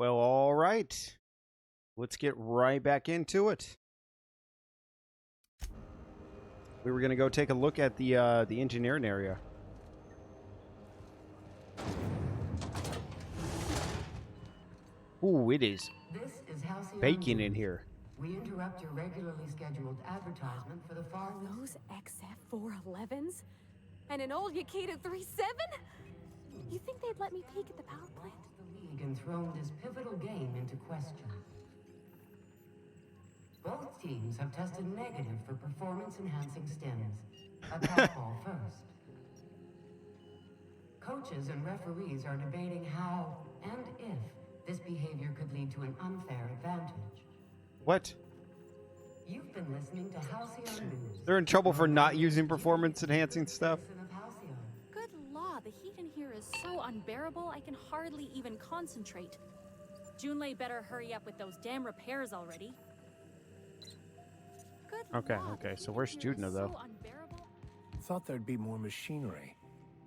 Well, all right. Let's get right back into it. We were gonna go take a look at the engineering area. Ooh, it is This is Halcyon baking in here. We interrupt your regularly scheduled advertisement for the Those XF411s? And an old Yakita 37? You think they'd let me peek at the power plant? The league enthroned this pivotal game into question. Both teams have tested negative for performance-enhancing stims. Attack ball first. Coaches and referees are debating how and if this behavior could lead to an unfair advantage. What? You've been listening to Halcyon News. They're in trouble for not using performance-enhancing stuff. Good law, the heat in here is so unbearable I can hardly even concentrate. Junlei better hurry up with those damn repairs already. Good Okay, law, okay, the so heat where's in here is Judna, though? so unbearable. Thought there'd be more machinery.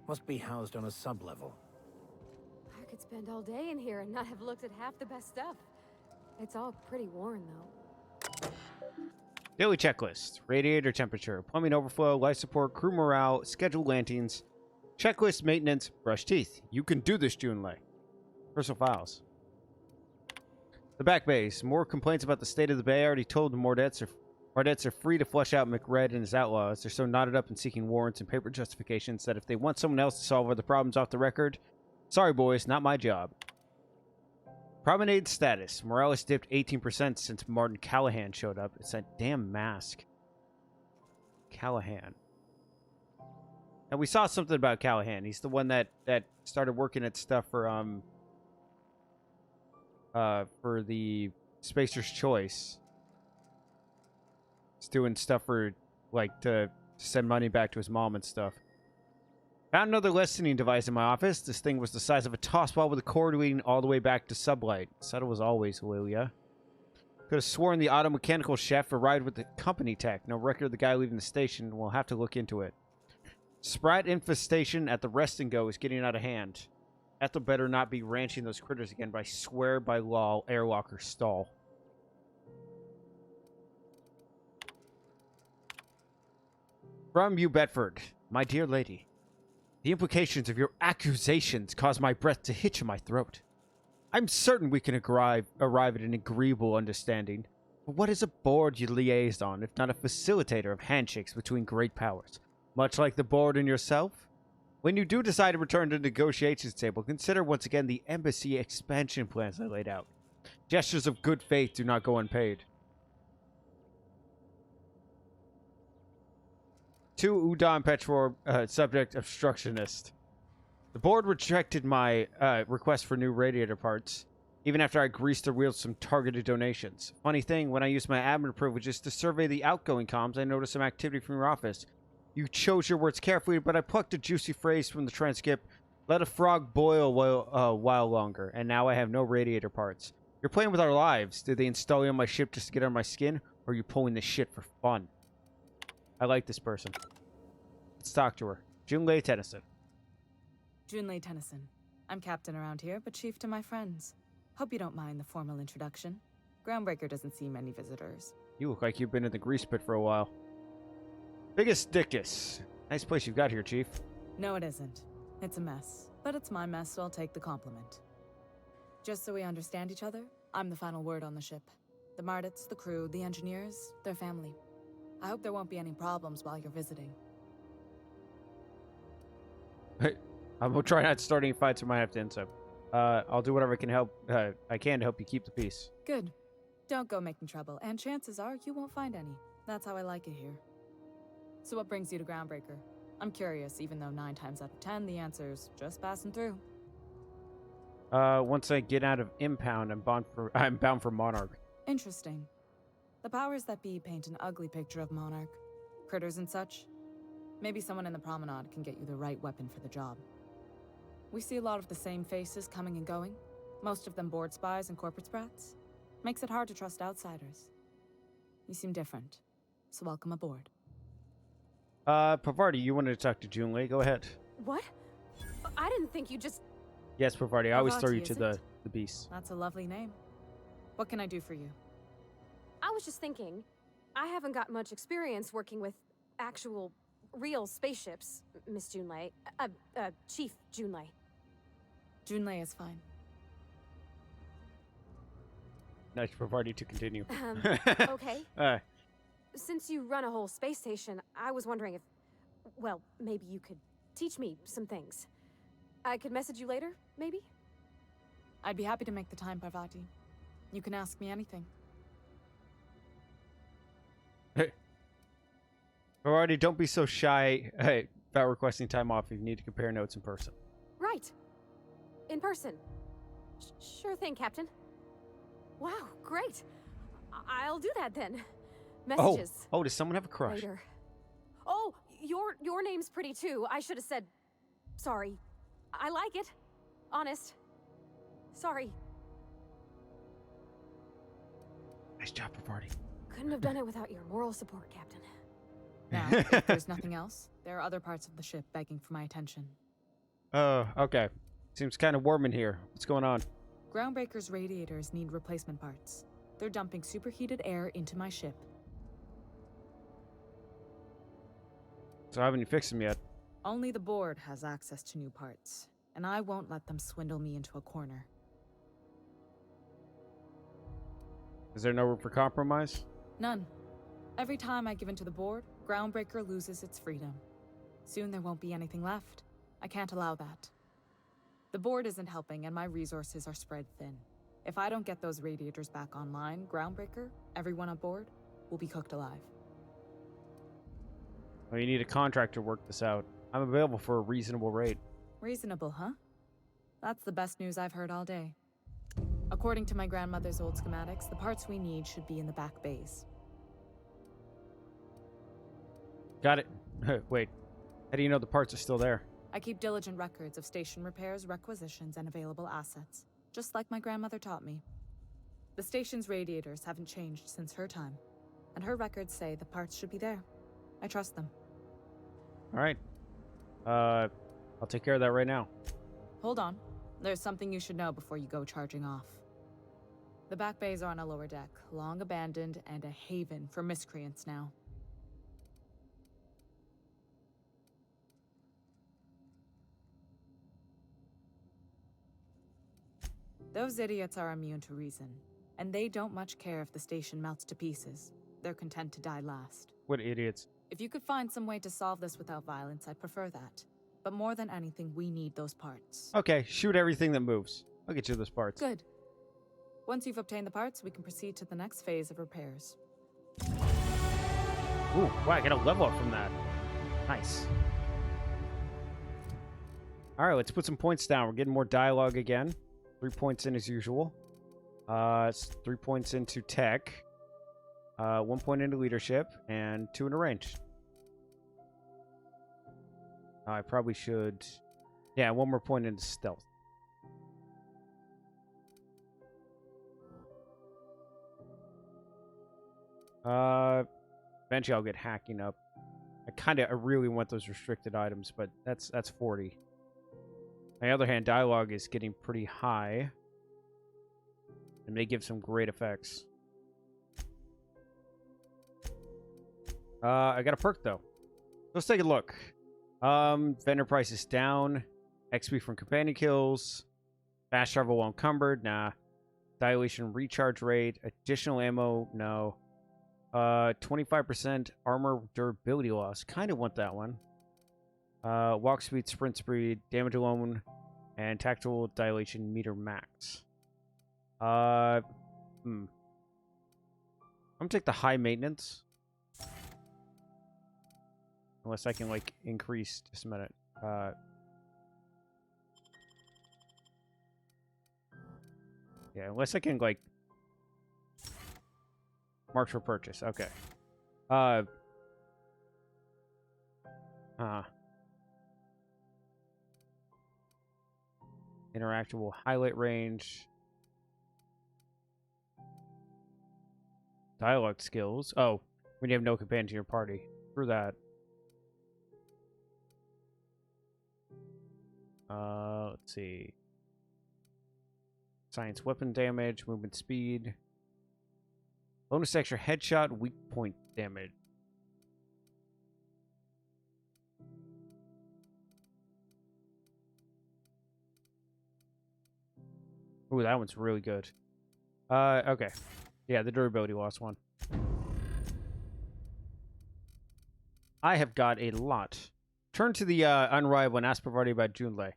Must be housed on a sub-level. I could spend all day in here and not have looked at half the best stuff. It's all pretty worn, though. Daily checklist: radiator temperature, plumbing overflow, life support, crew morale, scheduled lanterns, checklist, maintenance, brush teeth. You can do this, Junlei. Personal files. The back base. More complaints about the state of the bay. I already told the Mordettes are free to flush out McRed and his outlaws. They're so knotted up in seeking warrants and paper justifications that if they want someone else to solve other problems off the record, sorry boys, not my job. Promenade status. Morale has dipped 18% since Martin Callahan showed up. It's that damn mask. Callahan. And we saw something about Callahan. He's the one that started working at stuff for the Spacer's Choice. He's doing stuff for, like, to send money back to his mom and stuff. Found another listening device in my office. This thing was the size of a toss ball with a cord leading all the way back to sublight. Said it was always Lilia. Could have sworn the auto mechanical chef arrived with the company tech. No record of the guy leaving the station. We'll have to look into it. Sprite infestation at the rest and go is getting out of hand. Ethel better not be ranching those critters again, but I swear by law, airlocker stall. From you, Bedford. My dear lady. The implications of your accusations cause my breath to hitch in my throat. I'm certain we can arrive at an agreeable understanding. But what is a board liaison if not a facilitator of handshakes between great powers? Much like the board and yourself? When you do decide to return to the negotiations table, consider once again the embassy expansion plans I laid out. Gestures of good faith do not go unpaid. To Udon Petror, subject obstructionist. The board rejected my request for new radiator parts, even after I greased the wheels with some targeted donations. Funny thing, when I used my admin privileges to survey the outgoing comms, I noticed some activity from your office. You chose your words carefully, but I plucked a juicy phrase from the transcript. Let a frog boil while longer, and now I have no radiator parts. You're playing with our lives. Did they install you on my ship just to get under my skin, or are you pulling this shit for fun? I like this person. Let's talk to her. Junlei Tennyson. Junlei Tennyson. I'm captain around here, but chief to my friends. Hope you don't mind the formal introduction. Groundbreaker doesn't see many visitors. You look like you've been in the grease pit for a while. Biggest Dickus. Nice place you've got here, Chief. No, it isn't. It's a mess. But it's my mess, so I'll take the compliment. Just so we understand each other, I'm the final word on the ship. The Mardits, the crew, the engineers, their family. I hope there won't be any problems while you're visiting. I will try not to start any fights. I might have to end so. I'll do whatever I can to help you keep the peace. Good. Don't go making trouble, and chances are you won't find any. That's how I like it here. So what brings you to Groundbreaker? I'm curious, even though 9 times out of 10 the answer's just passing through. Once I get out of impound, I'm bound for Monarch. Interesting. The powers that be paint an ugly picture of Monarch. Critters and such. Maybe someone in the promenade can get you the right weapon for the job. We see a lot of the same faces coming and going. Most of them board spies and corporate sprats. Makes it hard to trust outsiders. You seem different, so welcome aboard. Pavardi, you wanted to talk to Junlei. Go ahead. What? I didn't think you just... Yes, Pavardi. I always throw you Pavarti, to is the the beast. That's a lovely name. What can I do for you? I was just thinking, I haven't got much experience working with actual, real spaceships, Miss Junlei. Chief Junlei. Junlei is fine. Nice for party to continue. Okay. Since you run a whole space station, I was wondering if, well, maybe you could teach me some things. I could message you later, maybe? I'd be happy to make the time, Parvati. You can ask me anything. Alrighty, don't be so shy about requesting time off if you need to compare notes in person. Right. In person. Sure thing, Captain. Wow, great. I'll do that then. Messages. Oh, does someone have a crush? Later. Oh, your name's pretty too. I should have said sorry. I like it. Honest. Sorry. Nice job, party. Couldn't have done it without your moral support, Captain. Now, if there's nothing else, there are other parts of the ship begging for my attention. Oh, okay. Seems kind of warm in here. What's going on? Groundbreaker's radiators need replacement parts. They're dumping superheated air into my ship. So haven't you fixed them yet? Only the board has access to new parts, and I won't let them swindle me into a corner. Is there no room for compromise? None. Every time I give in to the board, Groundbreaker loses its freedom. Soon there won't be anything left. I can't allow that. The board isn't helping, and my resources are spread thin. If I don't get those radiators back online, Groundbreaker, everyone on board, will be cooked alive. Well, you need a contractor to work this out. I'm available for a reasonable rate. Reasonable, huh? That's the best news I've heard all day. According to my grandmother's old schematics, the parts we need should be in the back bays. Got it. Wait. How do you know the parts are still there? I keep diligent records of station repairs, requisitions, and available assets, just like my grandmother taught me. The station's radiators haven't changed since her time, and her records say the parts should be there. I trust them. All right. I'll take care of that right now. Hold on. There's something you should know before you go charging off. The back bays are on a lower deck, long abandoned and a haven for miscreants now. Those idiots are immune to reason, and they don't much care if the station melts to pieces. They're content to die last. What idiots. If you could find some way to solve this without violence, I'd prefer that. But more than anything, we need those parts. Okay, shoot everything that moves. I'll get you those parts. Good. Once you've obtained the parts, we can proceed to the next phase of repairs. Ooh, wow, I get a level up from that. Nice. All right, let's put some points down. We're getting more dialogue again. 3 points in as usual. It's 3 points into tech. 1 point into leadership, and 2 into range. I probably should... Yeah, 1 more point into stealth. Eventually I'll get hacking up. I really want those restricted items, but that's 40. On the other hand, dialogue is getting pretty high. And may give some great effects. I got a perk though. Let's take a look. Vendor price is down. XP from companion kills. Fast travel while encumbered. Nah. Dilation recharge rate. Additional ammo. No. 25% armor durability loss. Kind of want that one. Walk speed, sprint speed, damage alone, and tactical dilation meter max. I'm gonna take the high maintenance. Unless I can, like, increase... Just a minute. Yeah, unless I can, like... Mark for purchase. Okay. Interactable highlight range. Dialogue skills. Oh, when you have no companion to your party. Through that. Let's see. Science weapon damage, movement speed. Bonus extra headshot, weak point damage. Ooh, that one's really good. Okay. Yeah, the durability loss one. I have got a lot. Turn to the unrivaled and ask Bavardi about Junlei.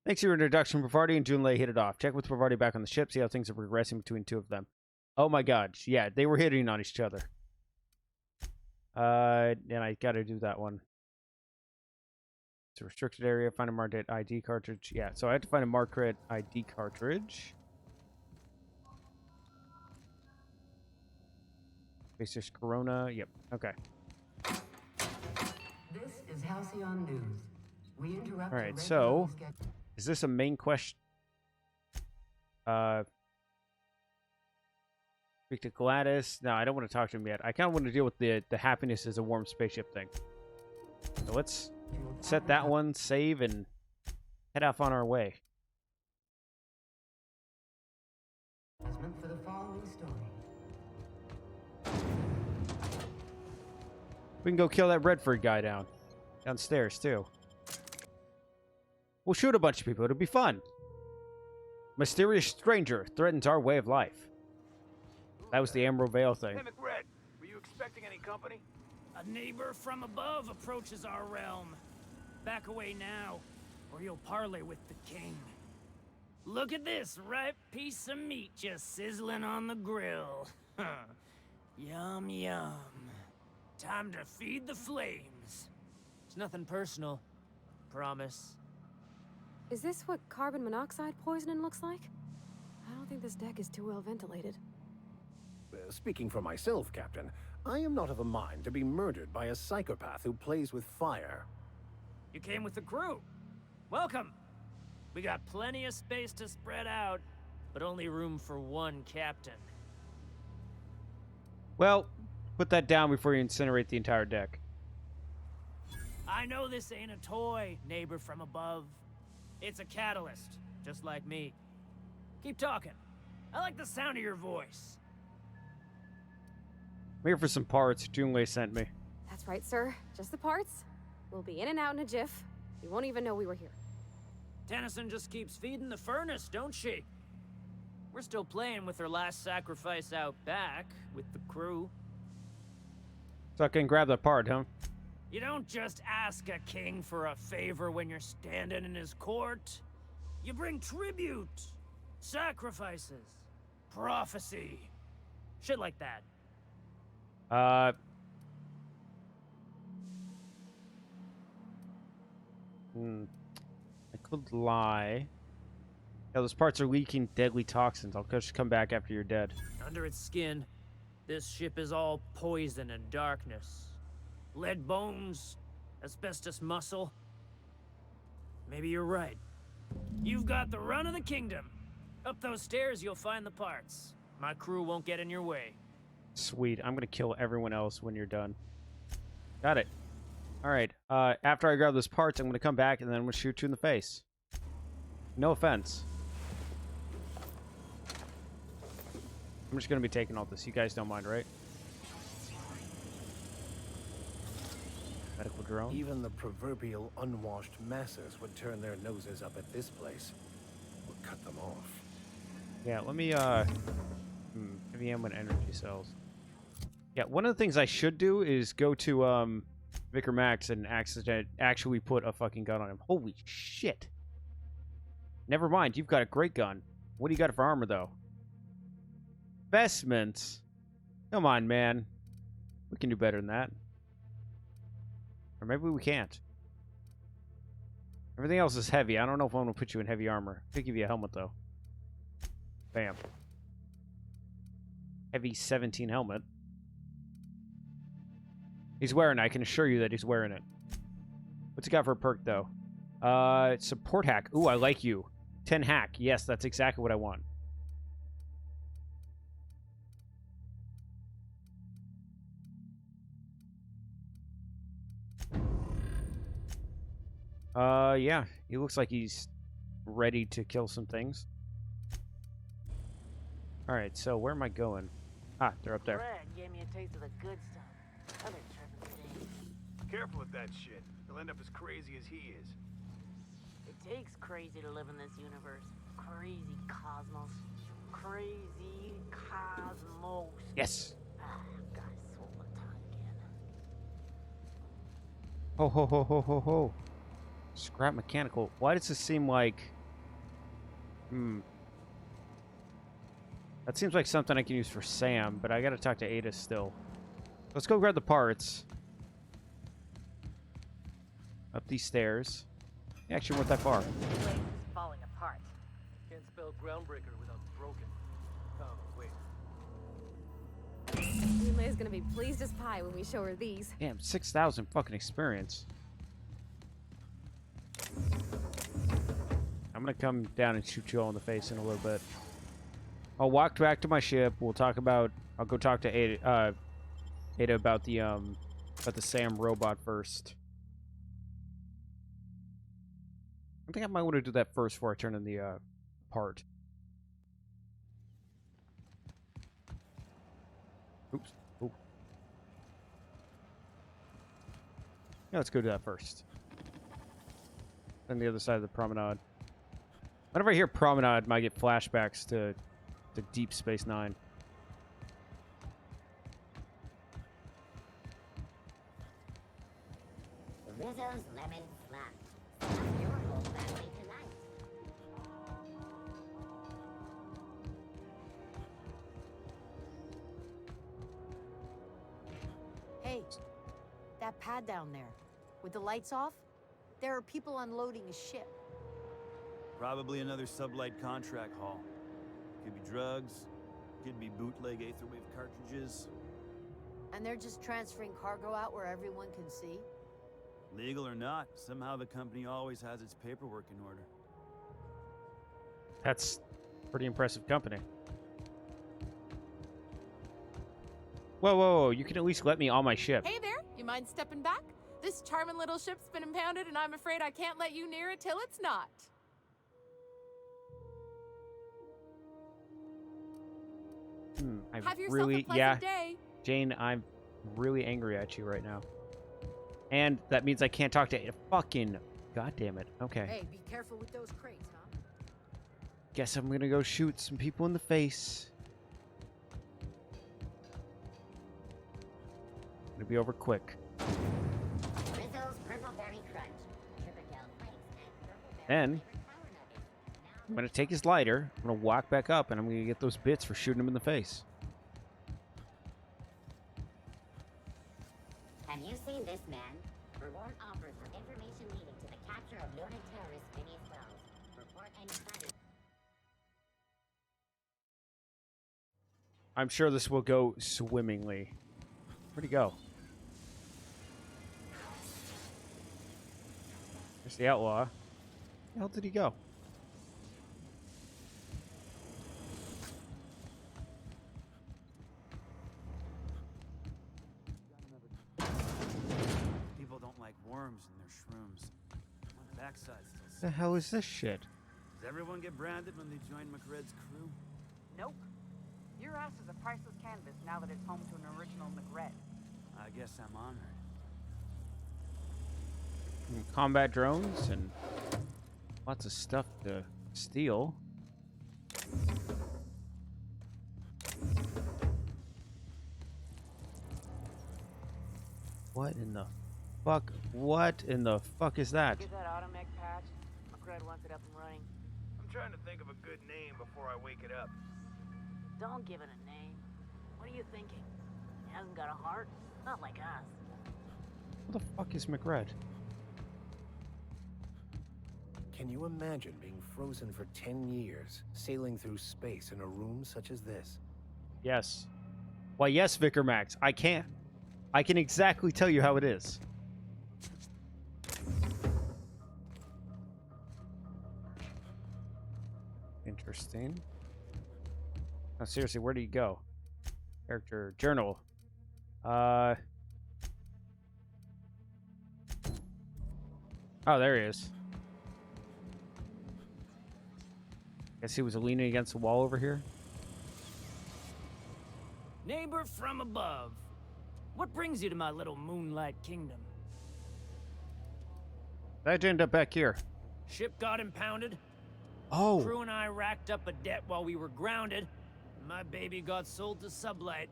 Thanks for your introduction. Bavardi and Junlei hit it off. Check with Bavardi back on the ship, see how things are progressing between two of them. Oh my god. Yeah, they were hitting on each other. And I gotta do that one. It's a restricted area. Find a marked ID cartridge. Yeah, so I have to find a marked ID cartridge. Space Corona. Yep. Okay. This is Halcyon News. We interrupt. All right. So, is this a main question? Speak to Gladys. No, I don't want to talk to him yet. I kind of want to deal with the happiness is a warm spaceship thing. So let's set that one, save, and head off on our way. For the following story. We can go kill that Redford guy downstairs too. We'll shoot a bunch of people. It'll be fun. Mysterious stranger threatens our way of life. That was the Emerald Vale thing. Hey, McRed, were you expecting any company? A neighbor from above approaches our realm. Back away now, or you'll parley with the king. Look at this ripe piece of meat just sizzling on the grill. Yum, yum. Time to feed the flames. It's nothing personal. Promise. Is this what carbon monoxide poisoning looks like? I don't think this deck is too well ventilated. Speaking for myself, Captain, I am not of a mind to be murdered by a psychopath who plays with fire. You came with the crew. Welcome. We got plenty of space to spread out, but only room for one captain. Well, put that down before you incinerate the entire deck. I know this ain't a toy, neighbor from above. It's a catalyst, just like me. Keep talking. I like the sound of your voice. I'm here for some parts Junlei sent me. That's right, sir. Just the parts. We'll be in and out in a jiff. You won't even know we were here. Tennyson just keeps feeding the furnace, don't she? We're still playing with her last sacrifice out back, with the crew. So I can grab that part, huh? You don't just ask a king for a favor when you're standing in his court. You bring tribute, sacrifices, prophecy, shit like that. I could lie. Yeah, those parts are leaking deadly toxins. I'll just come back after you're dead. Under its skin, this ship is all poison and darkness. Lead bones, asbestos muscle. Maybe you're right. You've got the run of the kingdom. Up those stairs, you'll find the parts. My crew won't get in your way. Sweet. I'm gonna kill everyone else when you're done. Got it. Alright. After I grab those parts, I'm gonna come back and then I'm gonna shoot you in the face. No offense. I'm just gonna be taking all this. You guys don't mind, right? Medical drone. Even the proverbial unwashed masses would turn their noses up at this place. We'll cut them off. Yeah, let me, heavy ammo and energy cells. Yeah, one of the things I should do is go to, Vicar Max and actually put a fucking gun on him. Holy shit. Never mind, you've got a great gun. What do you got for armor, though? Investments? Come on, man. We can do better than that. Or maybe we can't. Everything else is heavy. I don't know if I'm going to put you in heavy armor. Could give you a helmet, though. Bam. Heavy 17 helmet. He's wearing it. I can assure you that he's wearing it. What's he got for a perk, though? Support hack. Ooh, I like you. 10 hack. Yes, that's exactly what I want. Yeah. He looks like he's ready to kill some things. Alright, so where am I going? Ah, they're up there. Brad gave me a taste of the good stuff. Other tripping things. Careful with that shit. You'll end up as crazy as he is. It takes crazy to live in this universe. Crazy cosmos. Crazy cosmos. Yes. Ah, got a swollen tongue again. Ho ho ho ho ho ho. Scrap mechanical. Why does this seem like... That seems like something I can use for Sam, but I gotta talk to Ada still. Let's go grab the parts. Up these stairs. Actually, weren't that far. The place is falling apart. Can't spell groundbreaker without broken. Oh, wait. Junlei's gonna be pleased as pie when we show her these. Damn, 6,000 fucking experience. I'm gonna come down and shoot you all in the face in a little bit. I'll walk back to my ship. We'll talk about... I'll go talk to Ada, about the Sam robot first. I think I might want to do that first before I turn in the part. Oops. Ooh. Yeah, let's go do that first. Then the other side of the promenade. Whenever I hear promenade, I might get flashbacks to Deep Space Nine. Rizzo's lemon flan. Stuff your whole family tonight. Hey, that pad down there, with the lights off, there are people unloading a ship. Probably another sublight contract haul. Could be drugs, could be bootleg Aetherwave cartridges. And they're just transferring cargo out where everyone can see? Legal or not, somehow the company always has its paperwork in order. That's pretty impressive company. Whoa, whoa, whoa, you can at least let me on my ship. Hey there, you mind stepping back? This charming little ship's been impounded and I'm afraid I can't let you near it till it's not. Have yourself a pleasant day. Jane, I'm really angry at you right now. And that means I can't talk to Ada. Fucking goddamn it. Okay. Hey, be careful with those crates, huh? Guess I'm gonna go shoot some people in the face. It'll be over quick. Rizzo's Purple Berry Crunch. Tripadel Flakes and Purple Berry Then I'm gonna take his lighter, I'm gonna walk back up, and I'm gonna get those bits for shooting him in the face. Have you seen this man? Reward offers for information leading to the capture of noted terrorist Phineas Wells. Report any findings. I'm sure this will go swimmingly. Where'd he go? There's the outlaw. Where the hell did he go? People don't like worms in their shrooms. On the backside still. The hell is this shit? Does everyone get branded when they join McRed's crew? Nope. Your ass is a priceless canvas now that it's home to an original McRed. I guess I'm honored. Combat drones and lots of stuff to steal. What in the fuck? What in the fuck is that? Get that automech patch? McRed wants it up and running. I'm trying to think of a good name before I wake it up. Don't give it a name. What are you thinking? It hasn't got a heart? Not like us. What the fuck is McRed? Can you imagine being frozen for 10 years, sailing through space in a room such as this? Yes. Why, yes, Vicar Max, I can. I can exactly tell you how it is. Interesting. Now, seriously, where do you go? Character journal. Oh, there he is. Guess he was leaning against the wall over here. Neighbor from above. What brings you to my little moonlight kingdom? I'd end up back here. Ship got impounded. Oh. Crew and I racked up a debt while we were grounded. My baby got sold to Sublight.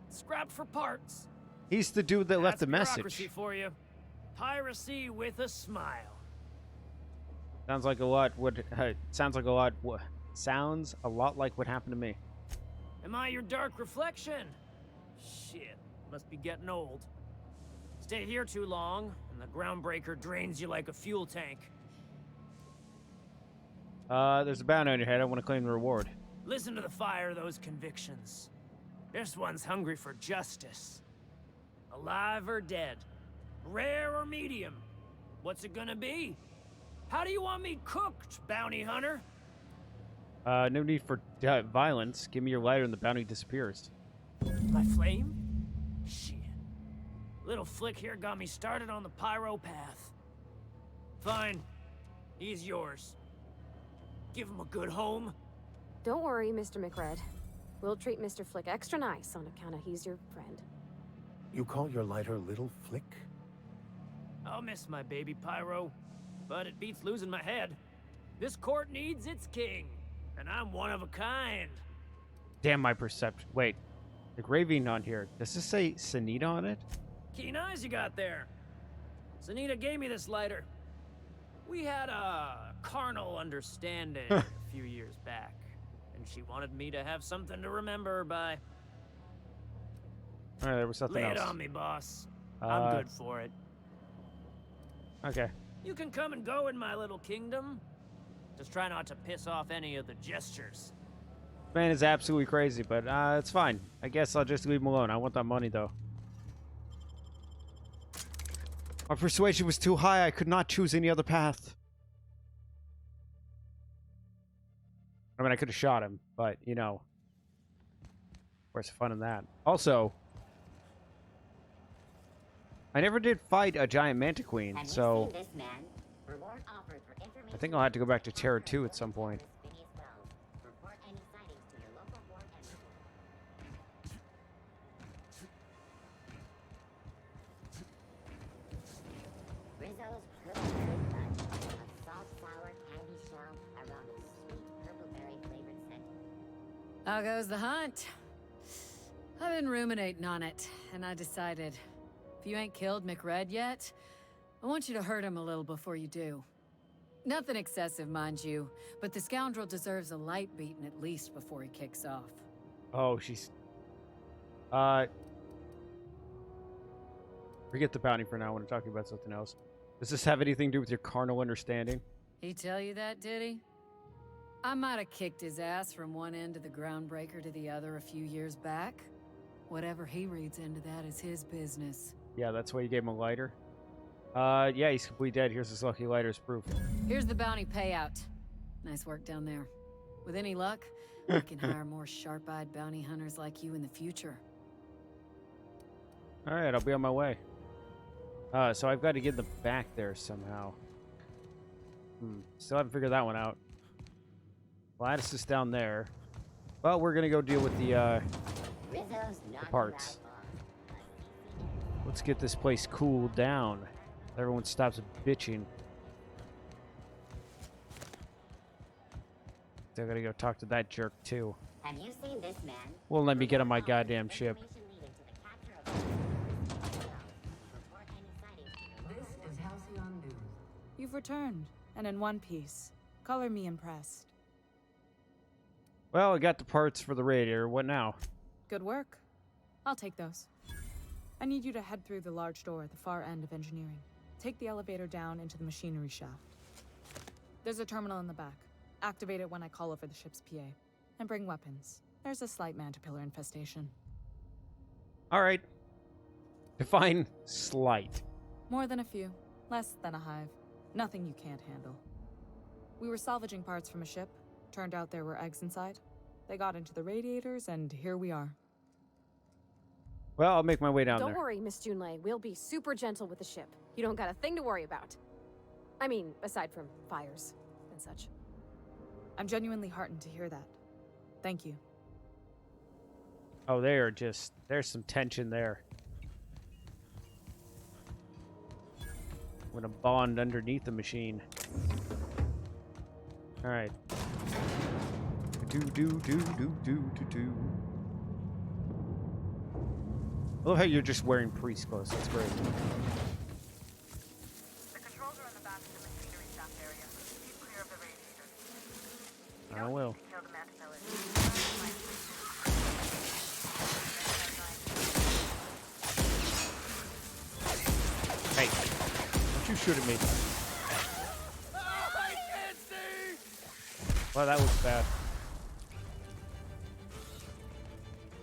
Scrapped for parts. He's the dude that left the bureaucracy message. For you. Piracy with a smile. Sounds like a lot would sounds a lot like what happened to me. Am I your dark reflection? Shit, must be getting old. Stay here too long, and the groundbreaker drains you like a fuel tank. There's a bounty on your head. I want to claim the reward. Listen to the fire of those convictions. This one's hungry for justice. Alive or dead? Rare or medium? What's it gonna be? How do you want me cooked, bounty hunter? No need for violence. Give me your lighter and the bounty disappears. My flame? Shit. Little flick here got me started on the pyro path. Fine. He's yours. Give him a good home. Don't worry, Mr. McRed. We'll treat Mr. Flick extra nice on account of he's your friend. You call your lighter Little Flick? I'll miss my baby Pyro, but it beats losing my head. This court needs its king, and I'm one of a kind. Damn my perception. Wait, the graving on here. Does this say Sanita on it? Keen eyes you got there. Sanita gave me this lighter. We had a carnal understanding a few years back, and she wanted me to have something to remember her by. All right, there was something Lay else. it on me, boss. I'm good for it. Okay. You can come and go in my little kingdom. Just try not to piss off any of the gestures. Man is absolutely crazy, but it's fine. I guess I'll just leave him alone. I want that money, though. My persuasion was too high. I could not choose any other path. I mean, I could have shot him, but, you know. Where's the fun in that? Also, I never did fight a giant mantiqueen, so I think I'll have to go back to Terra 2 at some point. How goes the hunt? I've been ruminating on it, and I decided, if you ain't killed McRed yet, I want you to hurt him a little before you do. Nothing excessive, mind you, but the scoundrel deserves a light beating at least before he kicks off. Oh, she's... Forget the bounty for now when I'm talking about something else. Does this have anything to do with your carnal understanding? He tell you that, did he? I might have kicked his ass from one end of the groundbreaker to the other a few years back. Whatever he reads into that is his business. Yeah, that's why you gave him a lighter. Yeah, he's completely dead. Here's his lucky lighter as proof. Here's the bounty payout. Nice work down there. With any luck, we can hire more sharp-eyed bounty hunters like you in the future. Alright, I'll be on my way. So I've got to get the back there somehow. Still haven't figured that one out. Gladys is down there. Well, we're gonna go deal with the parts. Let's get this place cooled down. Everyone stops bitching. I gotta go talk to that jerk too. Have you seen this man? Won't let me get on my goddamn ship. This is Halcyon News. You've returned, and in one piece. Color me impressed. Well, I got the parts for the radiator. What now? Good work. I'll take those. I need you to head through the large door at the far end of engineering. Take the elevator down into the machinery shaft. There's a terminal in the back. Activate it when I call over the ship's PA. And bring weapons. There's a slight mantipillar infestation. Alright. Define slight. More than a few. Less than a hive. Nothing you can't handle. We were salvaging parts from a ship. Turned out there were eggs inside. They got into the radiators, and here we are. Well, I'll make my way down there. Don't worry, Miss Junlei. We'll be super gentle with the ship. You don't got a thing to worry about. I mean, aside from fires and such. I'm genuinely heartened to hear that. Thank you. Oh, they are just... There's some tension there. I'm gonna bond underneath the machine. Alright. Do. I love how you're just wearing priest clothes. That's great. The controls are in the back of the machinery shaft area. Keep clear of the radiators. I will. Kill the mantibility. Hey, don't you shoot at me. I can't see! Well, that was bad.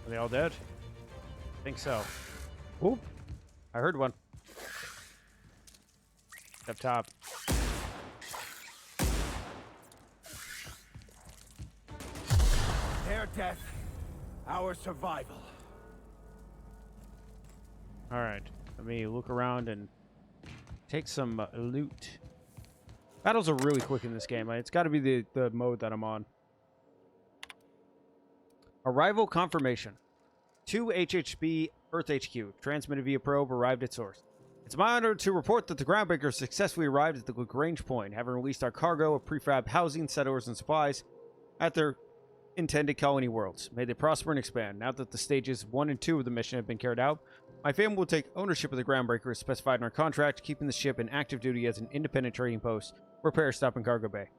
Are they all dead? I think so. Oop. I heard one. Up top. Their death, our survival. Alright. Let me look around and take some loot. Battles are really quick in this game. It's got to be the mode that I'm on. Arrival confirmation. 2 HHB Earth HQ. Transmitted via probe. Arrived at source. It's my honor to report that the groundbreaker successfully arrived at the Lagrange point, having released our cargo of prefab housing, settlers, and supplies at their intended colony worlds. May they prosper and expand. Now that the stages 1 and 2 of the mission have been carried out, my family will take ownership of the groundbreaker as specified in our contract, keeping the ship in active duty as an independent trading post, repair stop, and cargo bay.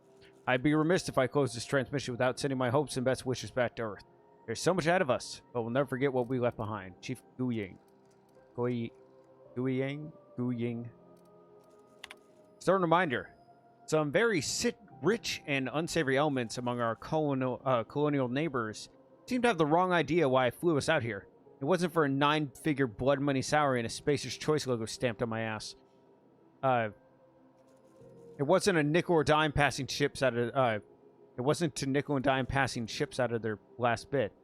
I'd be remiss if I closed this transmission without sending my hopes and best wishes back to Earth. There's so much ahead of us, but we'll never forget what we left behind. Chief Guying. Guying. So a reminder, some very rich and unsavory elements among our colonial neighbors seem to have the wrong idea why I flew us out here. It wasn't for a 9-figure blood money salary and a Spacer's Choice logo stamped on my ass. It wasn't a nickel or dime passing ships out of it wasn't to nickel and dime passing ships out of their last bit.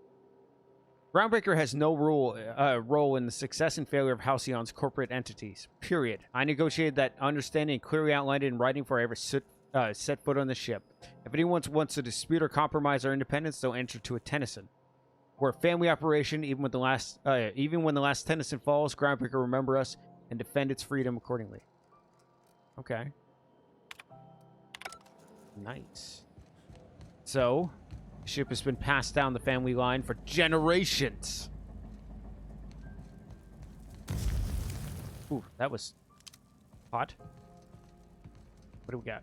Groundbreaker has no role in the success and failure of Halcyon's corporate entities. Period. I negotiated that understanding and clearly outlined it in writing before I ever set foot on the ship. If anyone wants to dispute or compromise our independence, they'll enter to a Tennyson. We're a family operation, even when the last Tennyson falls. Groundbreaker will remember us and defend its freedom accordingly. Okay. Nice. So, the ship has been passed down the family line for generations. Ooh, that was hot. What do we got?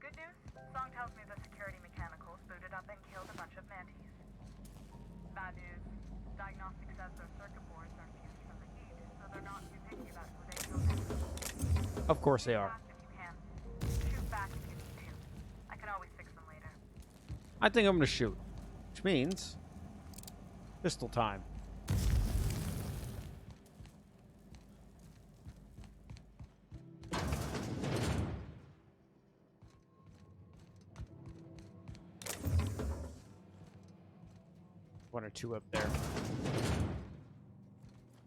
Good news. Song tells me the security mechanicals booted up and killed a bunch of mantis. Bad news. Diagnostic says their circuit boards are fused from the heat, so they're not too picky about who they kill next. Of course they are. Shoot back if you need to. I can always fix them later. I think I'm going to shoot. Which means... pistol time. One or two up there.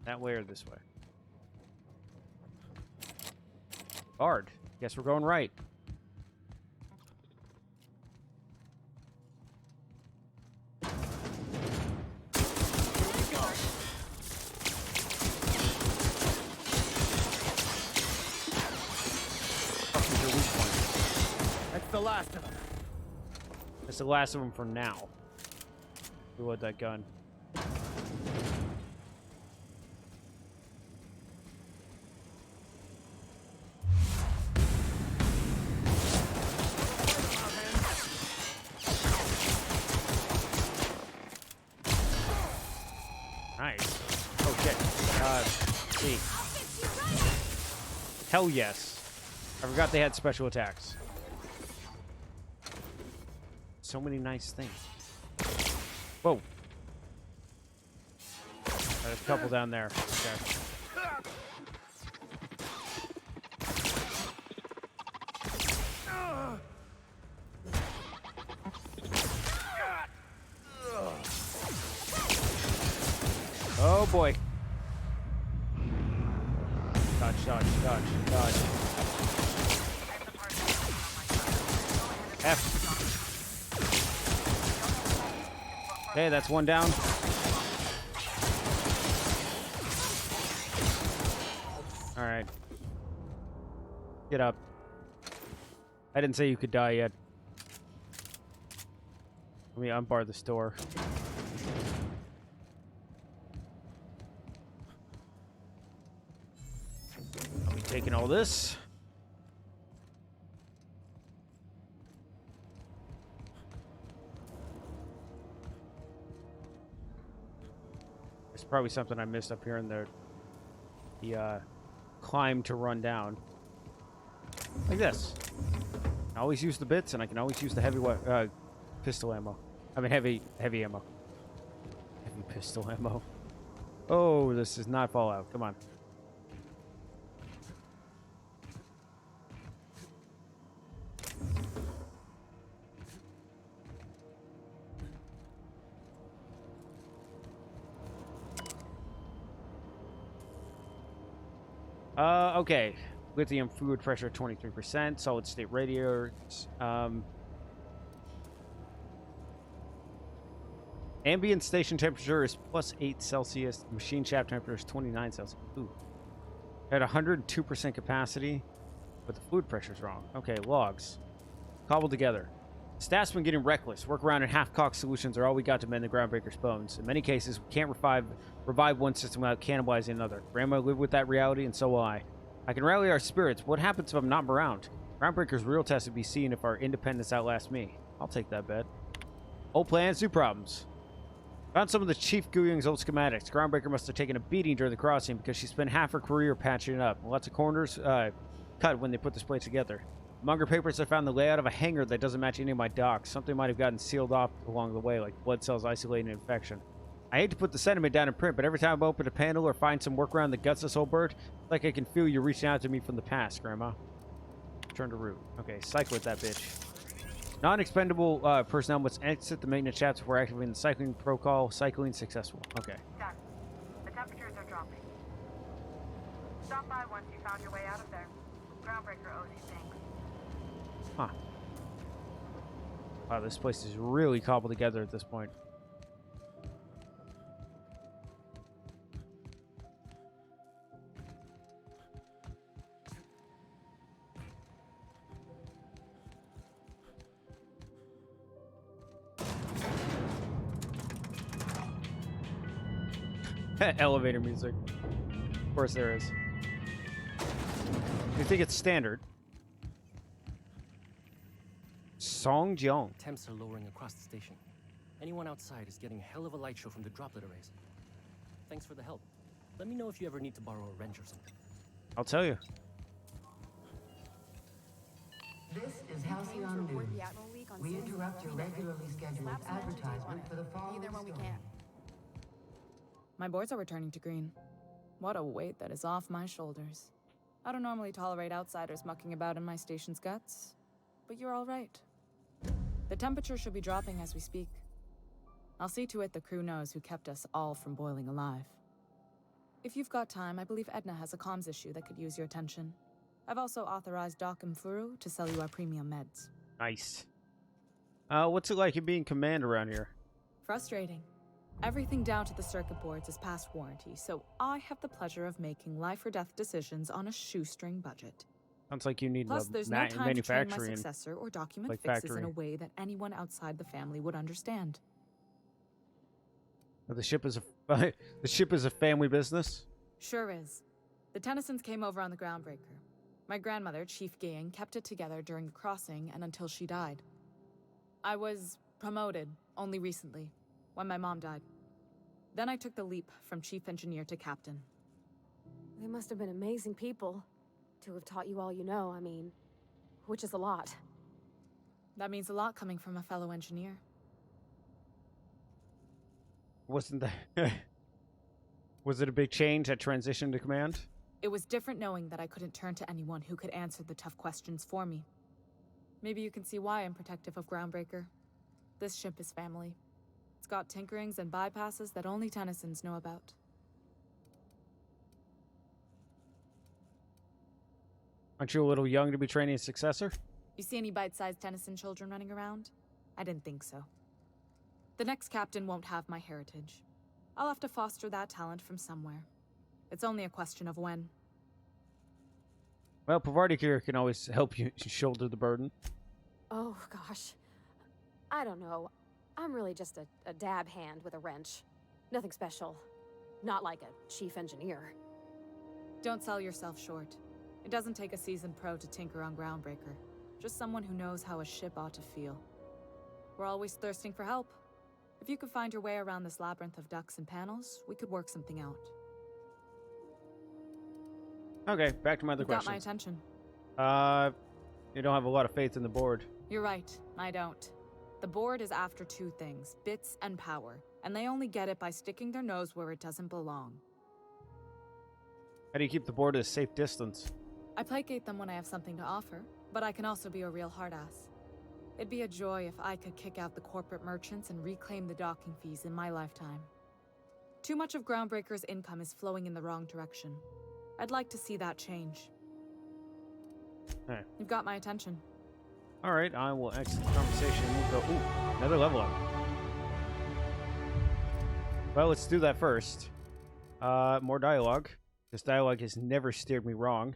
That way or this way? Hard. Guess we're going right. That's the last of them. That's the last of them for now. Reload that gun. Nice. Oh shit. See. Hell yes. I forgot they had special attacks. So many nice things. Whoa. There's a couple down there. Okay. Oh boy. Dodge, dodge, dodge, dodge. F. Hey, that's one down. All right. Get up. I didn't say you could die yet. Let me unbar this door. I'll be taking all this. There's probably something I missed up here in the climb to run down. Like this. I can always use the bits, and I can always use the heavy pistol ammo. I mean, heavy ammo. Heavy pistol ammo. Oh, this is not Fallout. Come on. Okay. Lithium fluid pressure 23%. Solid state radiators. Ambient station temperature is +8 Celsius. Machine shaft temperature is 29 Celsius. Ooh. At 102% capacity, but the fluid pressure is wrong. Okay, logs. Cobbled together. Staff's been getting reckless. Workaround and half-cocked solutions are all we got to mend the groundbreaker's bones. In many cases, we can't revive one system without cannibalizing another. Grandma lived with that reality, and so will I. I can rally our spirits. What happens if I'm not around? Groundbreaker's real test would be seeing if our independence outlasts me. I'll take that bet. Old plans, new problems. Found some of the Chief Guyung's old schematics. Groundbreaker must have taken a beating during the crossing because she spent half her career patching it up. Lots of corners cut when they put this place together. Among her papers, I found the layout of a hangar that doesn't match any of my docks. Something might have gotten sealed off along the way, like blood cells isolating an infection. I hate to put the sentiment down in print, but every time I open a panel or find some workaround that guts this old bird, it's like I can feel you reaching out to me from the past, Grandma. Turn to route. Okay, cycle with that bitch. Non-expendable personnel must exit the maintenance shafts before activating the cycling protocol. Cycling successful. Okay. Done. The temperatures are dropping. Stop by once you found your way out of there. Groundbreaker owes you things. Huh. Wow, this place is really cobbled together at this point. Elevator music. Of course there is. You think it's standard? Songjiang. Temps are lowering across the station. Anyone outside is getting a hell of a light show from the droplet arrays. Thanks for the help. Let me know if you ever need to borrow a wrench or something. I'll tell you. This is Halcyon News. We interrupt your regularly scheduled advertisement for the following story. My boards are returning to green. What a weight that is off my shoulders. I don't normally tolerate outsiders mucking about in my station's guts, but you're all right. The temperature should be dropping as we speak. I'll see to it the crew knows who kept us all from boiling alive. If you've got time, I believe Edna has a comms issue that could use your attention. I've also authorized Doc and Furu to sell you our premium meds. Nice. What's it like being command around here? Frustrating. Everything down to the circuit boards is past warranty, so I have the pleasure of making life or death decisions on a shoestring budget. Sounds like you need Plus, there's no time to train my manufacturing successor or document like fixes factory. in a way that anyone outside the family would understand. The ship is a family business. Sure is. The Tennysons came over on the groundbreaker. My grandmother, Chief Guyung, kept it together during the crossing and until she died. I was promoted only recently, when my mom died. Then I took the leap from chief engineer to captain. They must have been amazing people to have taught you all you know, I mean, which is a lot. That means a lot coming from a fellow engineer. Wasn't that... Was it a big change at transition to command? It was different knowing that I couldn't turn to anyone who could answer the tough questions for me. Maybe you can see why I'm protective of Groundbreaker. This ship is family. It's got tinkerings and bypasses that only Tennysons know about. Aren't you a little young to be training a successor? You see any bite-sized Tennyson children running around? I didn't think so. The next captain won't have my heritage. I'll have to foster that talent from somewhere. It's only a question of when. Well, Pavardi here can always help you shoulder the burden. Oh, gosh. I don't know. I'm really just a dab hand with a wrench. Nothing special. Not like a chief engineer. Don't sell yourself short. It doesn't take a seasoned pro to tinker on Groundbreaker. Just someone who knows how a ship ought to feel. We're always thirsting for help. If you could find your way around this labyrinth of ducts and panels, we could work something out. Okay, back to my other Got questions. my attention. You don't have a lot of faith in the board. You're right, I don't. The board is after two things, bits and power, and they only get it by sticking their nose where it doesn't belong. How do you keep the board at a safe distance? I placate them when I have something to offer, but I can also be a real hard-ass. It'd be a joy if I could kick out the corporate merchants and reclaim the docking fees in my lifetime. Too much of Groundbreaker's income is flowing in the wrong direction. I'd like to see that change. Hey. You've got my attention. All right, I will exit the conversation and we'll go. Ooh, another level up. Well, let's do that first. More dialogue. This dialogue has never steered me wrong.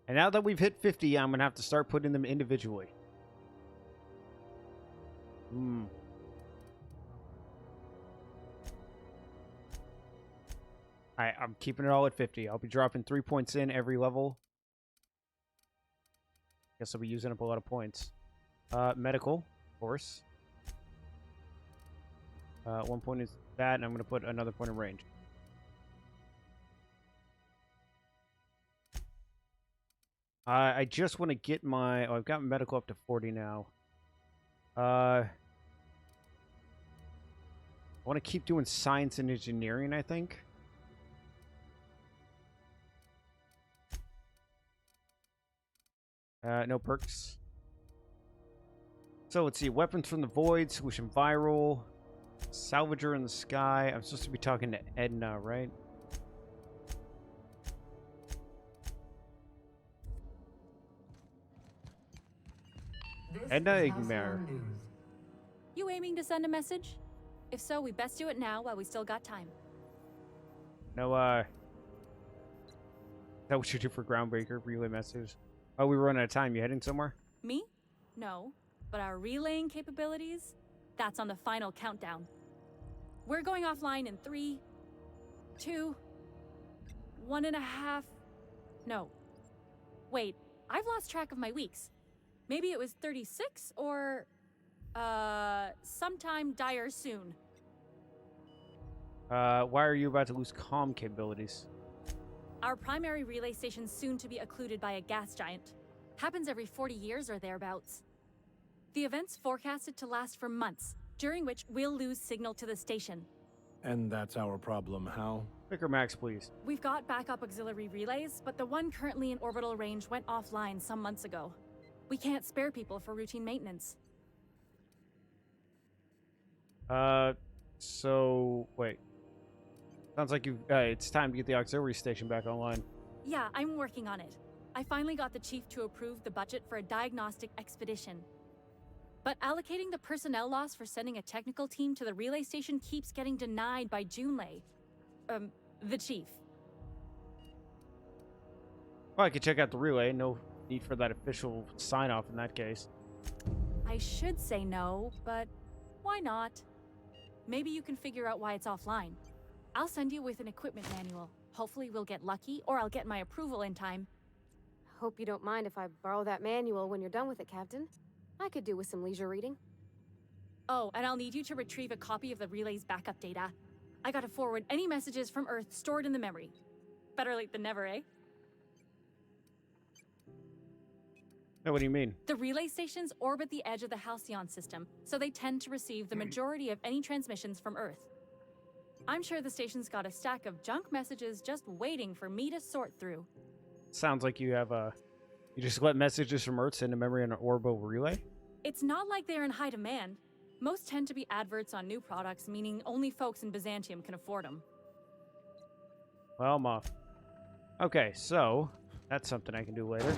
And now that we've hit 50, I'm going to have to start putting them individually. Alright, I'm keeping it all at 50. I'll be dropping 3 points in every level. Guess I'll be using up a lot of points. Medical, of course. 1 point is that, and I'm going to put another point in range. I just want to get my... Oh, I've got medical up to 40 now. I want to keep doing science and engineering, I think. No perks. So let's see. Weapons from the void, solution viral, salvager in the sky. I'm supposed to be talking to Edna, right? Edna Igmare. You aiming to send a message? If so, we best do it now while we still got time. No, is that what you do for Groundbreaker? Relay message? Oh, we run out of time. You heading somewhere? Me? No. But our relaying capabilities? That's on the final countdown. We're going offline in 3, 2, 1.5... No. Wait, I've lost track of my weeks. Maybe it was 36 or... sometime dire soon. Why are you about to lose comm capabilities? Our primary relay station's soon to be occluded by a gas giant. Happens every 40 years or thereabouts. The event's forecasted to last for months, during which we'll lose signal to the station. And that's our problem, how? Quicker Max, please. We've got backup auxiliary relays, but the one currently in orbital range went offline some months ago. We can't spare people for routine maintenance. So, wait. Sounds like you. It's time to get the auxiliary station back online. Yeah, I'm working on it. I finally got the chief to approve the budget for a diagnostic expedition. But allocating the personnel loss for sending a technical team to the relay station keeps getting denied by Junlei. The chief. Well, I could check out the relay. No need for that official sign-off in that case. I should say no, but why not? Maybe you can figure out why it's offline. I'll send you with an equipment manual. Hopefully we'll get lucky, or I'll get my approval in time. Hope you don't mind if I borrow that manual when you're done with it, Captain. I could do with some leisure reading. Oh, and I'll need you to retrieve a copy of the relay's backup data. I gotta forward any messages from Earth stored in the memory. Better late than never, eh? No, what do you mean? The relay stations orbit the edge of the Halcyon system, so they tend to receive the majority of any transmissions from Earth. I'm sure the station's got a stack of junk messages just waiting for me to sort through. Sounds like you have you just let messages from Earth send a memory on an orbital relay? It's not like they're in high demand. Most tend to be adverts on new products, meaning only folks in Byzantium can afford them. Well, I'm off. Okay, so that's something I can do later.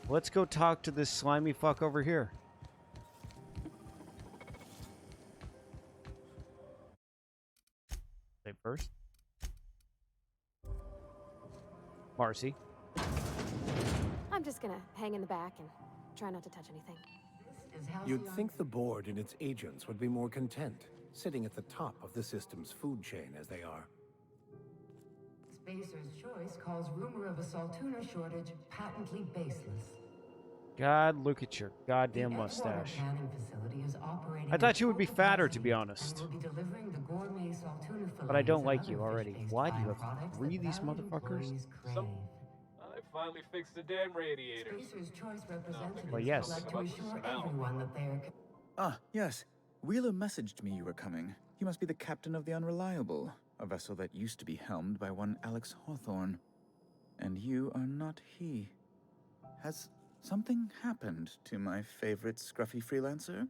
Let's go talk to this slimy fuck over here. Save first. Marcy. I'm just gonna hang in the back and try not to touch anything. You'd think the board and its agents would be more content, sitting at the top of the system's food chain as they are. Spacer's Choice calls rumor of a saltuna shortage patently baseless. God, look at your goddamn mustache. I thought you would be fatter, to be honest. But I don't like you already. Why do you have 3 of these motherfuckers? I finally fixed the damn radiator. Well, yes. Ah, yes. Wheeler messaged me you were coming. He must be the captain of the Unreliable, a vessel that used to be helmed by one Alex Hawthorne. And you are not he. Has something happened to my favorite scruffy freelancer?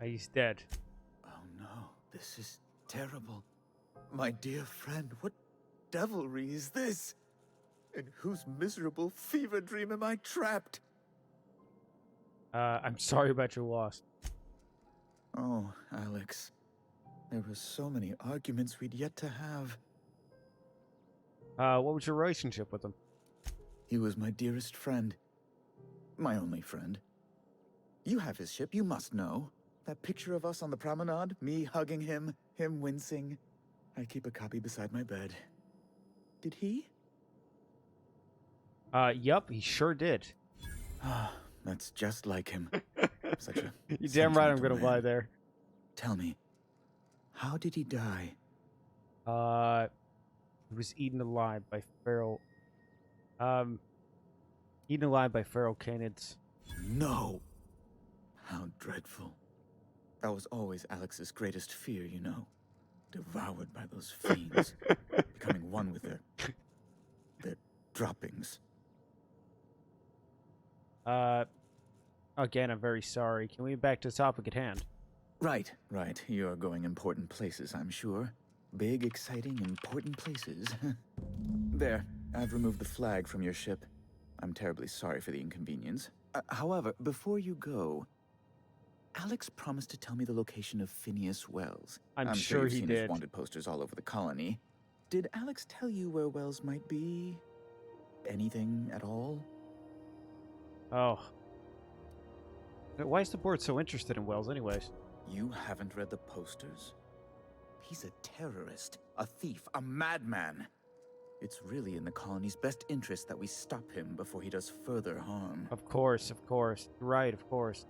He's dead. Oh no, this is terrible. My dear friend, what devilry is this? In whose miserable fever dream am I trapped? I'm sorry about your loss. Oh, Alex. There were so many arguments we'd yet to have. What was your relationship with him? He was my dearest friend. My only friend. You have his ship, you must know. That picture of us on the promenade, me hugging him, him wincing. I keep a copy beside my bed. Did he? Yup, he sure did. Ah, that's just like him. Such a You damn right I'm gonna man. lie there. Tell me, how did he die? He was eaten alive by feral... eaten alive by feral canids. No! How dreadful. That was always Alex's greatest fear, you know. Devoured by those fiends. Becoming one with their droppings. Again, I'm very sorry. Can we get back to the topic at hand? Right. You're going important places, I'm sure. Big, exciting, important places. There, I've removed the flag from your ship. I'm terribly sorry for the inconvenience. However, before you go, Alex promised to tell me the location of Phineas Wells. I'm sure sure you've he seen did. his wanted posters all over the colony. Did Alex tell you where Wells might be? Anything at all? Oh. Why is the board so interested in Wells anyways? You haven't read the posters? He's a terrorist, a thief, a madman. It's really in the colony's best interest that we stop him before he does further harm. Of course. Right, of course.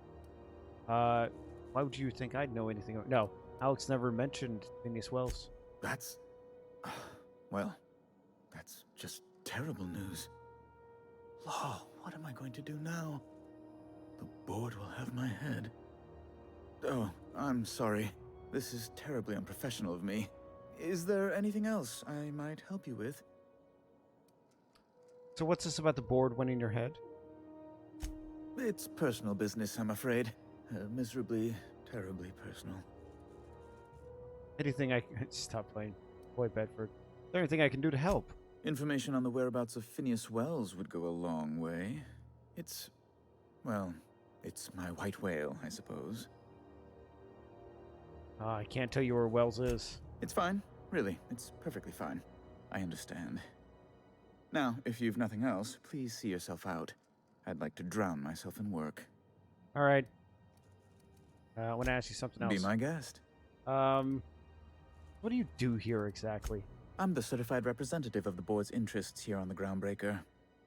Why would you think I'd know anything? No, Alex never mentioned Phineas Wells. That's... well, that's just terrible news. Law, what am I going to do now? The board will have my head. Oh, I'm sorry. This is terribly unprofessional of me. Is there anything else I might help you with? So what's this about the board winning your head? It's personal business, I'm afraid. Miserably, terribly personal. Anything I can... Stop playing Boy Bedford. Is there anything I can do to help? Information on the whereabouts of Phineas Wells would go a long way. It's... well, it's my white whale, I suppose. I can't tell you where Wells is. It's fine. Really, it's perfectly fine. I understand. Now, if you've nothing else, please see yourself out. I'd like to drown myself in work. All right. I want to ask you something else. Be my guest. What do you do here exactly? I'm the certified representative of the board's interests here on the Groundbreaker.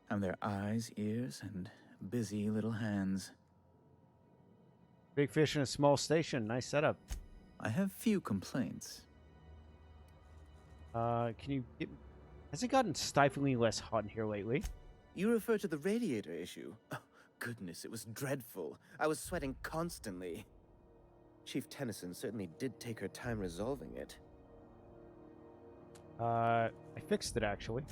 I'm their eyes, ears, and busy little hands. Big fish in a small station. Nice setup. I have few complaints. Can you get... Has it gotten stiflingly less hot in here lately? You refer to the radiator issue? Oh, goodness, it was dreadful. I was sweating constantly. Chief Tennyson certainly did take her time resolving it. I fixed it, actually.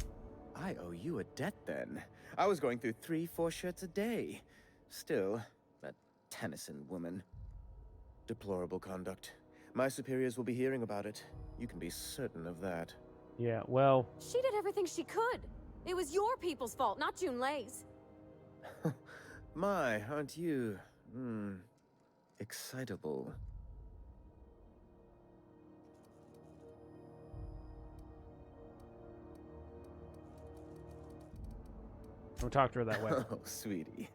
I owe you a debt, then. I was going through 3-4 shirts a day. Still, that Tennyson woman. Deplorable conduct. My superiors will be hearing about it. You can be certain of that. Yeah, well... She did everything she could. It was your people's fault, not Junlei's. My, aren't you? excitable. Don't talk to her that way. Oh, sweetie.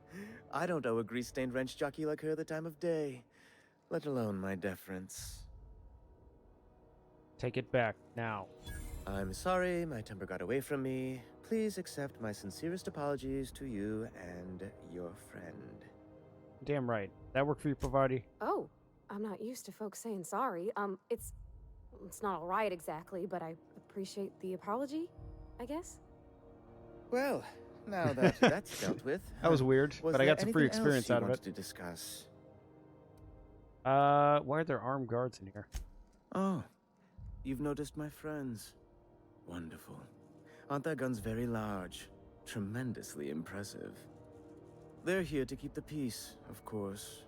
I don't owe a grease-stained wrench jockey like her the time of day, let alone my deference. Take it back, now. I'm sorry, my temper got away from me. Please accept my sincerest apologies to you and your friend. Damn right. That work for you, Parvati? Oh, I'm not used to folks saying sorry. It's not all right exactly, but I appreciate the apology, I guess. Well, now that that's dealt with. That was weird, but I got some free anything else experience you out of wanted it. to discuss? Why are there armed guards in here? Oh, you've noticed my friends. Wonderful. Aren't their guns very large? Tremendously impressive. They're here to keep the peace, of course.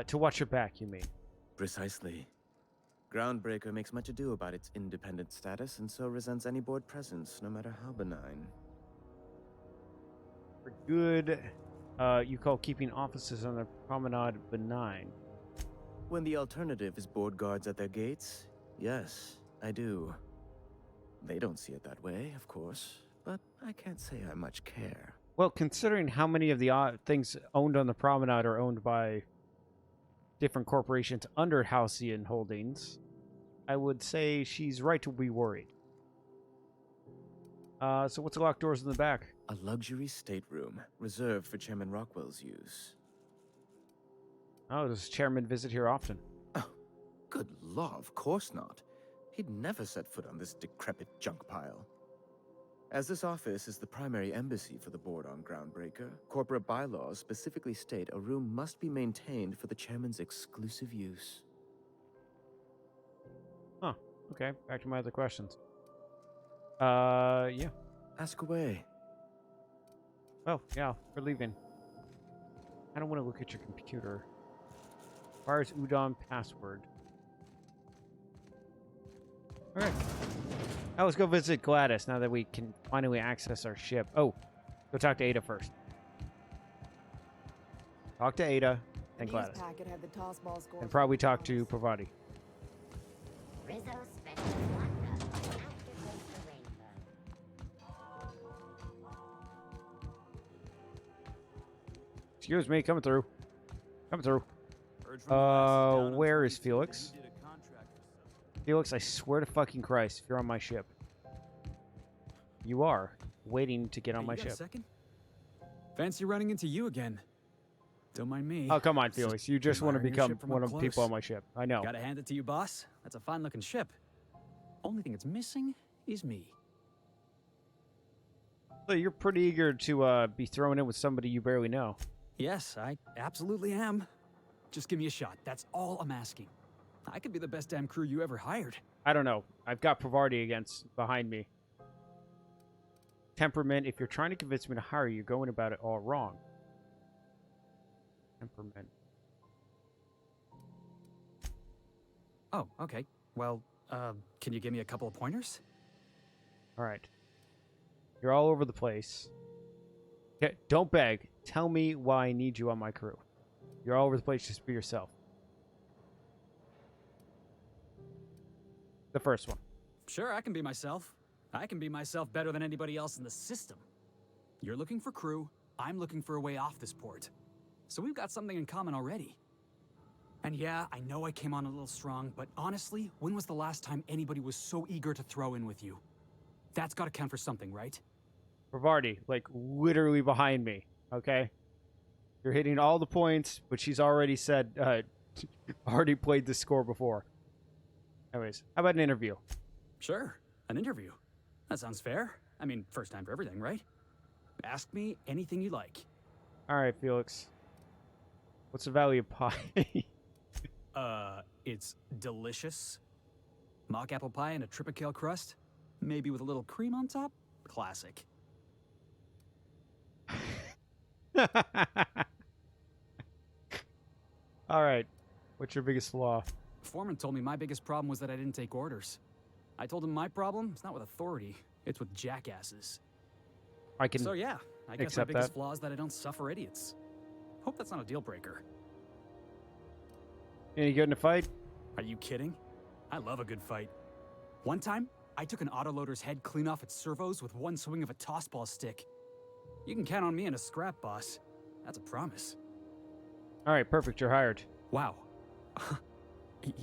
To watch your back, you mean? Precisely. Groundbreaker makes much ado about its independent status and so resents any board presence, no matter how benign. For good, you call keeping officers on the promenade benign. When the alternative is board guards at their gates, yes, I do. They don't see it that way, of course, but I can't say I much care. Well, considering how many of the things owned on the promenade are owned by different corporations under Halcyon Holdings, I would say she's right to be worried. So what's the locked doors in the back? A luxury stateroom, reserved for Chairman Rockwell's use. Oh, does Chairman visit here often? Oh, good law, of course not. He'd never set foot on this decrepit junk pile. As this office is the primary embassy for the board on Groundbreaker, corporate bylaws specifically state a room must be maintained for the chairman's exclusive use. Huh. Okay, back to my other questions. Yeah. Ask away. Oh, yeah, we're leaving. I don't want to look at your computer. Requires Udon password. Alright. Now let's go visit Gladys now that we can finally access our ship. Oh, go talk to Ada first. Talk to Ada and Gladys. And probably talk to Parvati. Rizzo Special Vodka. Activates the rainbow. Excuse me, coming through. Coming through. Where is Felix? Felix, I swear to fucking Christ, if you're on my ship. You are. Waiting to get on my ship. A second? Fancy running into you again. Don't mind me. Oh, come on, Felix. You just want to admiring your become ship from one up of the close. people on my ship. I know. Gotta hand it to you, boss. That's a fine-looking ship. Only thing it's missing is me. So you're pretty eager to be thrown in with somebody you barely know. Yes, I absolutely am. Just give me a shot. That's all I'm asking. I could be the best damn crew you ever hired. I don't know. I've got Parvati behind me. Temperament. If you're trying to convince me to hire you, you're going about it all wrong. Temperament. Oh, okay. Well, can you give me a couple of pointers? All right. You're all over the place. Okay, don't beg. Tell me why I need you on my crew. You're all over the place. Just be yourself. The first one. Sure, I can be myself. I can be myself better than anybody else in the system. You're looking for crew. I'm looking for a way off this port. So we've got something in common already. And yeah, I know I came on a little strong, but honestly, when was the last time anybody was so eager to throw in with you? That's got to count for something, right? Parvati, like literally behind me, okay? You're hitting all the points, but she's already said, already played the score before. Anyways, how about an interview? Sure, an interview. That sounds fair. I mean, first time for everything, right? Ask me anything you like. All right, Felix. What's the value of pie? It's delicious. Mock apple pie and a tripicale crust. Maybe with a little cream on top. Classic. All right. What's your biggest flaw? Foreman told me my biggest problem was that I didn't take orders. I told him my problem is not with authority, it's with jackasses. I can So yeah, I guess my accept biggest that. flaw is that I don't suffer idiots. Hope that's not a deal breaker. Any good in a fight? Are you kidding? I love a good fight. One time, I took an autoloader's head clean off its servos with one swing of a tossball stick. You can count on me in a scrap, boss. That's a promise. All right, perfect. You're hired. Wow.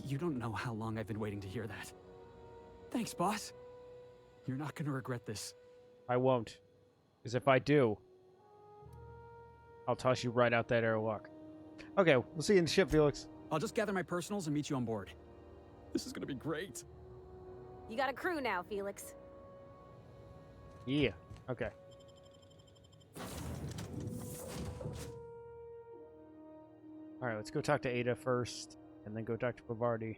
You don't know how long I've been waiting to hear that. Thanks, boss. You're not gonna regret this. I won't. Because if I do, I'll toss you right out that airlock. Okay, we'll see you in the ship, Felix. I'll just gather my personals and meet you on board. This is gonna be great. You got a crew now, Felix. Yeah. Okay. All right, let's go talk to Ada first, and then go talk to Bavardi.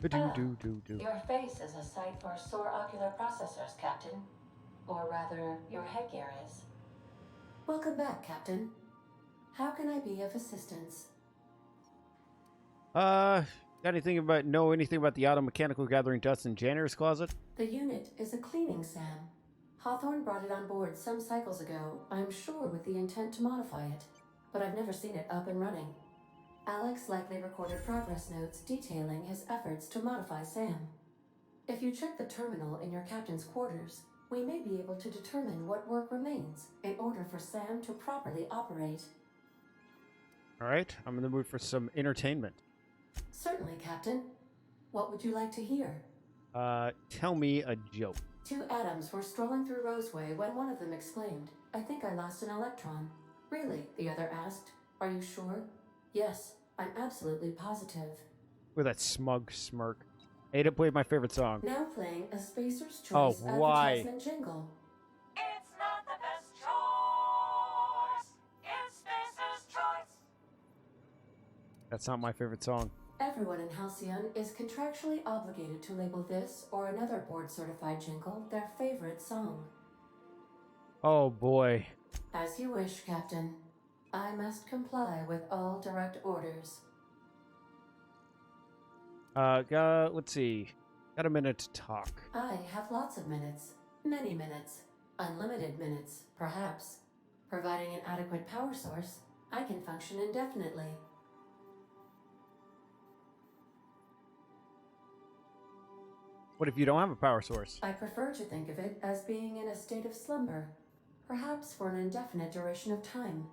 Your face is a sight for sore ocular processors, Captain. Or rather, your headgear is. Welcome back, Captain. How can I be of assistance? Got anything about anything about the auto mechanical gathering dust in janitor's closet? The unit is a cleaning SAM. Hawthorne brought it on board some cycles ago, I'm sure with the intent to modify it. But I've never seen it up and running. Alex likely recorded progress notes detailing his efforts to modify SAM. If you check the terminal in your captain's quarters, we may be able to determine what work remains in order for SAM to properly operate. All right, I'm in the mood for some entertainment. Certainly, Captain. What would you like to hear? Tell me a joke. Two atoms were strolling through Roseway when one of them exclaimed, "I think I lost an electron." "Really?" the other asked. "Are you sure?" "Yes, I'm absolutely positive." With that smug smirk. Ada played my favorite song. Now playing a Spacer's Choice advertisement jingle. It's not the best choice. It's Spacer's Choice. That's not my favorite song. Everyone in Halcyon is contractually obligated to label this or another board-certified jingle their favorite song. Oh boy. As you wish, Captain. I must comply with all direct orders. Let's see. Got a minute to talk. I have lots of minutes. Many minutes. Unlimited minutes, perhaps. Providing an adequate power source, I can function indefinitely. What if you don't have a power source? I prefer to think of it as being in a state of slumber, perhaps for an indefinite duration of time.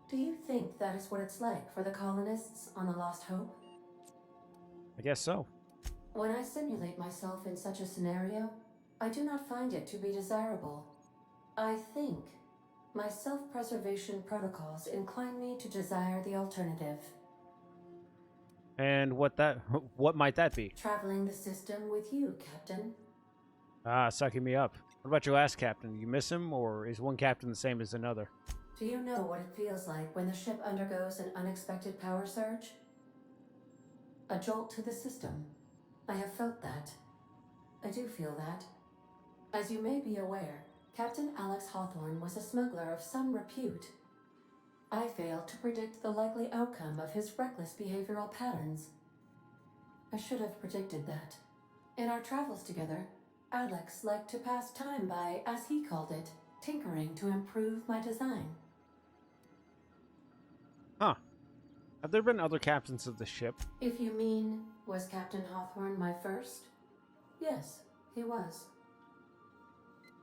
Do you think that is what it's like for the colonists on the Lost Hope? I guess so. When I simulate myself in such a scenario, I do not find it to be desirable. I think my self-preservation protocols incline me to desire the alternative. And what might that be? Traveling the system with you, Captain. Ah, sucking me up. What about your last captain? You miss him, or is one captain the same as another? Do you know what it feels like when the ship undergoes an unexpected power surge? A jolt to the system. I have felt that. I do feel that. As you may be aware, Captain Alex Hawthorne was a smuggler of some repute. I failed to predict the likely outcome of his reckless behavioral patterns. I should have predicted that. In our travels together, Alex liked to pass time by, as he called it, tinkering to improve my design. Huh. Have there been other captains of the ship? If you mean, was Captain Hawthorne my first? Yes, he was.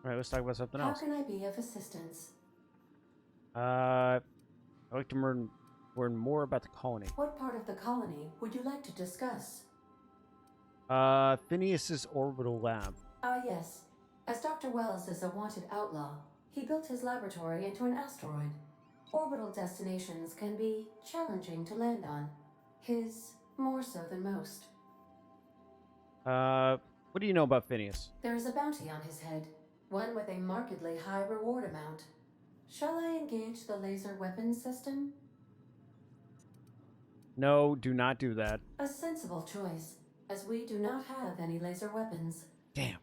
Alright, let's talk about something How else. can I be of assistance? I'd like to learn more about the colony. What part of the colony would you like to discuss? Phineas's orbital lab. Ah, yes. As Dr. Wells is a wanted outlaw, he built his laboratory into an asteroid. Orbital destinations can be challenging to land on. His more so than most. What do you know about Phineas? There is a bounty on his head, one with a markedly high reward amount. Shall I engage the laser weapons system? No, do not do that. A sensible choice, as we do not have any laser weapons. Damn.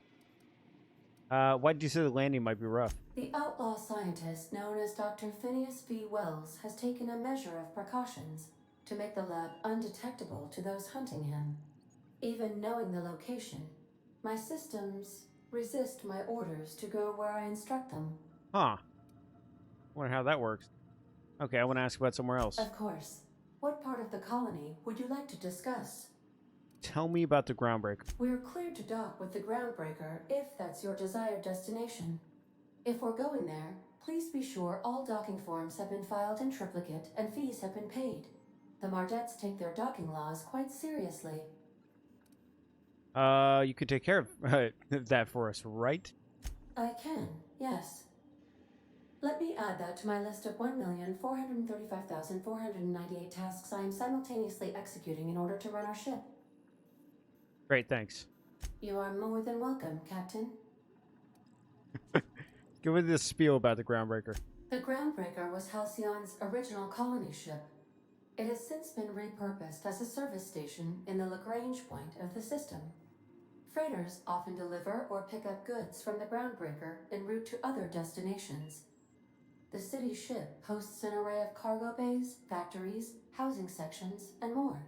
Why did you say the landing might be rough? The outlaw scientist known as Dr. Phineas V. Wells has taken a measure of precautions to make the lab undetectable to those hunting him. Even knowing the location, my systems resist my orders to go where I instruct them. Huh. Wonder how that works. Okay, I want to ask about somewhere else. Of course. What part of the colony would you like to discuss? Tell me about the groundbreaker. We're cleared to dock with the groundbreaker if that's your desired destination. If we're going there, please be sure all docking forms have been filed in triplicate and fees have been paid. The Mardettes take their docking laws quite seriously. You could take care of that for us, right? I can, yes. Let me add that to my list of 1,435,498 tasks I am simultaneously executing in order to run our ship. Great, thanks. You are more than welcome, Captain. Give me this spiel about the groundbreaker. The groundbreaker was Halcyon's original colony ship. It has since been repurposed as a service station in the Lagrange point of the system. Freighters often deliver or pick up goods from the groundbreaker en route to other destinations. The city ship hosts an array of cargo bays, factories, housing sections, and more.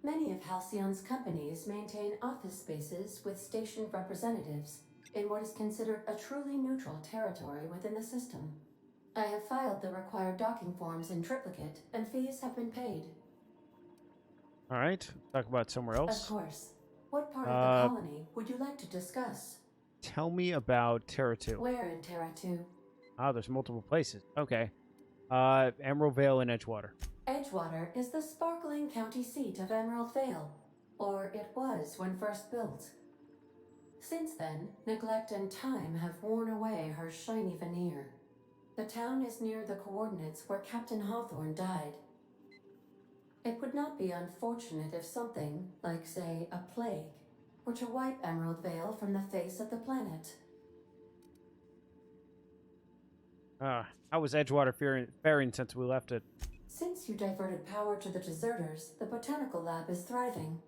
Many of Halcyon's companies maintain office spaces with stationed representatives in what is considered a truly neutral territory within the system. I have filed the required docking forms in triplicate, and fees have been paid. All right, talk about somewhere else. Of course. What part of the colony would you like to discuss? Tell me about Terra 2. Where in Terra 2? Ah, there's multiple places. Okay. Emerald Vale and Edgewater. Edgewater is the sparkling county seat of Emerald Vale, or it was when first built. Since then, neglect and time have worn away her shiny veneer. The town is near the coordinates where Captain Hawthorne died. It would not be unfortunate if something, like say a plague, were to wipe Emerald Vale from the face of the planet. How was Edgewater faring since we left it? Since you diverted power to the deserters, the botanical lab is thriving.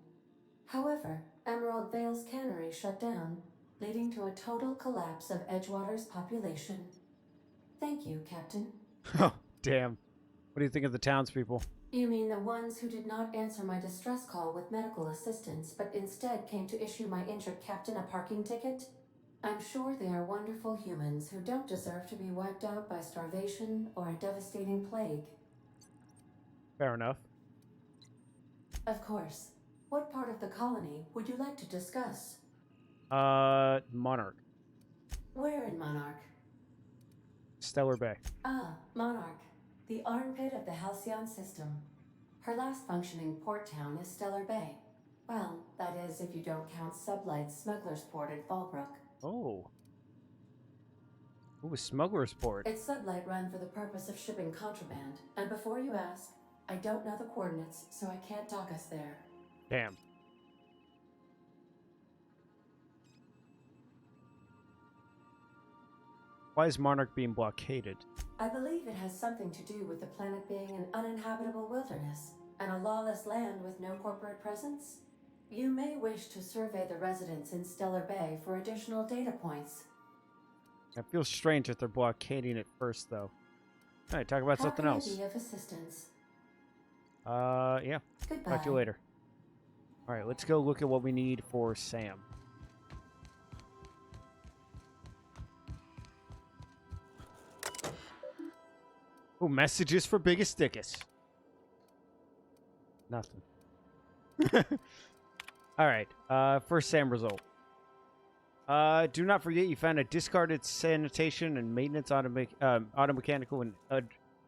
However, Emerald Vale's cannery shut down, leading to a total collapse of Edgewater's population. Thank you, Captain. Oh, damn. What do you think of the townspeople? You mean the ones who did not answer my distress call with medical assistance, but instead came to issue my injured captain a parking ticket? I'm sure they are wonderful humans who don't deserve to be wiped out by starvation or a devastating plague. Fair enough. Of course. What part of the colony would you like to discuss? Monarch. Where in Monarch? Stellar Bay. Ah, Monarch. The armpit of the Halcyon system. Her last functioning port town is Stellar Bay. Well, that is if you don't count Sublight's Smuggler's Port in Fallbrook. Oh. Ooh, Smuggler's Port. It's Sublight run for the purpose of shipping contraband. And before you ask, I don't know the coordinates, so I can't dock us there. Damn. Why is Monarch being blockaded? I believe it has something to do with the planet being an uninhabitable wilderness and a lawless land with no corporate presence. You may wish to survey the residents in Stellar Bay for additional data points. It feels strange that they're blockading it first, though. All right, talk about something else. How can I be of assistance? Yeah. Goodbye. Talk to you later. All right, let's go look at what we need for Sam. Oh, messages for Biggest Dickus. Nothing. All right, first Sam result. Do not forget you found a discarded sanitation and maintenance automechanical and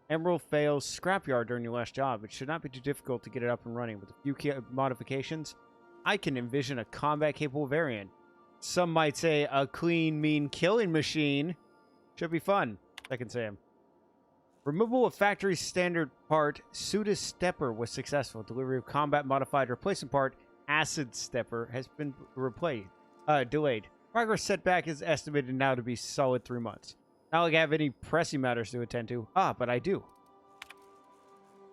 Emerald Vale scrapyard during your last job. It should not be too difficult to get it up and running. With a few modifications, I can envision a combat-capable variant. Some might say a clean, mean killing machine. Should be fun. Second Sam. Removal of factory standard part Suda Stepper was successful. Delivery of combat-modified replacement part Acid Stepper has been delayed. Progress setback is estimated now to be solid 3 months. Not like I have any pressing matters to attend to. But I do.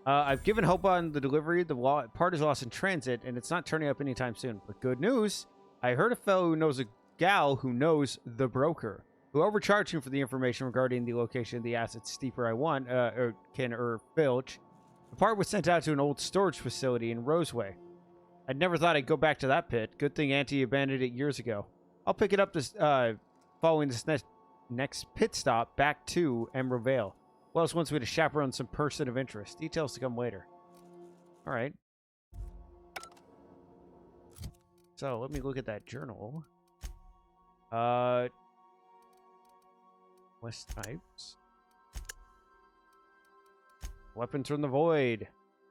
I've given hope on the delivery. The part is lost in transit, and it's not turning up anytime soon. But good news, I heard a fellow who knows a gal who knows the broker, who overcharged him for the information regarding the location of the asset steeper I want, or Filch. The part was sent out to an old storage facility in Roseway. I'd never thought I'd go back to that pit. Good thing Auntie abandoned it years ago. I'll pick it up this following this next pit stop back to Emerald Vale. Wells wants me to chaperone some person of interest. Details to come later. All right. So let me look at that journal. West types. Weapons from the void.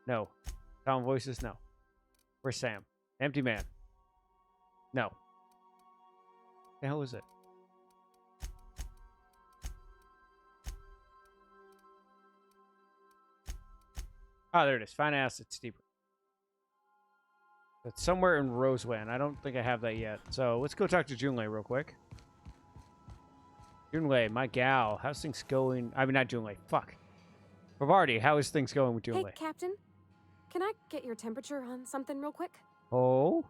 No. Sound voices. No. Where's Sam? Empty man. No. The hell is it? Ah, there it is. Find assets deeper. It's somewhere in Rosewan. I don't think I have that yet. So let's go talk to Junlei real quick. Junlei, my gal, how's things going? I mean, not Junlei. Fuck. Bavardi, how is things going with Junlei? Hey, Captain. Can I get your temperature on something real quick? Oh?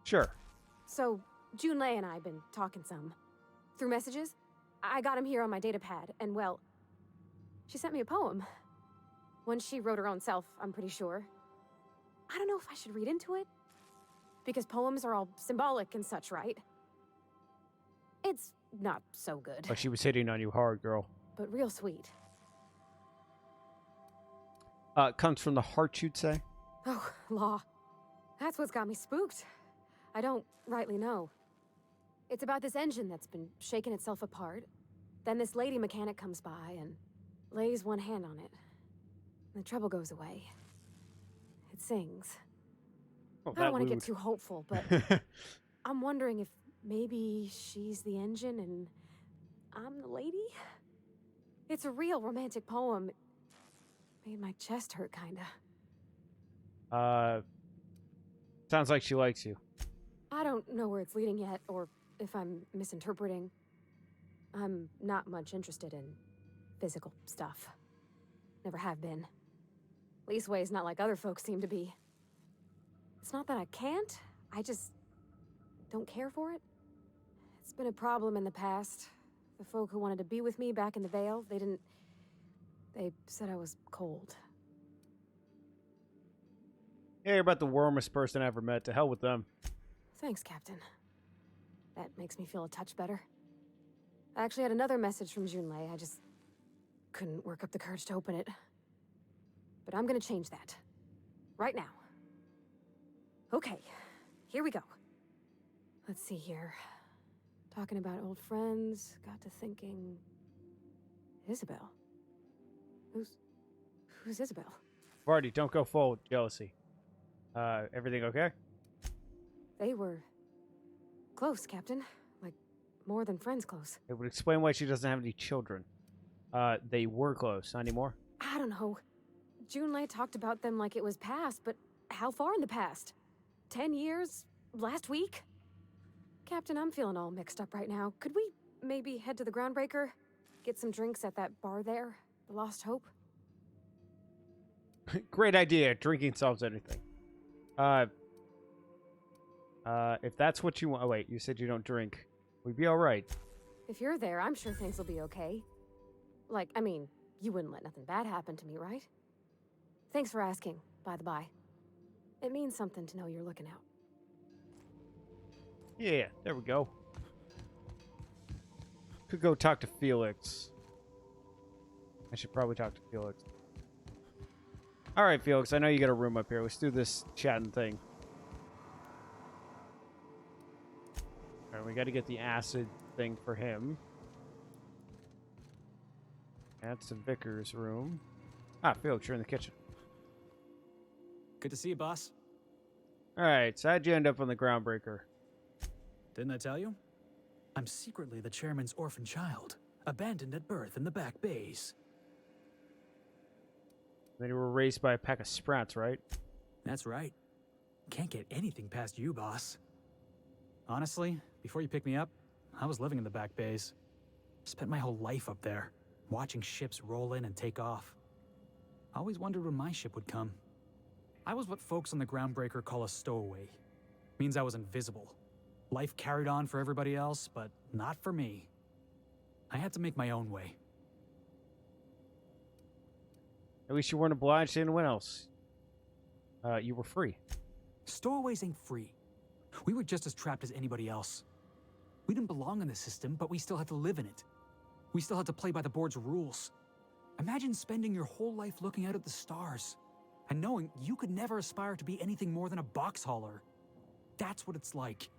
Sure. So, Junlei and I have been talking some. Through messages. I got him here on my data pad, and well, she sent me a poem. One she wrote her own self, I'm pretty sure. I don't know if I should read into it. Because poems are all symbolic and such, right? It's not so good. But she was hitting on you hard, girl. But real sweet. Comes from the heart, you'd say? Oh, law. That's what's got me spooked. I don't rightly know. It's about this engine that's been shaking itself apart. Then this lady mechanic comes by and lays one hand on it. And the trouble goes away. It sings. Oh, I don't want to get too hopeful, but I'm wondering if maybe she's the engine and I'm the lady? It's a real romantic poem. Made my chest hurt, kinda. Sounds like she likes you. I don't know where it's leading yet, or if I'm misinterpreting. I'm not much interested in physical stuff. Never have been. Leastways not like other folks seem to be. It's not that I can't, I just don't care for it. It's been a problem in the past. The folk who wanted to be with me back in the Vale, they said I was cold. Yeah, you're about the warmest person I ever met. To hell with them. Thanks, Captain. That makes me feel a touch better. I actually had another message from Junlei. I just couldn't work up the courage to open it. But I'm gonna change that. Right now. Okay, here we go. Let's see here. Talking about old friends, got to thinking... Isabel? Who's Isabel? Vardy, don't go full jealousy. Everything okay? They were... close, Captain. Like, more than friends close. It would explain why she doesn't have any children. They were close. Not anymore? I don't know. Junlei talked about them like it was past, but how far in the past? 10 years? Last week? Captain, I'm feeling all mixed up right now. Could we maybe head to the Groundbreaker? Get some drinks at that bar there? The Lost Hope? Great idea. Drinking solves anything. If that's what you want... Oh, wait. You said you don't drink. We'd be all right. If you're there, I'm sure things will be okay. Like, I mean, you wouldn't let nothing bad happen to me, right? Thanks for asking, by the by. It means something to know you're looking out. Yeah, there we go. Could go talk to Felix. I should probably talk to Felix. All right, Felix, I know you got a room up here. Let's do this chatting thing. All right, we got to get the acid thing for him. That's the vicar's room. Ah, Felix, you're in the kitchen. Good to see you, boss. All right, so how'd you end up on the Groundbreaker? Didn't I tell you? I'm secretly the chairman's orphan child, abandoned at birth in the back bays. Then you were raised by a pack of sprats, right? That's right. Can't get anything past you, boss. Honestly, before you picked me up, I was living in the back bays. Spent my whole life up there, watching ships roll in and take off. I always wondered when my ship would come. I was what folks on the Groundbreaker call a stowaway. Means I was invisible. Life carried on for everybody else, but not for me. I had to make my own way. At least you weren't obliged to anyone else. You were free. Stowaways ain't free. We were just as trapped as anybody else. We didn't belong in the system, but we still had to live in it. We still had to play by the board's rules. Imagine spending your whole life looking out at the stars, and knowing you could never aspire to be anything more than a box hauler. That's what it's like.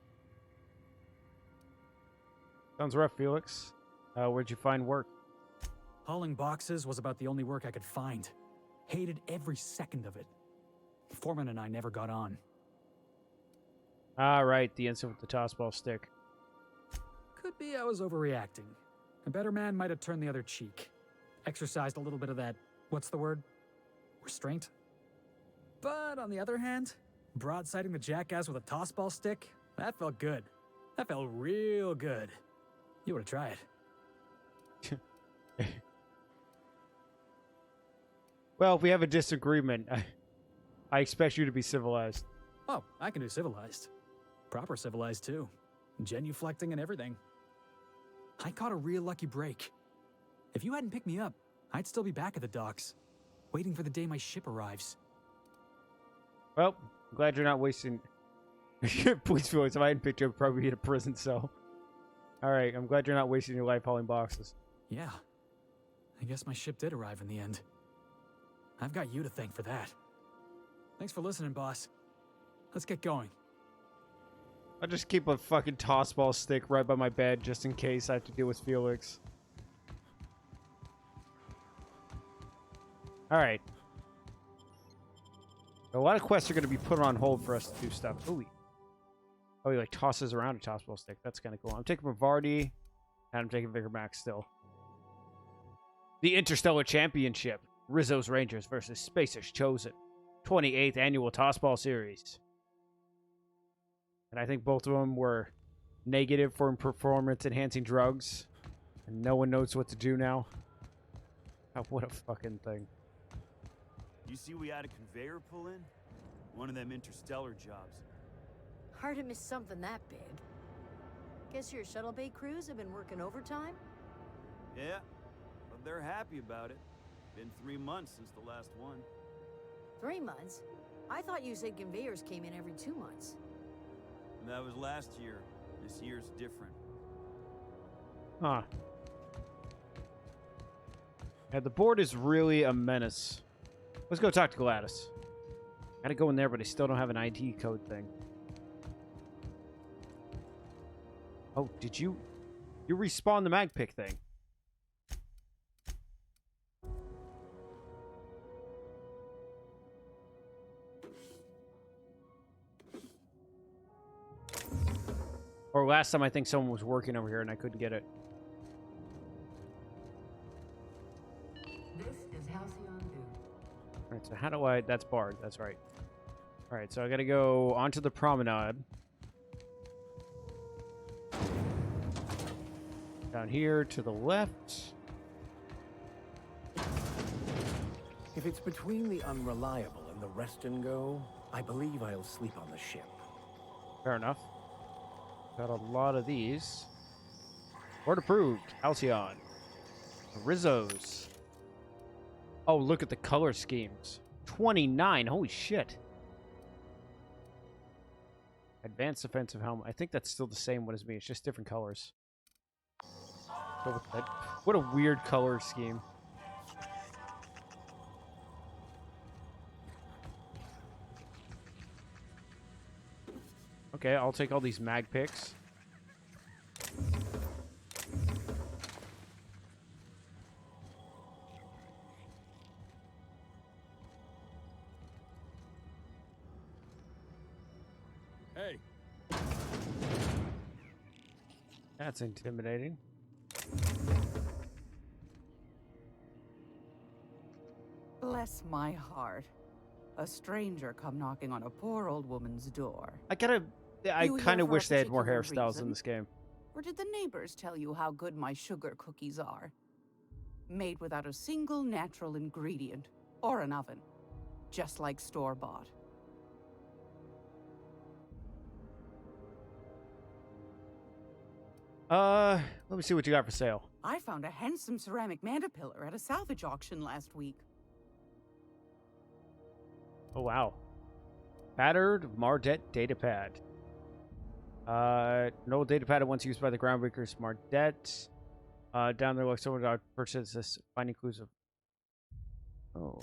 Sounds rough, Felix. Where'd you find work? Hauling boxes was about the only work I could find. Hated every second of it. Foreman and I never got on. Ah, right, the incident with the tossball stick. Could be I was overreacting. A better man might have turned the other cheek. Exercised a little bit of that, what's the word? Restraint? But on the other hand, broadsiding the jackass with a tossball stick, that felt good. That felt real good. You ought to try it. Well, if we have a disagreement, I expect you to be civilized. Oh, I can do civilized. Proper civilized, too. Genuflecting and everything. I caught a real lucky break. If you hadn't picked me up, I'd still be back at the docks, waiting for the day my ship arrives. Well, I'm glad you're not wasting... Please, Felix, if I hadn't picked you up, I'd probably be in a prison cell. Alright, I'm glad you're not wasting your life hauling boxes. Yeah. I guess my ship did arrive in the end. I've got you to thank for that. Thanks for listening, boss. Let's get going. I'll just keep a fucking tossball stick right by my bed just in case I have to deal with Felix. Alright. A lot of quests are going to be put on hold for us to do stuff. Ooh. Oh, he like tosses around a tossball stick. That's kind of cool. I'm taking Bavardi, and I'm taking Vigor Max still. The Interstellar Championship. Rizzo's Rangers versus Spacer's Chosen. 28th Annual Tossball Series. And I think both of them were negative for performance-enhancing drugs. And no one knows what to do now. Oh, what a fucking thing. You see we had a conveyor pull in? One of them interstellar jobs. Hard to miss something that big. Guess your shuttle bay crews have been working overtime? Yeah, but they're happy about it. Been 3 months since the last one. 3 months? I thought you said conveyors came in every 2 months. That was last year. This year's different. Huh. Yeah, the board is really a menace. Let's go talk to Gladys. Gotta go in there, but I still don't have an ID code thing. Oh, did you... You respawn the mag pick thing. Or last time I think someone was working over here and I couldn't get it. This is Halcyon. Alright, so how do I... That's Bard, that's right. Alright, so I gotta go onto the promenade. Down here to the left. If it's between the unreliable and the rest and go, I believe I'll sleep on the ship. Fair enough. Got a lot of these. Board approved. Halcyon. Rizzo's. Oh, look at the color schemes. 29. Holy shit. Advanced offensive helmet. I think that's still the same one as me. It's just different colors. Go with that. What a weird color scheme. Okay, I'll take all these mag picks. Hey. That's intimidating. Bless my heart. A stranger come knocking on a poor old woman's door. I You kind here of for a wish they had more particular hairstyles reason? in this game. Or did the neighbors tell you how good my sugar cookies are? Made without a single natural ingredient or an oven. Just like store-bought. Let me see what you got for sale. I found a handsome ceramic mandapillar at a salvage auction last week. Oh, wow. Battered Mardet datapad. An old datapad once used by the groundbreakers Mardet. Down there, like someone got purchased this finding clues of. Oh.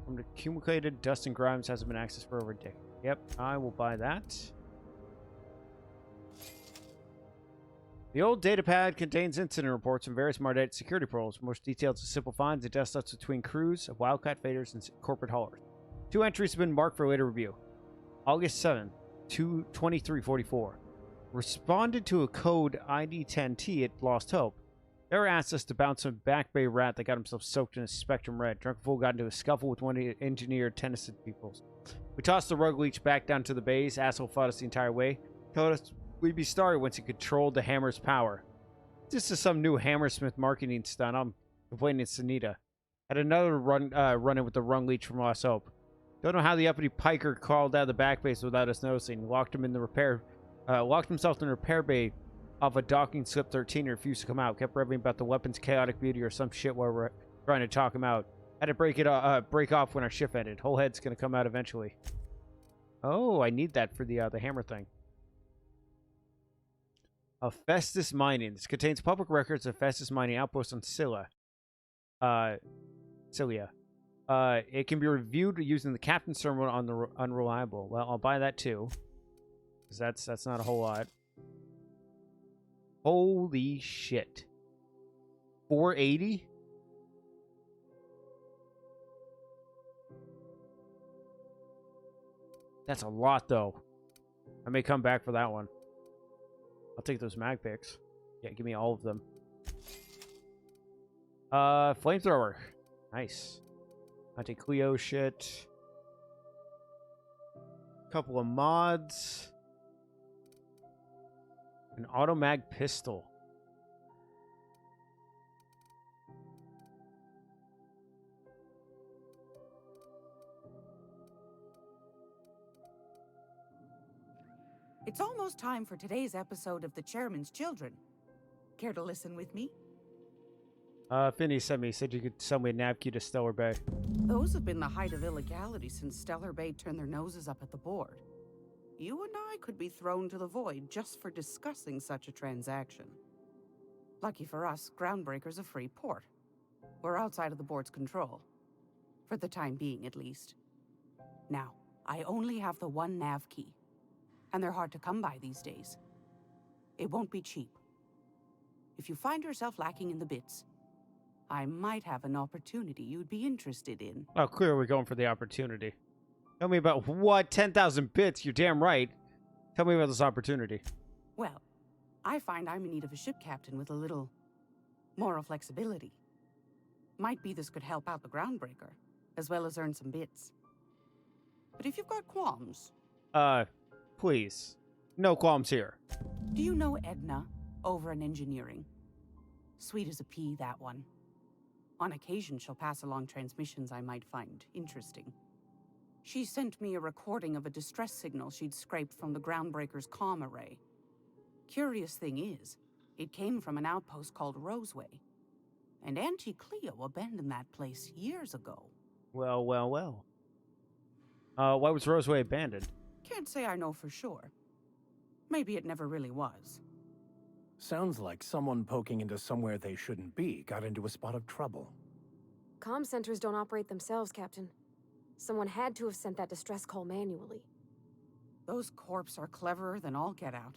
From the accumulated dust and grimes hasn't been accessed for over a decade. Yep, I will buy that. The old datapad contains incident reports and various Mardite security protocols. Most detailed to simple finds and dust ups between crews of Wildcat Faders and corporate haulers. 2 entries have been marked for later review. August 7th, 2344. Responded to a code ID 10T at Lost Hope. Error asked us to bounce a back bay rat that got himself soaked in a Spectrum Red. Drunk fool got into a scuffle with one of the engineered Tennyson peoples. We tossed the rug leech back down to the bays. Asshole fought us the entire way. Told us we'd be sorry once he controlled the hammer's power. This is some new Hammersmith marketing stunt. I'm complaining to Sunita. Had another run-in with the rung leech from Lost Hope. Don't know how the uppity piker crawled out of the back base without us noticing. Locked himself in the repair bay of a docking slip 13 and refused to come out. Kept revving about the weapon's chaotic beauty or some shit while we're trying to talk him out. Had to break off when our shift ended. Whole head's gonna come out eventually. Oh, I need that for the hammer thing. Festus Mining. This contains public records of Festus Mining outpost on Cilia. It can be reviewed using the captain's terminal on the unreliable. Well, I'll buy that too. Because that's not a whole lot. Holy shit. 480? That's a lot, though. I may come back for that one. I'll take those mag picks. Yeah, give me all of them. Flamethrower. Nice. I'll take Cleo shit. Couple of mods. An auto mag pistol. It's almost time for today's episode of The Chairman's Children. Care to listen with me? Finney sent me. Said you could sell me a napkin to Stellar Bay. Those have been the height of illegality since Stellar Bay turned their noses up at the board. You and I could be thrown to the void just for discussing such a transaction. Lucky for us, Groundbreaker's a free port. We're outside of the board's control. For the time being, at least. Now, I only have the one nav key. And they're hard to come by these days. It won't be cheap. If you find yourself lacking in the bits, I might have an opportunity you'd be interested in. Oh, clearly we're going for the opportunity. Tell me about what? 10,000 bits? You're damn right. Tell me about this opportunity. Well, I find I'm in need of a ship captain with a little moral flexibility. Might be this could help out the Groundbreaker, as well as earn some bits. But if you've got qualms... Please. No qualms here. Do you know Edna, over in engineering? Sweet as a pea, that one. On occasion, she'll pass along transmissions I might find interesting. She sent me a recording of a distress signal she'd scraped from the Groundbreaker's comm array. Curious thing is, it came from an outpost called Roseway. And Auntie Cleo abandoned that place years ago. Well. Why was Roseway abandoned? Can't say I know for sure. Maybe it never really was. Sounds like someone poking into somewhere they shouldn't be got into a spot of trouble. Comm centers don't operate themselves, Captain. Someone had to have sent that distress call manually. Those corps are cleverer than all get out.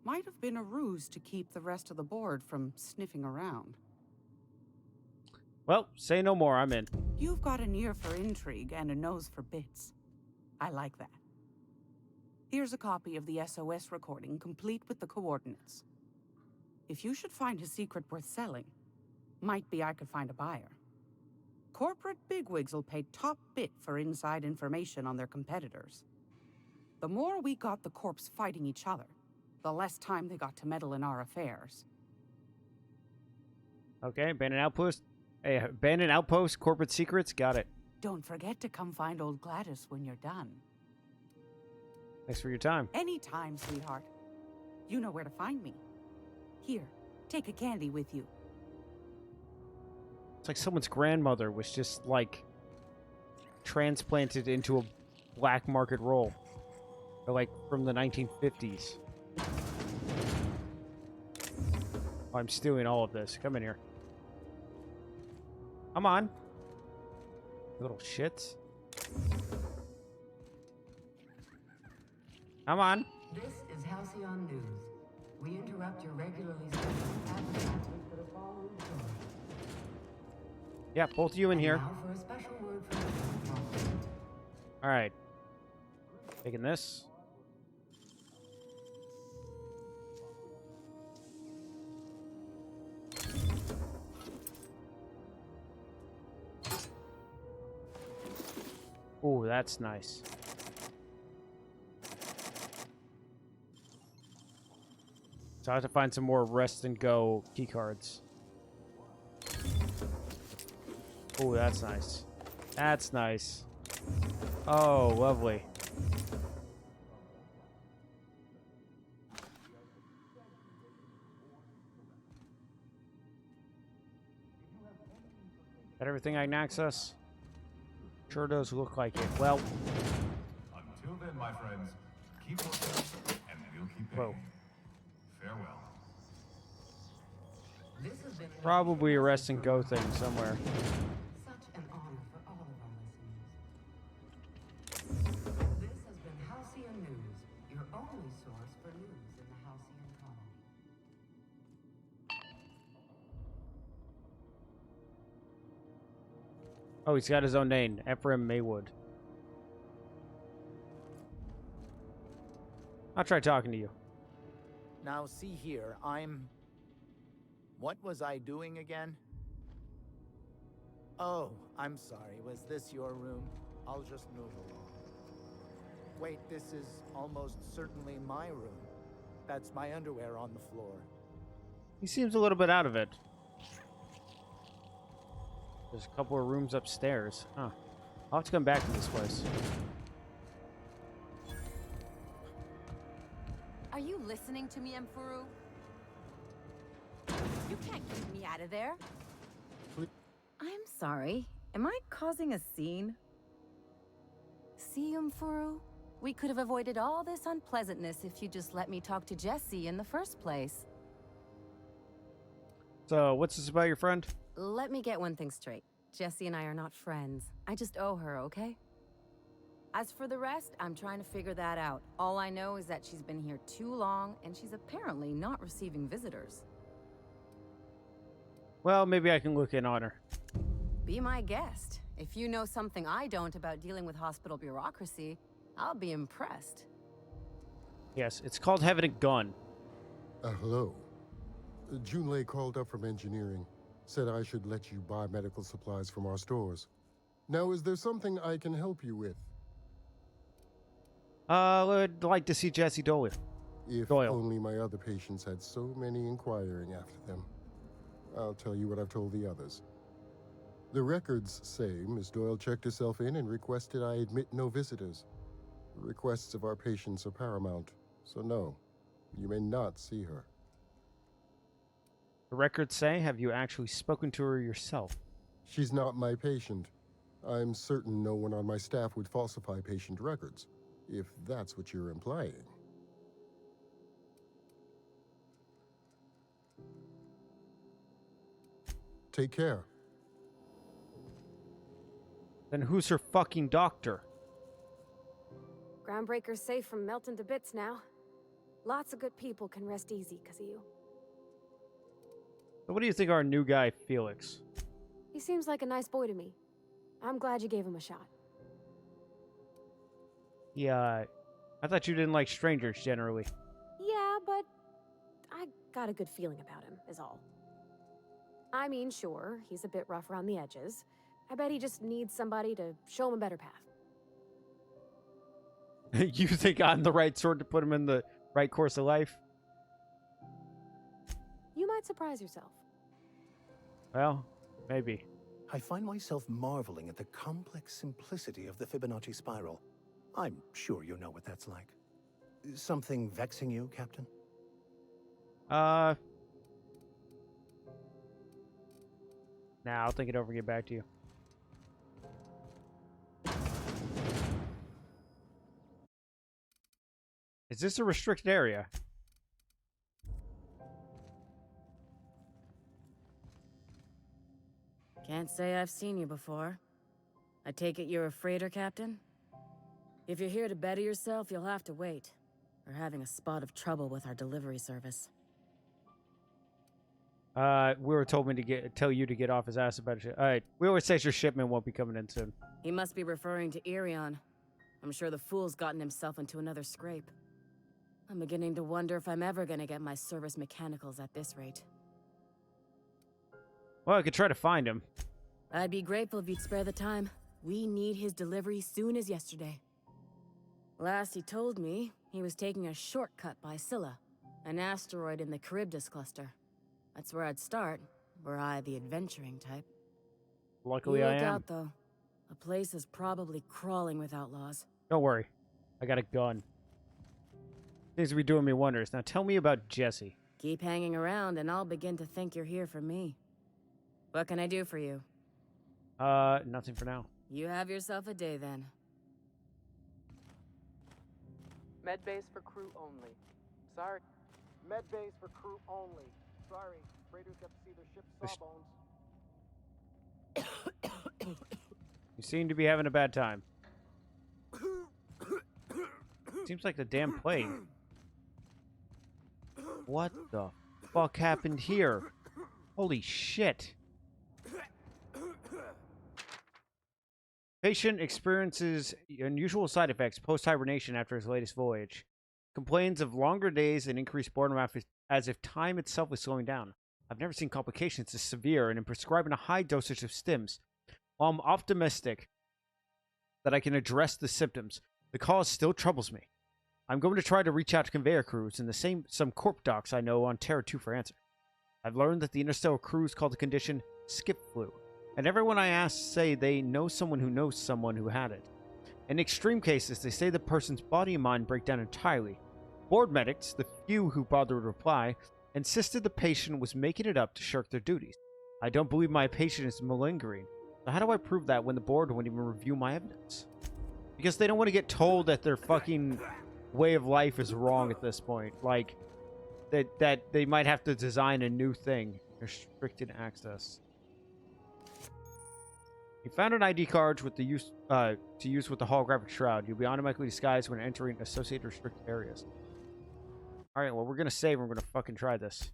Might have been a ruse to keep the rest of the board from sniffing around. Well, say no more. I'm in. You've got an ear for intrigue and a nose for bits. I like that. Here's a copy of the SOS recording, complete with the coordinates. If you should find a secret worth selling, might be I could find a buyer. Corporate bigwigs will pay top bit for inside information on their competitors. The more we got the corps fighting each other, the less time they got to meddle in our affairs. Okay, abandoned outpost. Hey, abandoned outpost, corporate secrets, got it. Don't forget to come find old Gladys when you're done. Thanks for your time. Anytime, sweetheart. You know where to find me. Here, take a candy with you. It's like someone's grandmother was just, like, transplanted into a black market role. Or, like, from the 1950s. Oh, I'm stealing all of this. Come in here. Come on. Little shits. Come on. This is Halcyon News. We interrupt your regularly scheduled advertisement for the following story. Yeah, both of you in here. Now for a special word from the All right. Taking this. Oh, that's nice. So I have to find some more rest and go key cards. Oh, that's nice. That's nice. Oh, lovely. That everything I can access? Sure does look like it. Well. Until then, my friends, keep looking, and we'll keep paying. Whoa. Farewell. This has been Probably a rest and go thing somewhere. such an honor for all of our listeners. This has been Halcyon News, your only source for news in the Halcyon colony. Oh, he's got his own name. Ephraim Maywood. I'll try talking to you. Now, see here, What was I doing again? Oh, I'm sorry. Was this your room? I'll just move along. Wait, this is almost certainly my room. That's my underwear on the floor. He seems a little bit out of it. There's a couple of rooms upstairs. Huh. I'll have to come back to this place. Are you listening to me, Emfuru? You can't keep me out of there. I'm sorry. Am I causing a scene? See, Emfuru? We could have avoided all this unpleasantness if you just let me talk to Jesse in the first place. So, what's this about your friend? Let me get one thing straight. Jesse and I are not friends. I just owe her, okay? As for the rest, I'm trying to figure that out. All I know is that she's been here too long, and she's apparently not receiving visitors. Well, maybe I can look in on her. Be my guest. If you know something I don't about dealing with hospital bureaucracy, I'll be impressed. Yes, it's called having a gun. Hello. Junlei called up from engineering. Said I should let you buy medical supplies from our stores. Now, is there something I can help you with? I'd like to see Jesse Doyle. If only my other patients had so many inquiring after them. I'll tell you what I've told the others. The records say Miss Doyle checked herself in and requested I admit no visitors. The requests of our patients are paramount, so no, you may not see her. The records say, have you actually spoken to her yourself? She's not my patient. I'm certain no one on my staff would falsify patient records, if that's what you're implying. Take care. Then who's her fucking doctor? Groundbreaker's safe from melting to bits now. Lots of good people can rest easy because of you. So what do you think of our new guy, Felix? He seems like a nice boy to me. I'm glad you gave him a shot. Yeah, I thought you didn't like strangers generally. Yeah, but I got a good feeling about him, is all. I mean, sure, he's a bit rough around the edges. I bet he just needs somebody to show him a better path. You think I'm the right sort to put him in the right course of life? You might surprise yourself. Well, maybe. I find myself marveling at the complex simplicity of the Fibonacci spiral. I'm sure you know what that's like. Something vexing you, Captain? Nah, I'll think it over and get back to you. Is this a restricted area? Can't say I've seen you before. I take it you're a freighter captain? If you're here to better yourself, you'll have to wait. We're having a spot of trouble with our delivery service. Wheeler told me to tell you to get off his ass about it. Alright, Wheeler says your shipment won't be coming in soon. He must be referring to Irion. I'm sure the fool's gotten himself into another scrape. I'm beginning to wonder if I'm ever gonna get my service mechanicals at this rate. Well, I could try to find him. I'd be grateful if you'd spare the time. We need his delivery soon as yesterday. Last he told me, he was taking a shortcut by Scylla, an asteroid in the Charybdis cluster. That's where I'd start, were I the adventuring type. Luckily, you I look am. out, though. The place is probably crawling with outlaws. Don't worry. I got a gun. Things will be doing me wonders. Now tell me about Jesse. Keep hanging around, and I'll begin to think you're here for me. What can I do for you? Nothing for now. You have yourself a day, then. Med base for crew only. Sorry. Med base for crew only. Sorry, freighters got to see their ship's sawbones. You seem to be having a bad time. Seems like the damn plague. What the fuck happened here? Holy shit. Patient experiences unusual side effects post-hibernation after his latest voyage. Complains of longer days and increased boredom as if time itself is slowing down. I've never seen complications this severe and am prescribing a high dosage of stims. While I'm optimistic that I can address the symptoms, the cause still troubles me. I'm going to try to reach out to conveyor crews and some corp docks I know on Terra 2 for answer. I've learned that the interstellar crews call the condition skip flu, and everyone I ask say they know someone who had it. In extreme cases, they say the person's body and mind break down entirely. Board medics, the few who bothered to reply, insisted the patient was making it up to shirk their duties. I don't believe my patient is malingering. So how do I prove that when the board won't even review my evidence? Because they don't want to get told that their fucking way of life is wrong at this point. Like, that they might have to design a new thing. Restricted access. You found an ID card with the use to use with the holographic shroud. You'll be automatically disguised when entering associated restricted areas. Alright, well, we're gonna save and we're gonna fucking try this.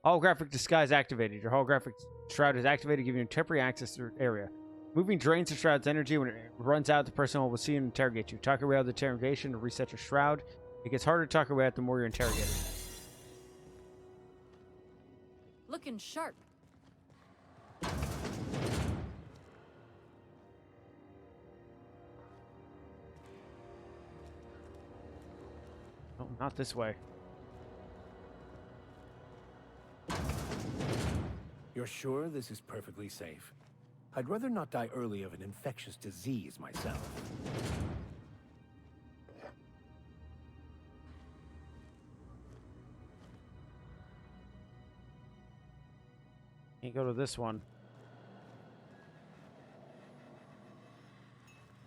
Holographic disguise activated. Your holographic shroud is activated, giving you temporary access to the area. Moving drains the shroud's energy. When it runs out, the person will see and interrogate you. Talk your way out of the interrogation to reset your shroud. It gets harder to talk your way out the more you're interrogated. Looking sharp. Oh, not this way. You're sure this is perfectly safe? I'd rather not die early of an infectious disease myself. Can't go to this one.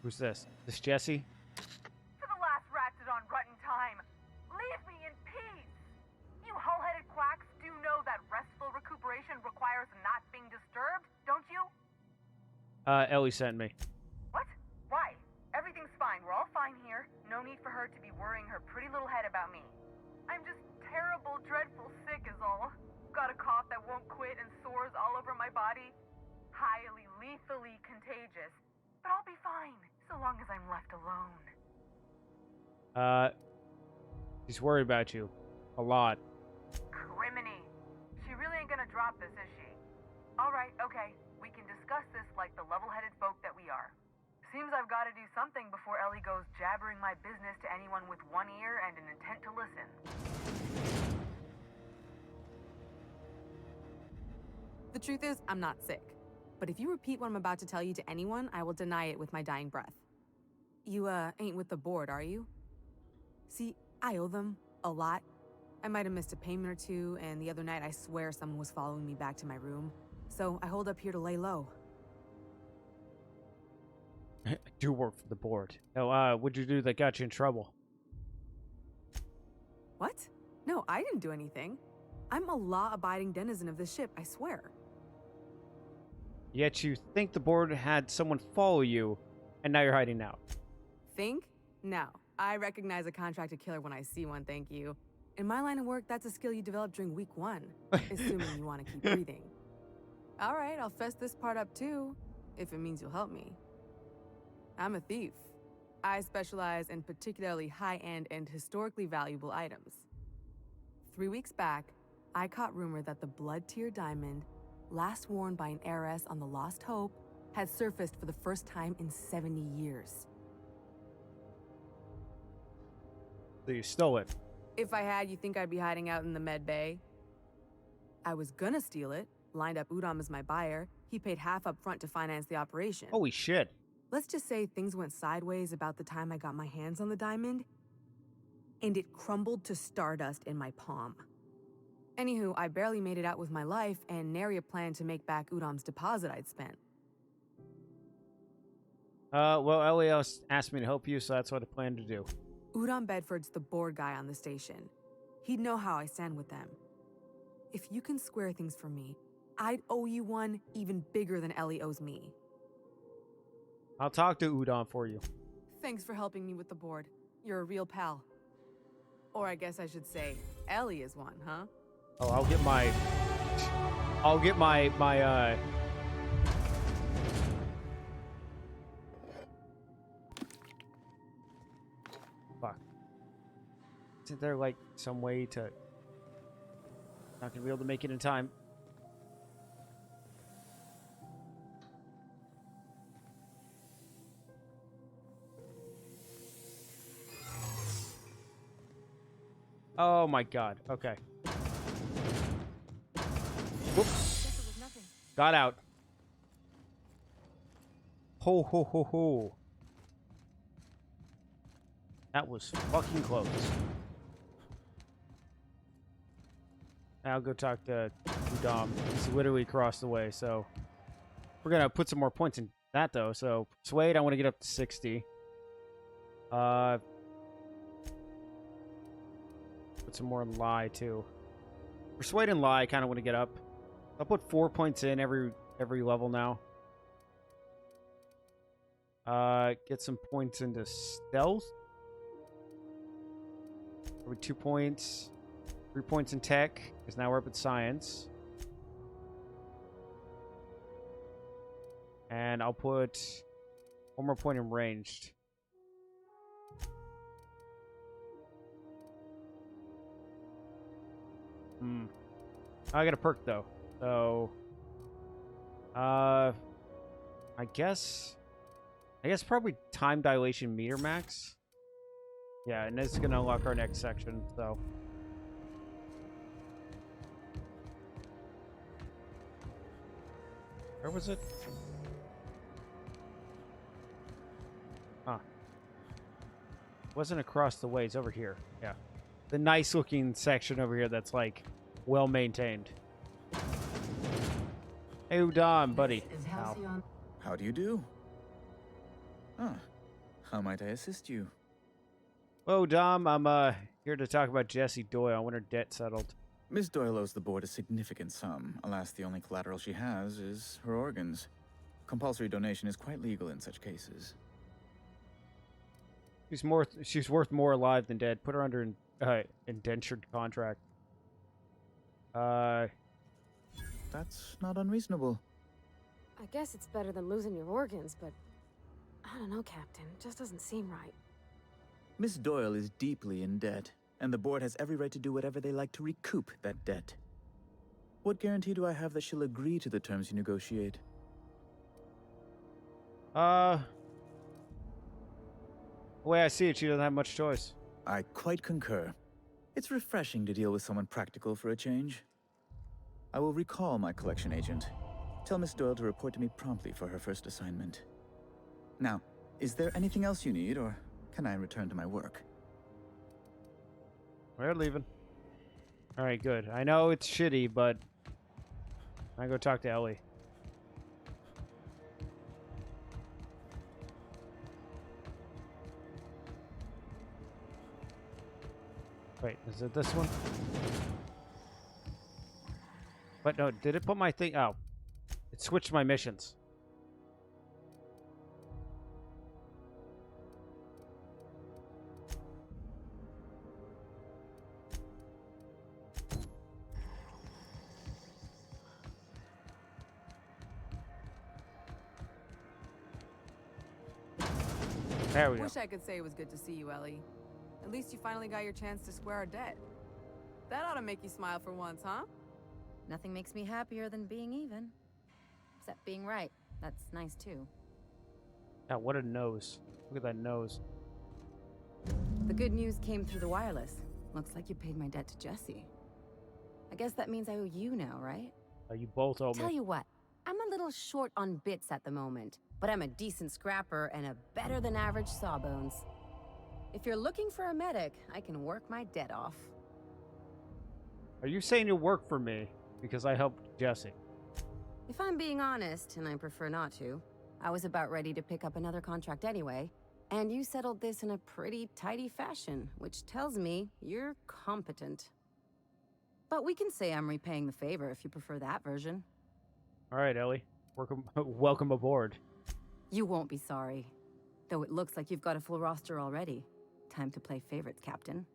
Who's this? This Jesse? For the last ratted on rotten time, leave me in peace! You hull-headed quacks do know that restful recuperation requires not being disturbed, don't you? Ellie sent me. What? Why? Everything's fine. We're all fine here. No need for her to be worrying her pretty little head about me. I'm just terrible, dreadful sick is all. Got a cough that won't quit and sores all over my body. Highly, lethally contagious. But I'll be fine, so long as I'm left alone. She's worried about you. A lot. Criminy. She really ain't gonna drop this, is she? Alright, okay. We can discuss this like the level-headed folk that we are. Seems I've got to do something before Ellie goes jabbering my business to anyone with one ear and an intent to listen. The truth is, I'm not sick. But if you repeat what I'm about to tell you to anyone, I will deny it with my dying breath. You, ain't with the board, are you? See, I owe them a lot. I might have missed a payment or two, and the other night I swear someone was following me back to my room. So I hold up here to lay low. I do work for the board. Oh, what'd you do that got you in trouble? What? No, I didn't do anything. I'm a law-abiding denizen of this ship, I swear. Yet you think the board had someone follow you, and now you're hiding out. Think? No. I recognize a contracted killer when I see one, thank you. In my line of work, that's a skill you develop during week 1, assuming you want to keep breathing. All right, I'll fess this part up too, if it means you'll help me. I'm a thief. I specialize in particularly high-end and historically valuable items. 3 weeks back, I caught rumor that the blood-tier diamond, last worn by an heiress on the Lost Hope, had surfaced for the first time in 70 years. So you stole it. If I had, you think I'd be hiding out in the med bay? I was gonna steal it, lined up Udom as my buyer. He paid half up front to finance the operation. Holy shit. Let's just say things went sideways about the time I got my hands on the diamond, and it crumbled to stardust in my palm. Anywho, I barely made it out with my life, and nary a plan to make back Udom's deposit I'd spent. Well, Ellie asked me to help you, so that's what I plan to do. Udom Bedford's the board guy on the station. He'd know how I stand with them. If you can square things for me, I'd owe you one even bigger than Ellie owes me. I'll talk to Udon for you. Thanks for helping me with the board. You're a real pal. Or I guess I should say, Ellie is one, huh? Oh, I'll get my fuck. Isn't there like some way to not gonna be able to make it in time? Oh my god. Okay. Whoops. Got out. Ho ho ho ho. That was fucking close. I'll go talk to Dom. He's literally across the way, so we're gonna put some more points in that though. So Persuade, I want to get up to 60. Put some more in Lie too. Persuade and Lie, I kind of want to get up. I'll put 4 points in every level now. Get some points into Stealth. Probably 2 points. 3 points in Tech, because now we're up at Science. And I'll put 1 more point in Ranged. I got a perk though, so I guess probably time dilation meter max. Yeah, and it's gonna unlock our next section. So where was it? Huh? Wasn't across the way. It's over here. Yeah. The nice looking section over here that's like well maintained. Hey Udon, buddy. Halcyon. How do you do? Ah, how might I assist you? Well, Dom, I'm here to talk about Jessie Doyle. I want her debt settled. Miss Doyle owes the board a significant sum. Alas, the only collateral she has is her organs. Compulsory donation is quite legal in such cases. She's worth more alive than dead. Put her under indentured contract. That's not unreasonable. I guess it's better than losing your organs, but I don't know, Captain. It just doesn't seem right. Miss Doyle is deeply in debt, and the board has every right to do whatever they like to recoup that debt. What guarantee do I have that she'll agree to the terms you negotiate? The way I see it, she doesn't have much choice. I quite concur. It's refreshing to deal with someone practical for a change. I will recall my collection agent. Tell Miss Doyle to report to me promptly for her first assignment. Now, is there anything else you need, or can I return to my work? We're leaving. Alright, good. I know it's shitty, but I go talk to Ellie. Wait, is it this one? But no, did it put my thing? Oh, it switched my missions. There we go. Wish I could say it was good to see you, Ellie. At least you finally got your chance to square our debt. That ought to make you smile for once, huh? Nothing makes me happier than being even. Except being right. That's nice too. Yeah, what a nose. Look at that nose. The good news came through the wireless. Looks like you paid my debt to Jesse. I guess that means I owe you now, right? You both owe me. Tell you what, I'm a little short on bits at the moment, but I'm a decent scrapper and a better than average sawbones. If you're looking for a medic, I can work my debt off. Are you saying you work for me because I helped Jesse? If I'm being honest, and I prefer not to, I was about ready to pick up another contract anyway, and you settled this in a pretty tidy fashion, which tells me you're competent. But we can say I'm repaying the favor if you prefer that version. All right, Ellie. Welcome aboard. You won't be sorry. Though it looks like you've got a full roster already. Time to play favorites, Captain.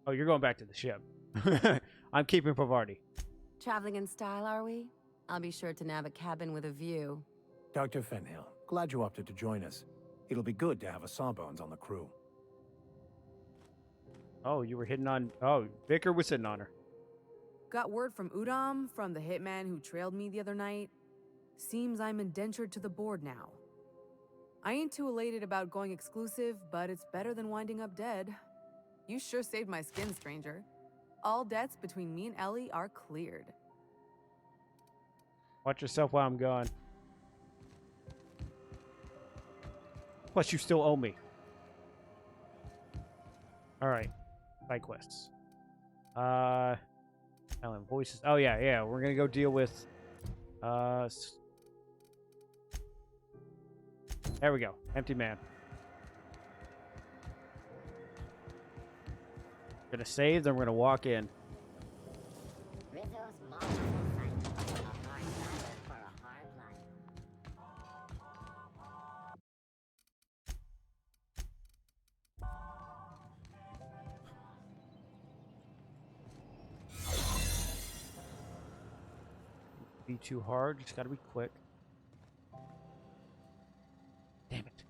Oh, you're going back to the ship. I'm keeping Pavardi. Traveling in style, are we? I'll be sure to nab a cabin with a view. Dr. Fenhill, glad you opted to join us. It'll be good to have a Sawbones on the crew. Oh, you were hitting on... Oh, Vicar was hitting on her. Got word from Udam, from the hitman who trailed me the other night. Seems I'm indentured to the board now. I ain't too elated about going exclusive, but it's better than winding up dead. You sure saved my skin, stranger. All debts between me and Ellie are cleared. Watch yourself while I'm gone. Plus, you still owe me. Alright. Side quests. Ellen, voices. Oh, yeah. We're gonna go deal with... There we go. Empty man. Gonna save, then we're gonna walk in. Rizzo's multiple sites, a hard battle for a hard life. Be too hard, just gotta be quick. Damn it.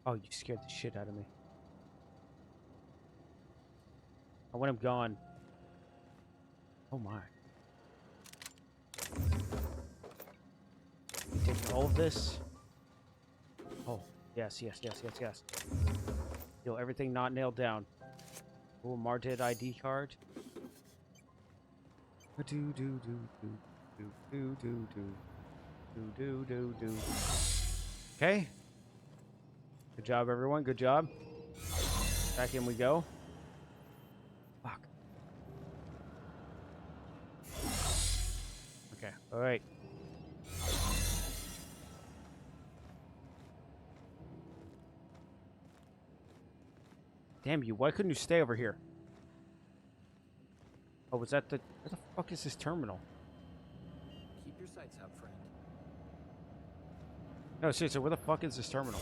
Oh, you scared the shit out of me. Oh, when I'm gone. Oh my. You taking all of this? Oh, yes. Still everything not nailed down. Oh, Mardid ID card. Okay. Good job, everyone. Good job. Back in we go. Fuck. Okay. All right. Damn you. Why couldn't you stay over here? Oh, was that the... Where the fuck is this terminal? Keep your sights out, friend. No, seriously, where the fuck is this terminal?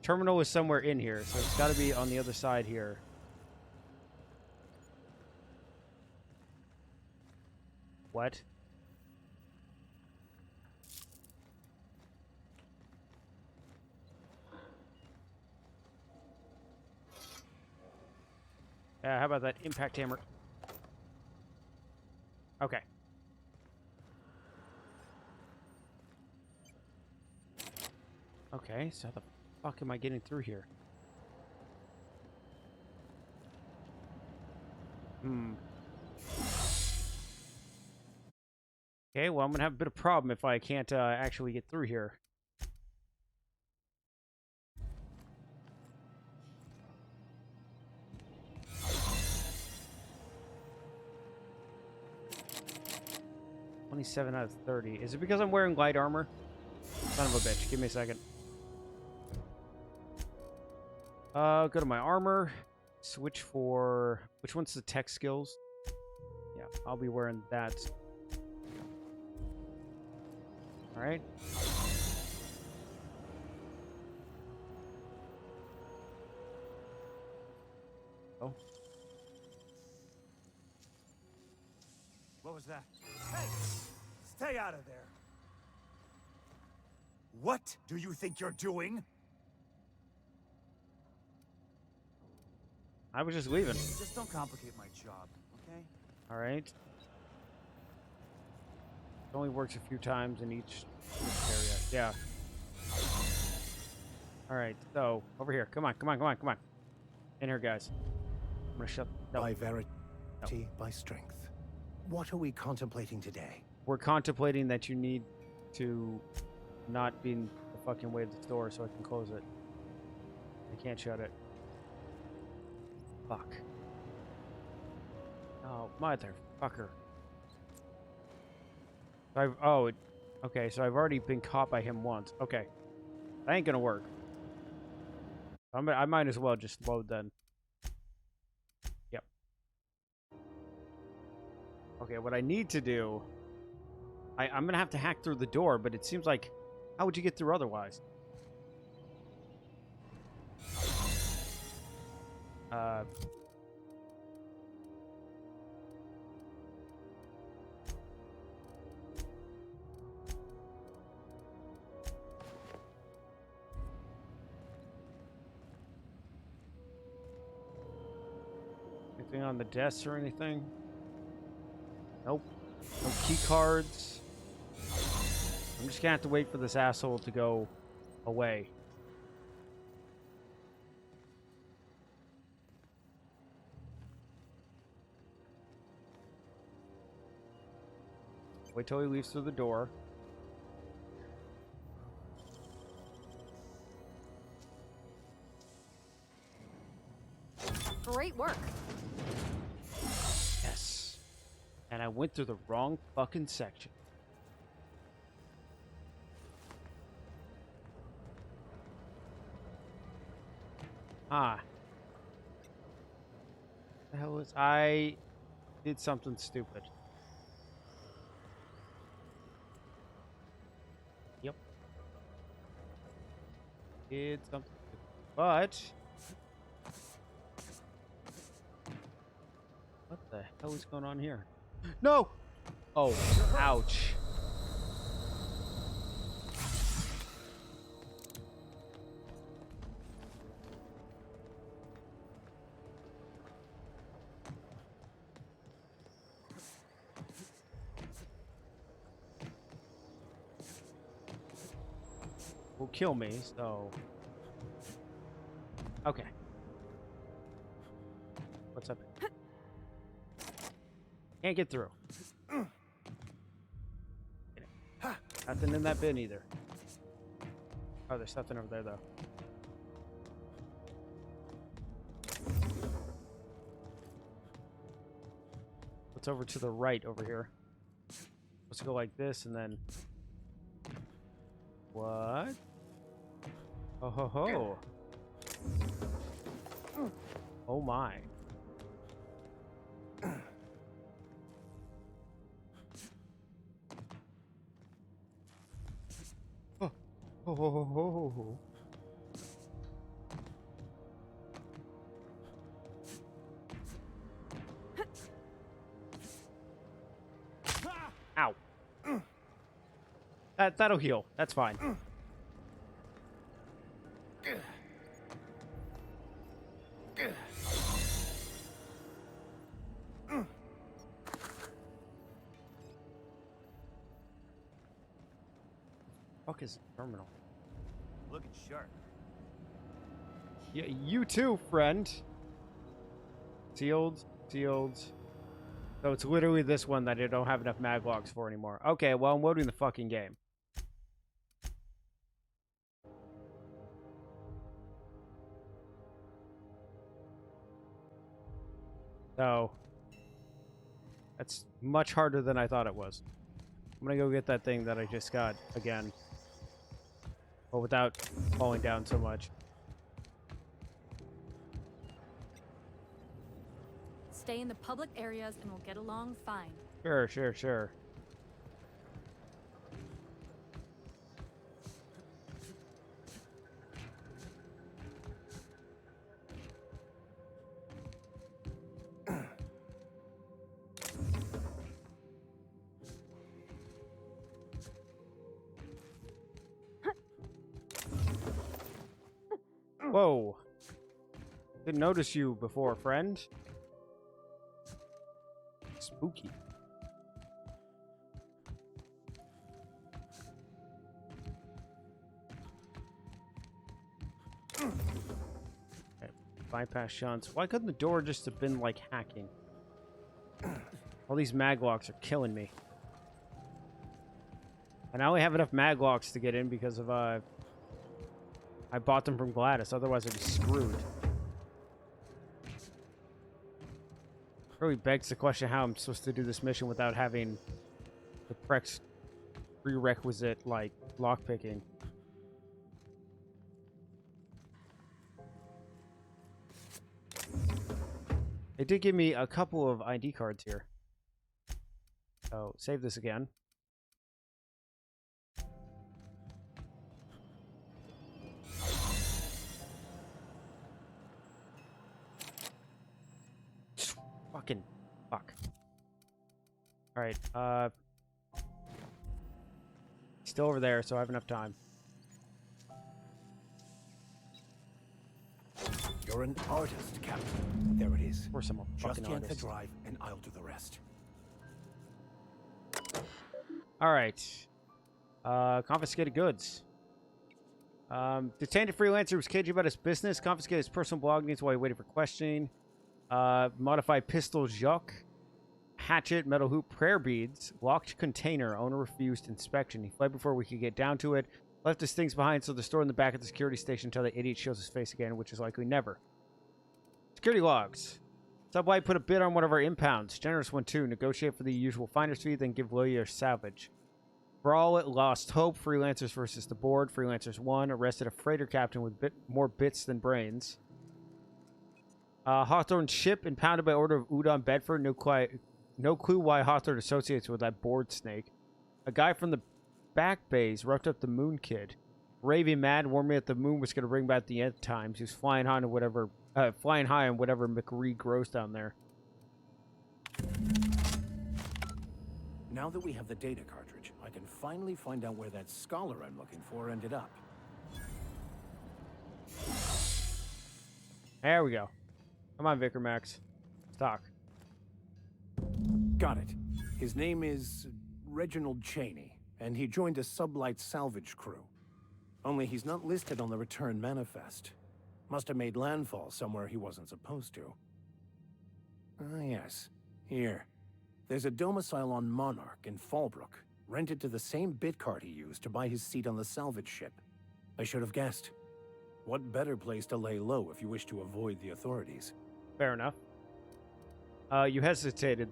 Terminal is somewhere in here, so it's got to be on the other side here. What? How about that impact hammer? Okay. Okay, so how the fuck am I getting through here? Okay, well, I'm gonna have a bit of problem if I can't actually get through here. $27 out of 30. Is it because I'm wearing light armor? Son of a bitch. Give me a second. Go to my armor. Switch for... Which one's the tech skills? Yeah, I'll be wearing that. Alright. Oh. What was that? Hey! Stay out of there! What do you think you're doing? I was just leaving. Just don't complicate my job, okay? Alright. It only works a few times in each area. Yeah. Alright, so, over here. Come on, come on, come on, come on. In here, guys. I'm gonna shut... No. By verity, by strength. What are we contemplating today? We're contemplating that you need to not be in the fucking way of the door so I can close it. I can't shut it. Fuck. Oh, motherfucker. Okay, so I've already been caught by him once. Okay. That ain't gonna work. I might as well just load then. Yep. Okay, what I need to do... I'm gonna have to hack through the door, but it seems like... How would you get through otherwise? Anything on the desk or anything? Nope. No key cards. I'm just gonna have to wait for this asshole to go away. Wait till he leaves through the door. Great work. Yes. And I went through the wrong fucking section. Ah. The hell is... I did something stupid. Yep. Did something stupid. But... What the hell is going on here? No! Oh, ouch. Will kill me, so... Okay. What's up? Can't get through. Nothing in that bin either. Oh, there's something over there, though. What's over to the right over here? Let's go like this and then... What? Oh ho ho. Oh my. Oh. Oh ho ho ho ho. Ow. That'll heal. That's fine. Fuck is terminal? Looking sharp. Yeah, you too, friend. Sealed, sealed. So it's literally this one that I don't have enough mag logs for anymore. Okay, well, I'm loading the fucking game. So, that's much harder than I thought it was. I'm gonna go get that thing that I just got again. but without falling down so much. Stay in the public areas and we'll get along fine. Sure, sure, sure. Whoa. Didn't notice you before, friend. Spooky. Okay, bypass shunts. Why couldn't the door just have been like hacking? All these maglocks are killing me. And I only have enough maglocks to get in because of I bought them from Gladys, otherwise I'd be screwed. Really begs the question how I'm supposed to do this mission without having the prerequisite, like, lockpicking. They did give me a couple of ID cards here. So, save this again. Fucking fuck. Alright, still over there, so I have enough time. You're an artist, Captain. There it is. Of course I'm a Just fucking yank the artist. drive, and I'll do the rest. Alright. Confiscated goods. Detained a freelancer who was cagey about his business. Confiscated his personal belongings while he waited for questioning. Modified pistol Jacques. Hatchet, metal hoop, prayer beads. Locked container. Owner refused inspection. He fled before we could get down to it. Left his things behind, so they're stored in the back of the security station until the idiot shows his face again, which is likely never. Security logs. Subway put a bid on one of our impounds. Generous one too. Negotiate for the usual finder's fee, then give Lilia salvage. Brawl at Lost Hope. Freelancers versus the board. Freelancers won. Arrested a freighter captain with more bits than brains. Hawthorne ship impounded by order of Udon Bedford. No clue why Hawthorne associates with that board snake. A guy from the back bays roughed up the Moon Kid. Raving mad warned me that the moon was going to bring back the end times. He was flying high on whatever McRee grows down there. Now that we have the data cartridge, I can finally find out where that scholar I'm looking for ended up. There we go. Come on, Vicar Max. Let's talk. Got it. His name is Reginald Cheney, and he joined a sublight salvage crew. Only he's not listed on the return manifest. Must have made landfall somewhere he wasn't supposed to. Ah, yes. Here. There's a domicile on Monarch in Fallbrook, rented to the same bit card he used to buy his seat on the salvage ship. I should have guessed. What better place to lay low if you wish to avoid the authorities? Fair enough. You hesitated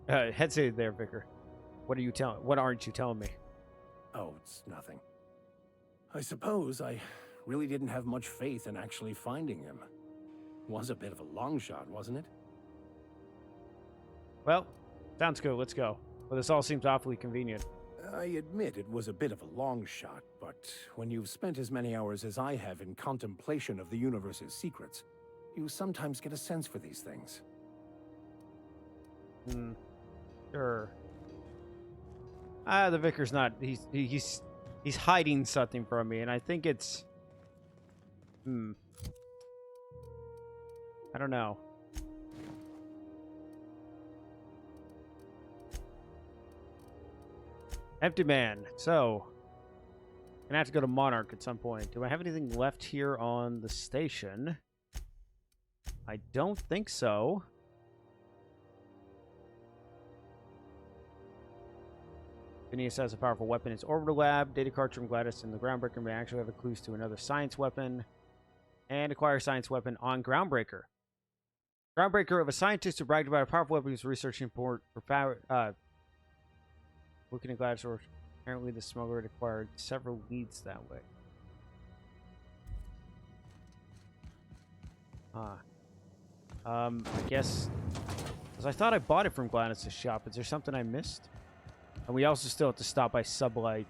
there, Vicar. What aren't you telling me? Oh, it's nothing. I suppose I really didn't have much faith in actually finding him. Was a bit of a long shot, wasn't it? Well, sounds good. Let's go. Well, this all seems awfully convenient. I admit it was a bit of a long shot, but when you've spent as many hours as I have in contemplation of the universe's secrets, you sometimes get a sense for these things. Sure. The Vicar's not. He's hiding something from me, and I think it's. I don't know. Empty man. So, gonna have to go to Monarch at some point. Do I have anything left here on the station? I don't think so. Phineas has a powerful weapon in his orbital lab. Data cards from Gladys and the groundbreaker may actually have clues to another science weapon. And acquire science weapon on groundbreaker. Groundbreaker of a scientist who bragged about a powerful weapon he's researching for power. Looking at Gladys, or apparently the smuggler had acquired several leads that way. I guess... Because I thought I bought it from Gladys' shop. Is there something I missed? And we also still have to stop by Sublight.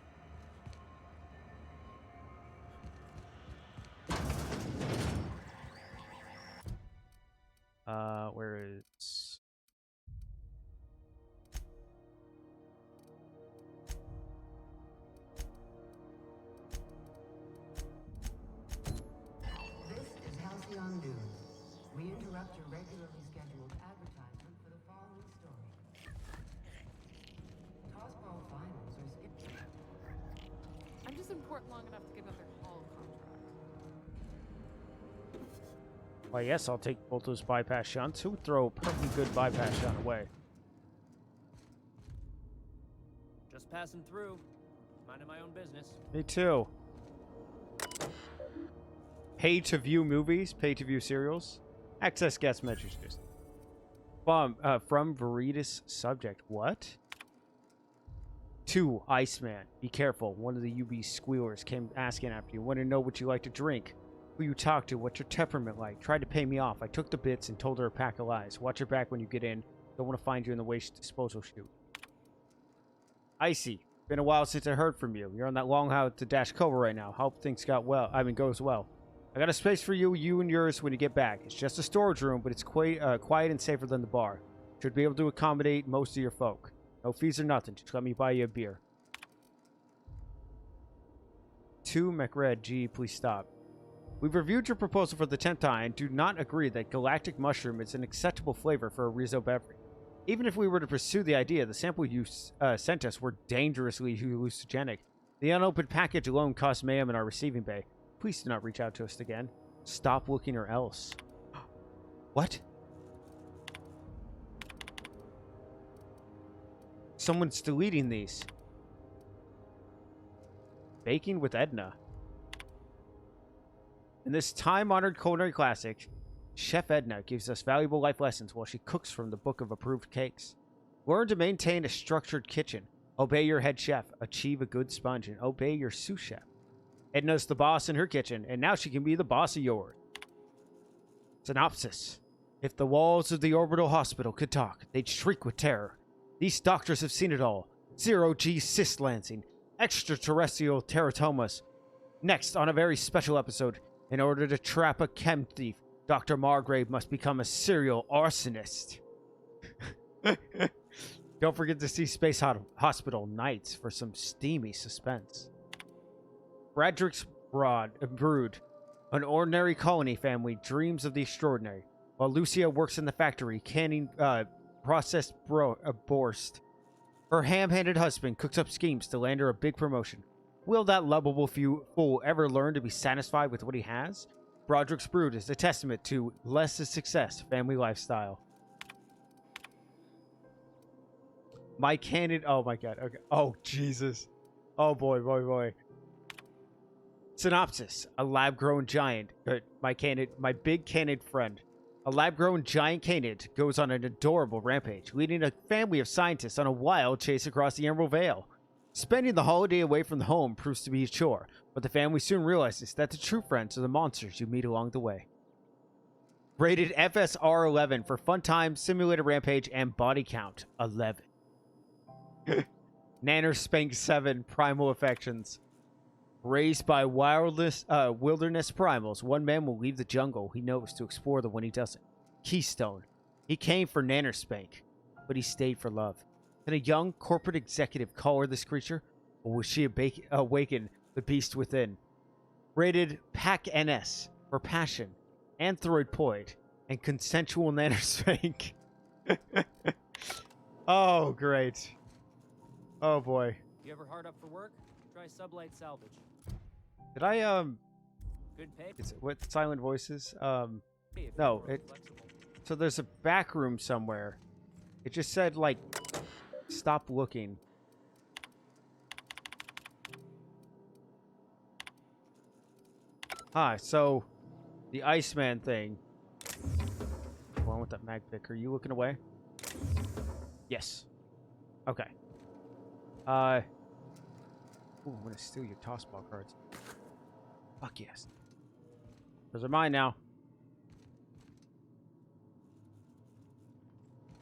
Where is... This is Halcyon News. We interrupt your regularly scheduled advertisement for the following story. Tossball finals are skipped. I'm just in port long enough to get another hall contract. Well, yes, I'll take both those bypass shunts. Who would throw a perfectly good bypass shunt away? Just passing through. Minding my own business. Me too. Pay to view movies, pay to view serials, access guest messages. From Veritas subject. What? 2 Iceman. Be careful. One of the UB squealers came asking after you. Want to know what you like to drink, who you talk to, what's your temperament like. Tried to pay me off. I took the bits and told her a pack of lies. Watch her back when you get in. Don't want to find you in the waste disposal chute. Icy. Been a while since I heard from you. You're on that long haul to Dash Cove right now. Hope things goes well. I got a space for you and yours when you get back. It's just a storage room, but it's quite quiet and safer than the bar. Should be able to accommodate most of your folk. No fees or nothing. Just let me buy you a beer. 2 McRed. Gee, please stop. We've reviewed your proposal for the 10th time and do not agree that galactic mushroom is an acceptable flavor for a Rizzo beverage. Even if we were to pursue the idea, the sample you sent us were dangerously hallucinogenic. The unopened package alone cost mayhem in our receiving bay. Please do not reach out to us again. Stop looking or else. What? Someone's deleting these. Baking with Edna. In this time-honored culinary classic, Chef Edna gives us valuable life lessons while she cooks from the book of approved cakes. Learn to maintain a structured kitchen. Obey your head chef. Achieve a good sponge and obey your sous chef. Edna's the boss in her kitchen, and now she can be the boss of yours. Synopsis. If the walls of the orbital hospital could talk, they'd shriek with terror. These doctors have seen it all. Zero-G cyst lancing, extraterrestrial teratomas. Next, on a very special episode, in order to trap a chem thief, Dr. Margrave must become a serial arsonist. Don't forget to see Space Hospital Nights for some steamy suspense. Bradrick's Brood. An ordinary colony family dreams of the extraordinary. While Lucia works in the factory canning processed borscht, her ham-handed husband cooks up schemes to land her a big promotion. Will that lovable fool ever learn to be satisfied with what he has? Broderick's Brood is a testament to less is success, family lifestyle. My candid... Oh my god. Okay. Oh, Jesus. Oh boy, boy, boy. Synopsis. A lab-grown giant. My big canid friend. A lab-grown giant canid goes on an adorable rampage, leading a family of scientists on a wild chase across the Emerald Vale. Spending the holiday away from the home proves to be a chore, but the family soon realizes that the true friends are the monsters you meet along the way. Rated FSR 11 for fun time, simulator rampage, and body count 11. Nanner Spank 7 primal affections. Raised by wilderness primals, one man will leave the jungle he knows to explore the one he doesn't. Keystone. He came for Nanner Spank, but he stayed for love. Can a young corporate executive call her this creature, or will she awaken the beast within? Rated Pack NS for passion, anthropoid, and consensual Nanner Spank. Oh, great. Oh boy. You ever hard up for work? Try Sublight Salvage. Did I Good pay. what silent voices? No, so there's a back room somewhere. It just said like stop looking. Hi, so the Iceman thing. Hold on with that mag pick. Are you looking away? Yes. Okay. Ooh, I'm gonna steal your tossball cards. Fuck yes. Those are mine now.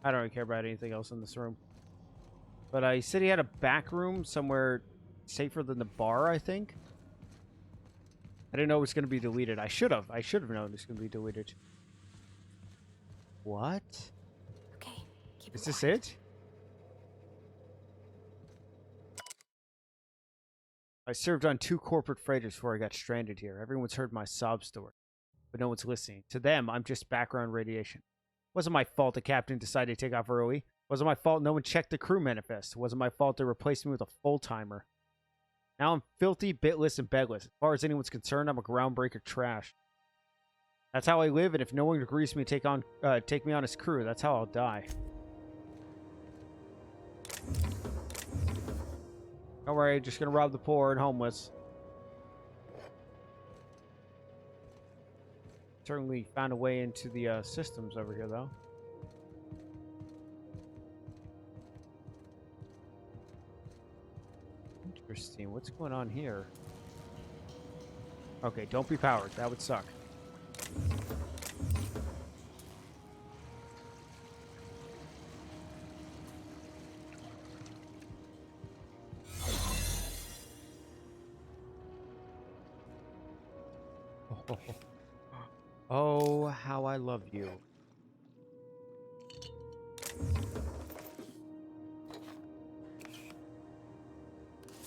I don't really care about anything else in this room. But he said he had a back room somewhere safer than the bar, I think. I didn't know it was going to be deleted. I should have. I should have known it was going to be deleted. What? Okay. Is this it? I served on 2 corporate freighters before I got stranded here. Everyone's heard my sob story, but no one's listening. To them, I'm just background radiation. Wasn't my fault the captain decided to take off early. Wasn't my fault no one checked the crew manifest. Wasn't my fault they replaced me with a full-timer. Now I'm filthy, bitless, and bedless. As far as anyone's concerned, I'm a groundbreaker trash. That's how I live, and if no one agrees to take me on as crew, that's how I'll die. Don't worry, just gonna rob the poor and homeless. Certainly found a way into the systems over here, though. Interesting. What's going on here? Okay, don't be powered. That would suck. Oh, how I love you.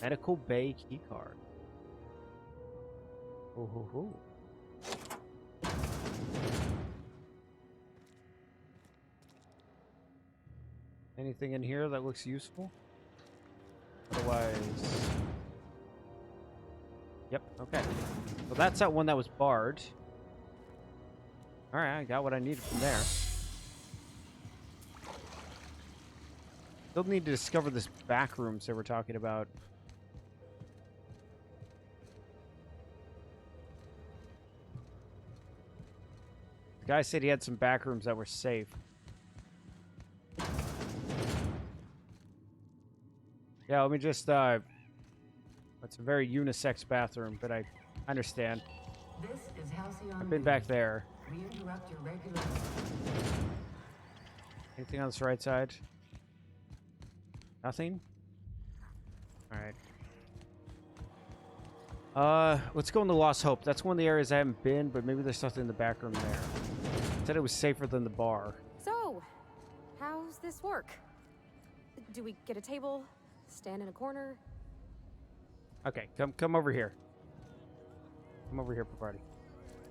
Medical bay keycard. Ooh. Anything in here that looks useful? Otherwise... Yep, okay. Well, that's that one that was barred. Alright, I got what I needed from there. Still need to discover this back rooms that we're talking about. The guy said he had some back rooms that were safe. Yeah, let me just, it's a very unisex bathroom, but I understand. This is Halcyon. I've been back there. We interrupt your regular... Anything on this right side? Nothing? Alright. Let's go in the Lost Hope. That's one of the areas I haven't been, but maybe there's something in the back room there. Said it was safer than the bar. So, how's this work? Do we get a table? Stand in a corner? Okay, come over here. Come over here, party.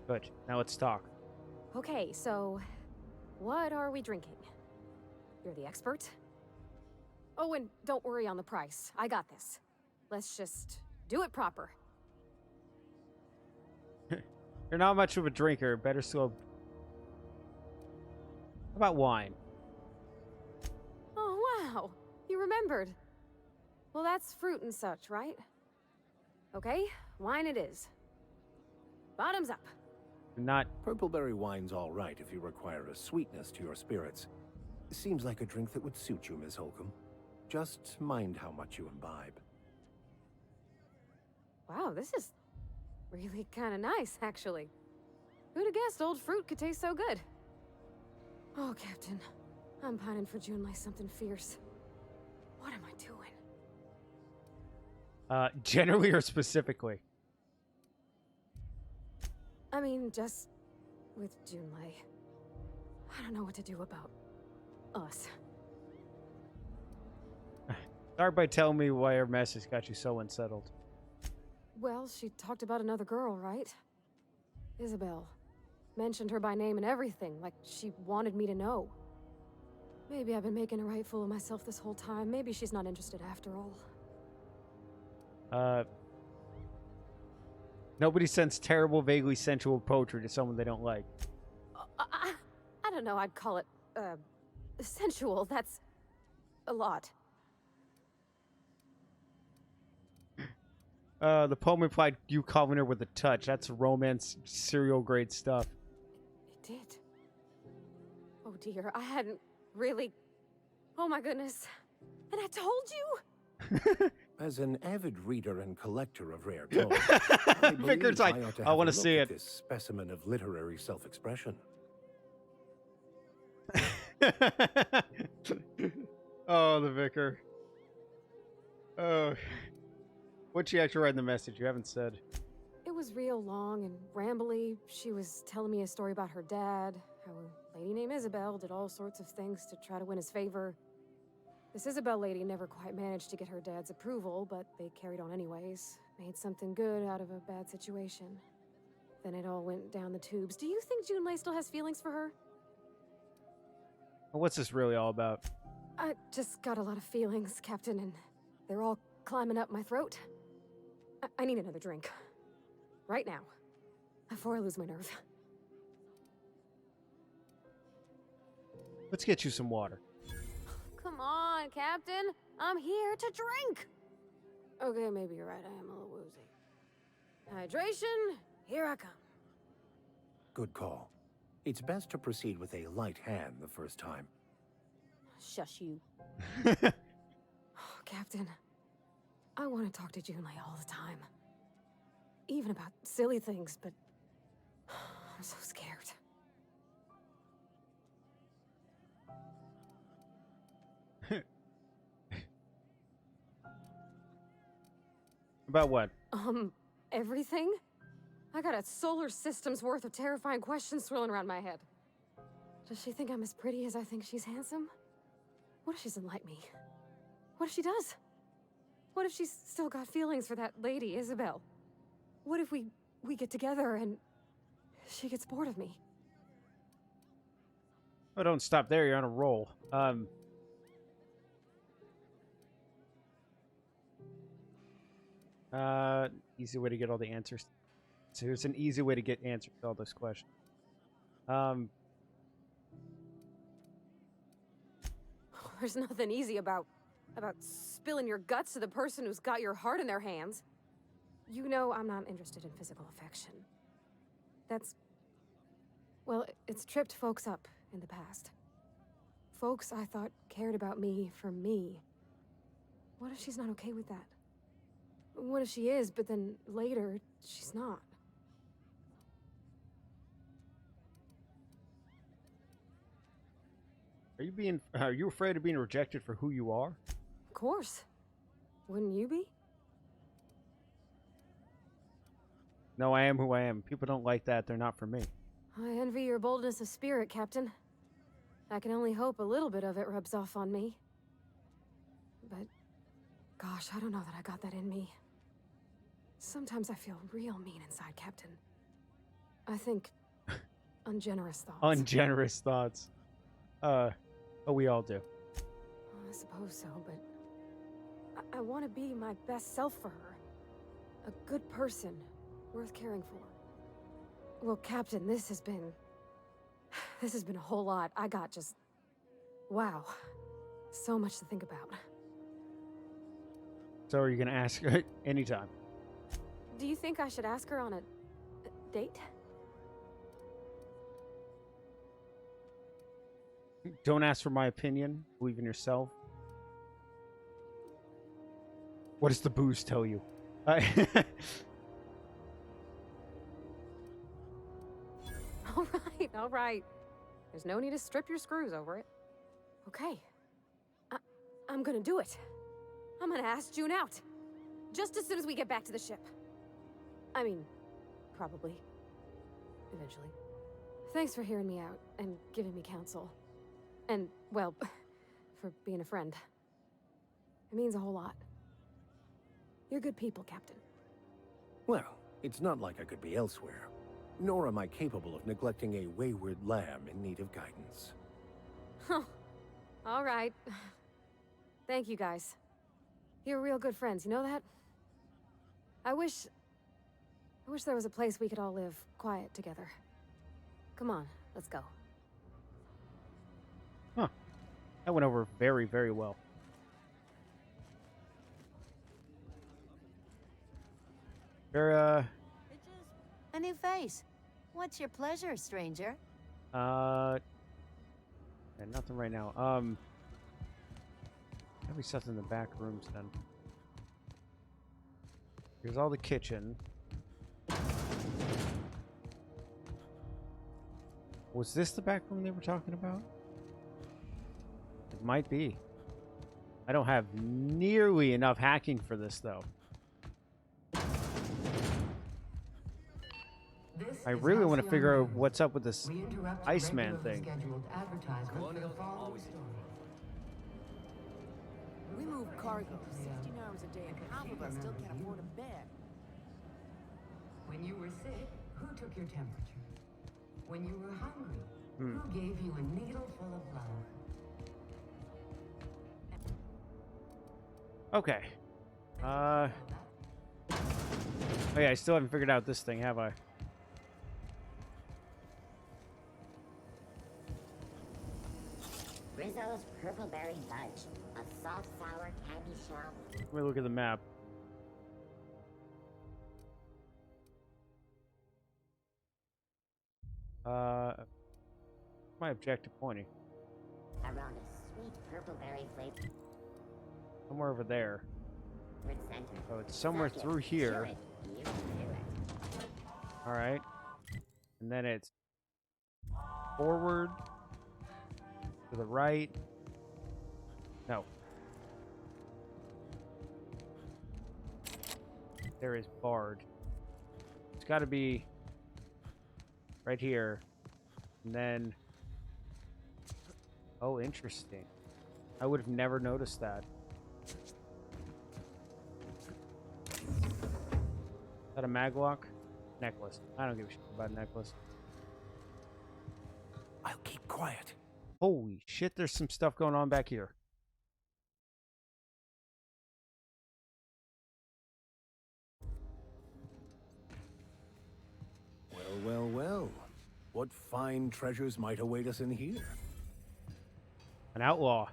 Good. Now let's talk. Okay, so what are we drinking? You're the expert. Oh, and don't worry on the price. I got this. Let's just do it proper. You're not much of a drinker. Better slow. How about wine? Oh, wow. You remembered. Well, that's fruit and such, right? Okay, wine it is. Bottoms up. Not... Purpleberry wine's all right if you require a sweetness to your spirits. Seems like a drink that would suit you, Miss Holcomb. Just mind how much you imbibe. Wow, this is really kind of nice, actually. Who'd have guessed old fruit could taste so good? Oh, Captain. I'm pining for June like something fierce. What am I doing? Generally or specifically? I mean, just with Junlei. I don't know what to do about us. Start by telling me why her mess has got you so unsettled. Well, she talked about another girl, right? Isabel. Mentioned her by name and everything, like she wanted me to know. Maybe I've been making a right fool of myself this whole time. Maybe she's not interested after all. Nobody sends terrible, vaguely sensual poetry to someone they don't like. I don't know, I'd call it, sensual. That's a lot. The poem implied you calling her with a touch. That's romance, serial grade stuff. It did. Oh dear, I hadn't really... Oh my goodness. And I told you? As an avid reader and collector of rare tomes, Victor's like, I want to see it. This specimen of literary self-expression. Oh, the vicar. Oh. What'd she actually write in the message? You haven't said. It was real long and rambly. She was telling me a story about her dad, how a lady named Isabel did all sorts of things to try to win his favor. This Isabel lady never quite managed to get her dad's approval, but they carried on anyways. Made something good out of a bad situation. Then it all went down the tubes. Do you think Junlei still has feelings for her? What's this really all about? I just got a lot of feelings, Captain, and they're all climbing up my throat. I need another drink. Right now. Before I lose my nerve. Let's get you some water. Come on, Captain. I'm here to drink. Okay, maybe you're right. I am a little woozy. Hydration, here I come. Good call. It's best to proceed with a light hand the first time. Shush you. Captain, I want to talk to Junlei all the time. Even about silly things, but I'm so scared. About what? Everything? I got a solar system's worth of terrifying questions swirling around my head. Does she think I'm as pretty as I think she's handsome? What if she doesn't like me? What if she does? What if she's still got feelings for that lady, Isabel? What if we get together and she gets bored of me? Oh, don't stop there. You're on a roll. Easy way to get all the answers. So here's an easy way to get answers to all those questions. There's nothing easy about spilling your guts to the person who's got your heart in their hands. You know I'm not interested in physical affection. Well, it's tripped folks up in the past. Folks I thought cared about me for me. What if she's not okay with that? What if she is, but then later, she's not? Are you afraid of being rejected for who you are? Of course. Wouldn't you be? No, I am who I am. People don't like that. They're not for me. I envy your boldness of spirit, Captain. I can only hope a little bit of it rubs off on me. But, gosh, I don't know that I got that in me. Sometimes I feel real mean inside, Captain. I think ungenerous thoughts. Ungenerous thoughts. Oh, we all do. I suppose so, but I want to be my best self for her. A good person, worth caring for. Well, Captain, this has been a whole lot. I got just... wow. So much to think about. So are you going to ask her anytime? Do you think I should ask her on a date? Don't ask for my opinion. Believe in yourself. What does the booze tell you? All right. There's no need to strip your screws over it. Okay. I'm gonna do it. I'm gonna ask June out. Just as soon as we get back to the ship. I mean, probably. Eventually. Thanks for hearing me out and giving me counsel. And, well, for being a friend. It means a whole lot. You're good people, Captain. Well, it's not like I could be elsewhere. Nor am I capable of neglecting a wayward lamb in need of guidance. Huh. All right. Thank you, guys. You're real good friends, you know that? I wish there was a place we could all live quiet together. Come on, let's go. Huh. That went over very, very well. You're, A new face. What's your pleasure, stranger? yeah, nothing right now. Maybe stuff in the back rooms then. Here's all the kitchen. Was this the back room they were talking about? It might be. I don't have nearly enough hacking for this, though. I really want to figure out what's up with this Iceman thing. We move cargo 16 hours a day, and half of us still can't afford a bed. When you were sick, who took your temperature? When you were hungry, who gave you a needle full of love? Okay. Oh yeah, I still haven't figured out this thing, have I? Rizzo's purple-berry fudge, a soft, sour candy shell. Let me look at the map. My objective pointing. Around a sweet purple-berry flavor. Somewhere over there. Center. Oh, it's somewhere through here. Alright. And then it's forward. To the right. No. There is Bard. It's got to be right here. And then... Oh, interesting. I would have never noticed that. Is that a maglock? Necklace. I don't give a shit about a necklace. I'll keep quiet. Holy shit, there's some stuff going on back here. Well, well, well. What fine treasures might await us in here? An outlaw.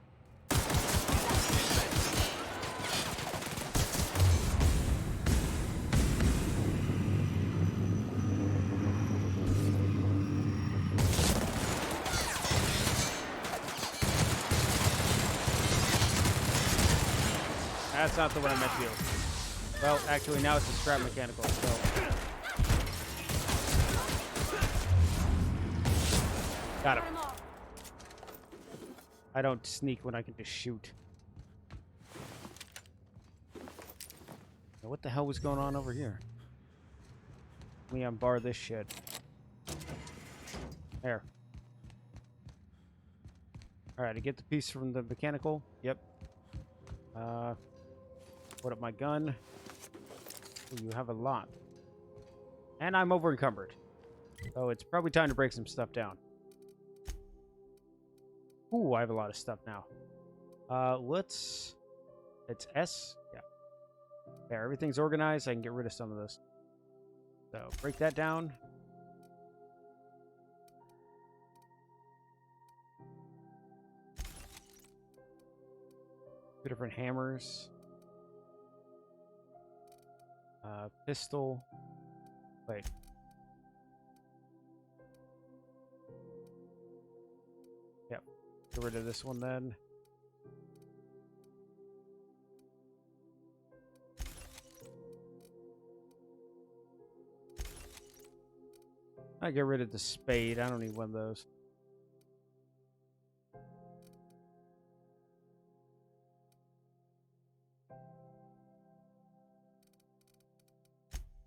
That's not the one I meant to do. Well, actually, now it's a scrap mechanical, so... Got him. I don't sneak when I can just shoot. Now, what the hell was going on over here? Let me unbar this shit. There. Alright, I get the piece from the mechanical. Yep. Put up my gun. Ooh, you have a lot. And I'm over encumbered. So it's probably time to break some stuff down. Ooh, I have a lot of stuff now. Let's... It's S? Yeah. There, everything's organized. I can get rid of some of this. So, break that down. Two different hammers. Pistol. Wait. Yep. Get rid of this one then. I get rid of the spade. I don't need one of those.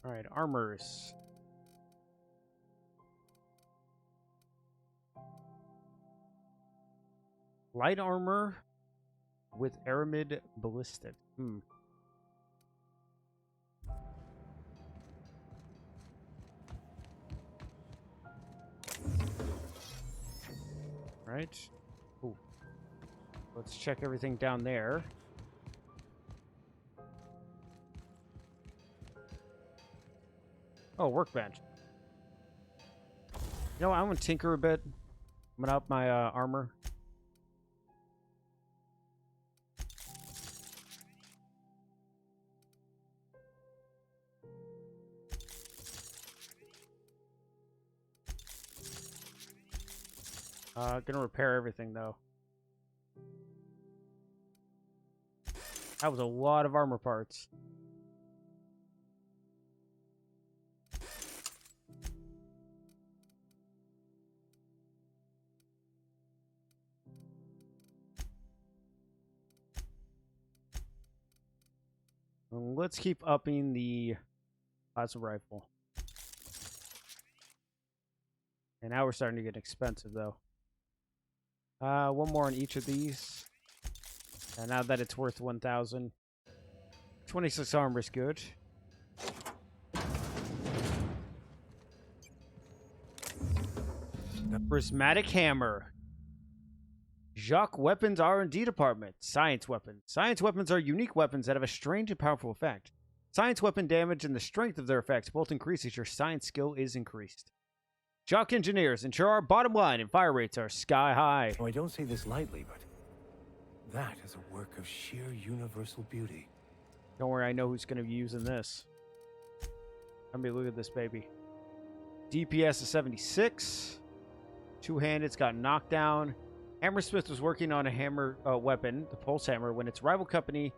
All right, armors. Light armor with aramid ballistic. Right. Ooh. Let's check everything down there. Oh, workbench. You know what? I'm gonna tinker a bit. I'm gonna up my armor. Gonna repair everything though. That was a lot of armor parts. let's keep upping the plasma rifle. And now we're starting to get expensive, though. One more on each of these. And now that it's worth 1,000. 26 armor is good. The prismatic hammer. Jacques Weapons R&D Department. Science weapons. Science weapons are unique weapons that have a strange and powerful effect. Science weapon damage and the strength of their effects both increase as your science skill is increased. Jacques engineers ensure our bottom line and fire rates are sky high. Oh, I don't say this lightly, but that is a work of sheer universal beauty. Don't worry, I know who's going to be using this. Let me look at this baby. DPS is 76. Two-handed's got knockdown. Hammersmith was working on a hammer weapon, the Pulse Hammer, when its rival company,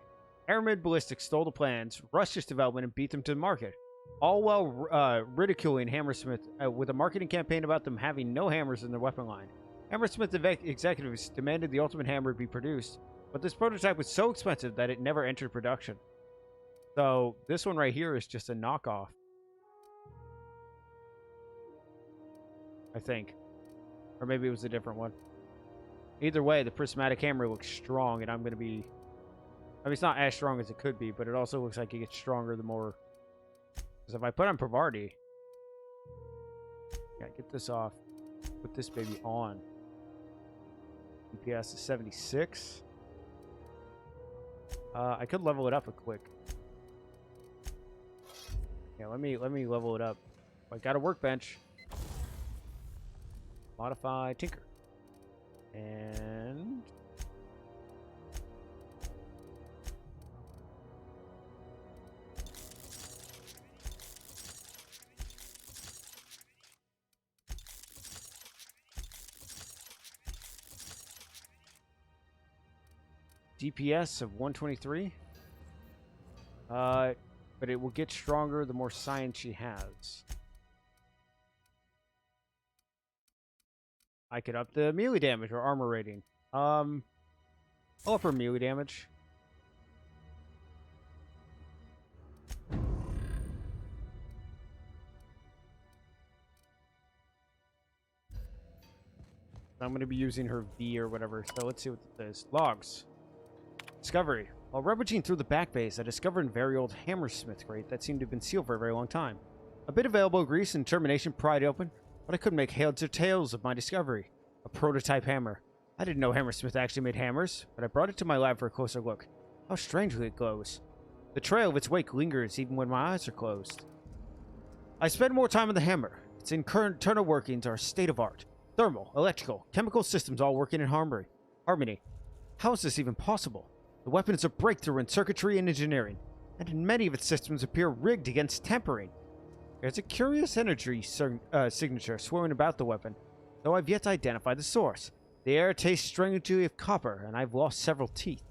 Aramid Ballistics, stole the plans, rushed its development, and beat them to the market. All while ridiculing Hammersmith with a marketing campaign about them having no hammers in their weapon line. Hammersmith executives demanded the ultimate hammer be produced, but this prototype was so expensive that it never entered production. So this one right here is just a knockoff. I think. Or maybe it was a different one. Either way, the prismatic hammer looks strong, and I'm going to be... I mean, it's not as strong as it could be, but it also looks like it gets stronger the more... Because if I put on Pavardi... Yeah, get this off. Put this baby on. DPS is 76. I could level it up a quick. Yeah, let me level it up. I got a workbench. Modify Tinker. And... DPS of 123. But it will get stronger the more science she has. I could up the melee damage or armor rating. I'll up her melee damage. I'm going to be using her V or whatever, so let's see what this is. Logs. Discovery. While rummaging through the back base, I discovered a very old Hammersmith crate that seemed to have been sealed for a very long time. A bit of elbow grease and termination pried open, but I couldn't make heads or tails of my discovery. A prototype hammer. I didn't know Hammersmith actually made hammers, but I brought it to my lab for a closer look. How strangely it glows. The trail of its wake lingers even when my eyes are closed. I spend more time on the hammer. Its internal workings are state of art. Thermal, electrical, chemical systems all working in harmony. How is this even possible? The weapon is a breakthrough in circuitry and engineering, and many of its systems appear rigged against tempering. There's a curious energy signature swirling about the weapon, though I've yet to identify the source. The air tastes strangely of copper, and I've lost several teeth.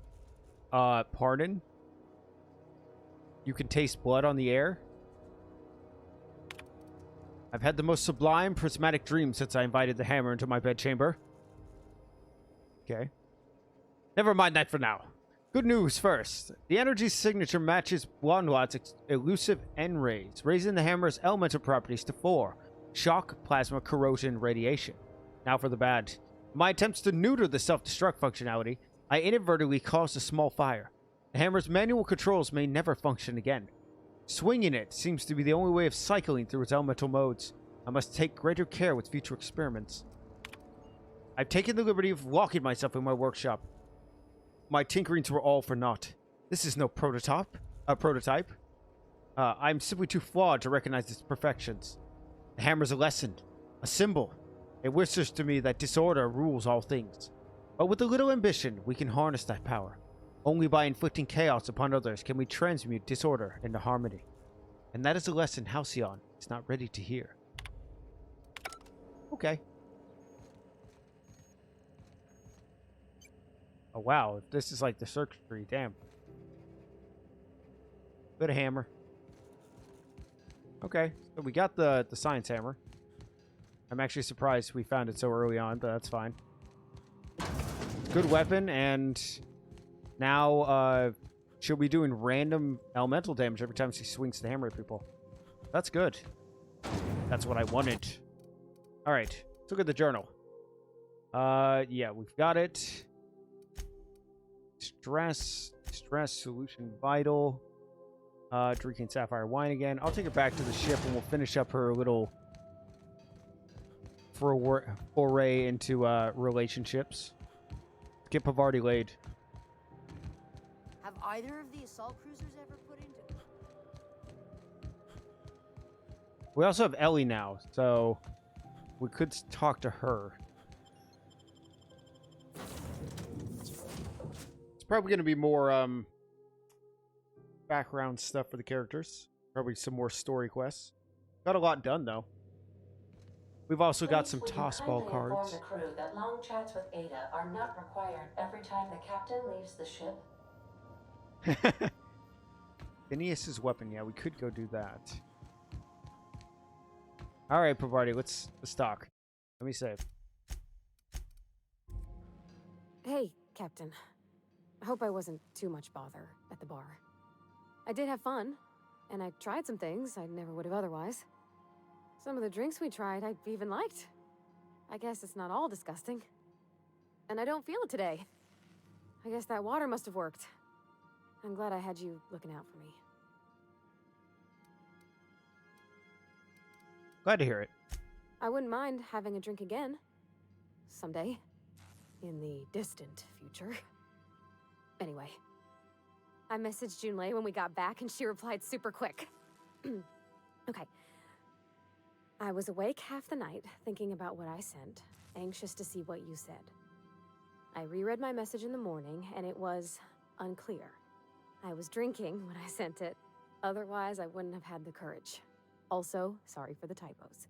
Pardon? You can taste blood on the air? I've had the most sublime prismatic dream since I invited the hammer into my bedchamber. Okay. Never mind that for now. Good news first. The energy signature matches Blondlot's elusive N-rays, raising the hammer's elemental properties to 4. Shock, plasma, corrosion, radiation. Now for the bad. In my attempts to neuter the self-destruct functionality, I inadvertently caused a small fire. The hammer's manual controls may never function again. Swinging it seems to be the only way of cycling through its elemental modes. I must take greater care with future experiments. I've taken the liberty of locking myself in my workshop. My tinkerings were all for naught. This is no prototype. I'm simply too flawed to recognize its perfections. The hammer's a lesson, a symbol. It whispers to me that disorder rules all things. But with a little ambition, we can harness that power. Only by inflicting chaos upon others can we transmute disorder into harmony. And that is a lesson Halcyon is not ready to hear. Okay. Oh wow, if this is like the circuitry, damn. Good hammer. Okay, so we got the science hammer. I'm actually surprised we found it so early on, but that's fine. It's a good weapon, and now she'll be doing random elemental damage every time she swings the hammer at people. That's good. That's what I wanted. All right, let's look at the journal. Yeah, we've got it. Stress, solution vital. Drinking sapphire wine again. I'll take her back to the ship and we'll finish up her little foray into relationships. Get Pavardi laid. Have either of the assault cruisers ever put into... We also have Ellie now, so we could talk to her. It's probably going to be more background stuff for the characters. Probably some more story quests. Got a lot done, though. We've also got some toss ball cards. The crew that long chats with Ada are not required every time the captain leaves the ship. Phineas's weapon. Yeah, we could go do that. All right, Pavardi, let's talk. Let me save. Hey, Captain. I hope I wasn't too much bother at the bar. I did have fun, and I tried some things I never would have otherwise. Some of the drinks we tried, I even liked. I guess it's not all disgusting. And I don't feel it today. I guess that water must have worked. I'm glad I had you looking out for me. Glad to hear it. I wouldn't mind having a drink again. Someday. In the distant future. Anyway. I messaged Junlei when we got back and she replied super quick. Okay. I was awake half the night, thinking about what I sent, anxious to see what you said. I reread my message in the morning, and it was unclear. I was drinking when I sent it. Otherwise, I wouldn't have had the courage. Also, sorry for the typos.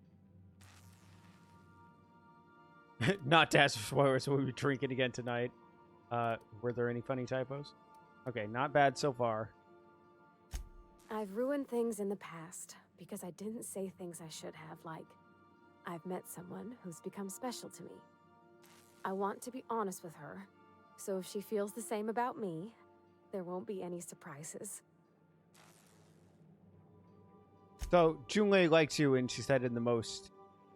Not to ask for spoilers, so we'll be drinking again tonight. Were there any funny typos? Okay, not bad so far. I've ruined things in the past because I didn't say things I should have, like, I've met someone who's become special to me. I want to be honest with her, so if she feels the same about me, there won't be any surprises. So, Junlei likes you, and she said in the most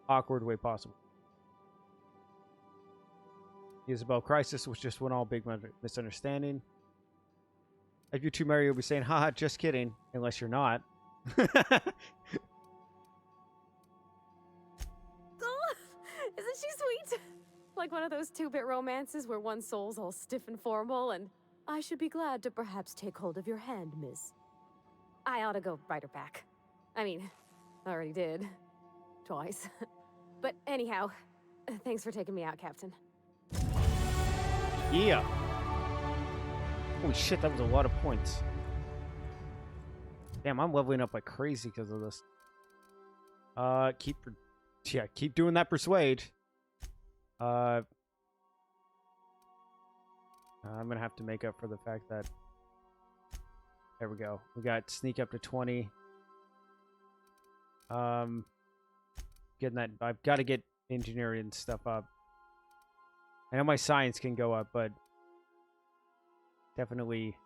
awkward way possible. Isabel Crisis was just one all big misunderstanding. If you two marry, you'll be saying, haha, just kidding, unless you're not. Isn't she sweet? Like one of those two-bit romances where one soul's all stiff and formal and I should be glad to perhaps take hold of your hand, miss. I ought to go write her back. I mean, I already did. Twice. But anyhow, thanks for taking me out, Captain. Yeah. Holy shit, that was a lot of points. Damn, I'm leveling up like crazy because of this. Keep doing that persuade. I'm gonna have to make up for the fact that there we go. We got sneak up to 20. Getting that. I've got to get engineering stuff up. I know my science can go up, but definitely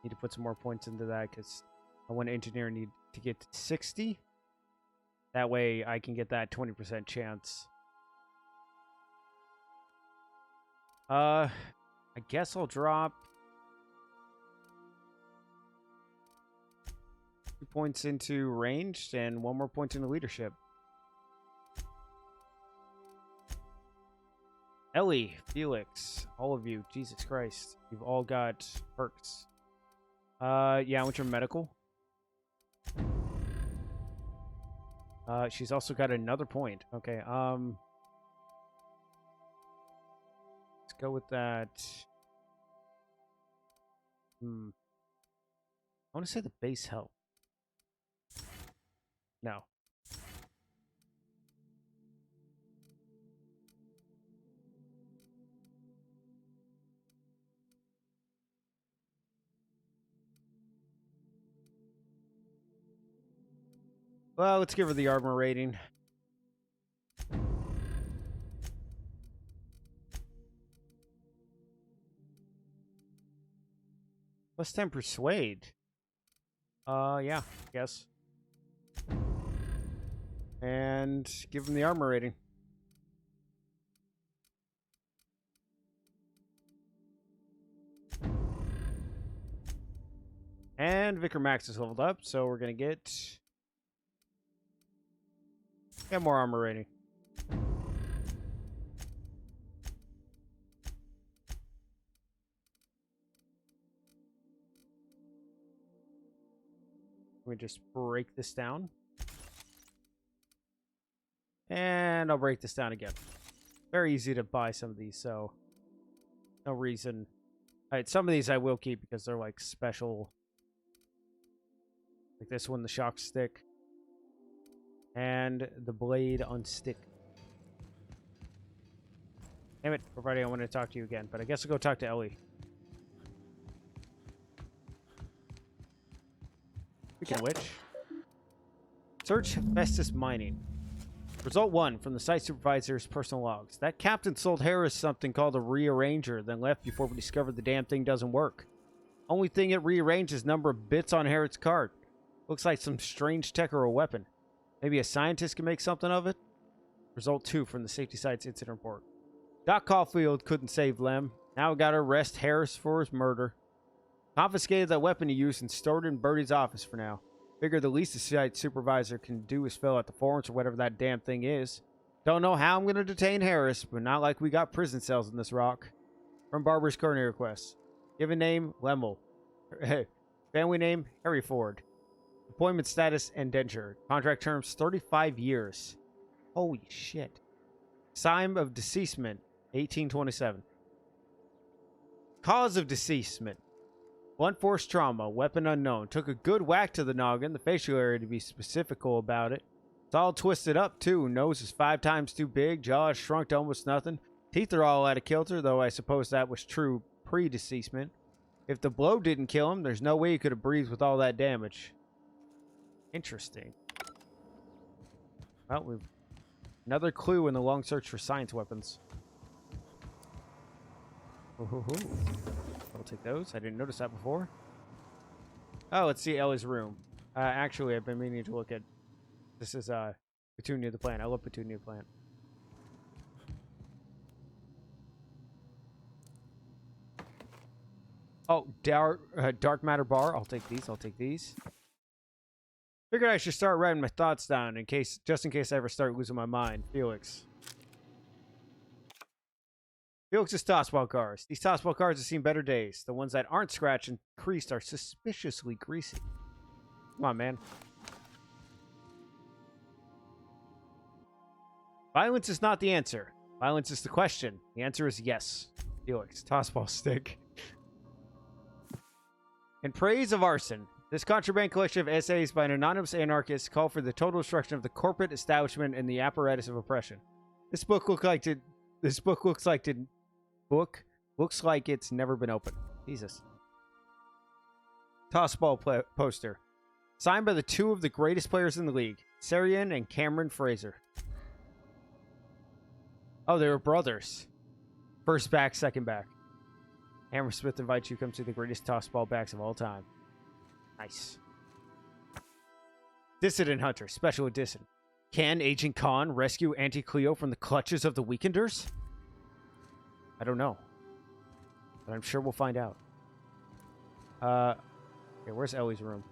need to put some more points into that because I want engineer need to get to 60. That way I can get that 20% chance. I guess I'll drop 2 points into ranged and 1 more point into leadership. Ellie, Felix, all of you, Jesus Christ, you've all got perks. Yeah, I want your medical. She's also got another point. Okay, let's go with that. I want to say the base health. No. Well, let's give her the armor rating. Plus 10 persuade. Yeah, guess. And give him the armor rating. And Vicar Max is leveled up, so we're gonna get more armor rating. Let me just break this down. And I'll break this down again. Very easy to buy some of these, so no reason. Alright, some of these I will keep because they're like special. Like this one, the shock stick. And the blade on stick. Damn it, Friday, I want to talk to you again, but I guess I'll go talk to Ellie. Speaking of which, search Festus Mining. Result 1 from the site supervisor's personal logs. That captain sold Harris something called a rearranger, then left before we discovered the damn thing doesn't work. Only thing it rearranges number of bits on Harris' card. Looks like some strange tech or a weapon. Maybe a scientist can make something of it? Result 2 from the safety site's incident report. Doc Caulfield couldn't save Lem. Now we gotta arrest Harris for his murder. Confiscated that weapon he used and stored it in Birdie's office for now. Figure the least the site supervisor can do is fill out the forms or whatever that damn thing is. Don't know how I'm gonna detain Harris, but not like we got prison cells in this rock. From Barbara's Courtney request. Given name, Lemmel. Family name, Harry Ford. Employment status, indentured. Contract terms, 35 years. Holy shit. Time of deceasement, 1827. Cause of deceasement. Blunt force trauma, weapon unknown. Took a good whack to the noggin, the facial area to be specifical about it. It's all twisted up, too. Nose is 5 times too big, jaw is shrunk to almost nothing. Teeth are all out of kilter, though I suppose that was true pre-deceasement. If the blow didn't kill him, there's no way he could have breathed with all that damage. Interesting. Well, we've another clue in the long search for science weapons. Ooh. I'll take those. I didn't notice that before. Oh, let's see Ellie's room. Actually, I've been meaning to look at... This is Petunia the plant. I love Petunia the plant. Oh, dark matter bar. I'll take these. I'll take these. Figured I should start writing my thoughts down just in case I ever start losing my mind. Felix. Felix's tossball cars. These tossball cars have seen better days. The ones that aren't scratched and creased are suspiciously greasy. Come on, man. Violence is not the answer. Violence is the question. The answer is yes. Felix, tossball stick. In praise of arson, this contraband collection of essays by an anonymous anarchist call for the total destruction of the corporate establishment and the apparatus of oppression. This book looks like it's never been opened. Jesus. Tossball poster. Signed by the 2 of the greatest players in the league, Sarian and Cameron Fraser. Oh, they were brothers. First back, second back. Hammersmith invites you to come see the greatest tossball backs of all time. Nice. Dissident Hunter, Special Edition. Can Agent Khan rescue Auntie Cleo from the clutches of the Weekenders? I don't know. But I'm sure we'll find out. Okay, where's Ellie's room?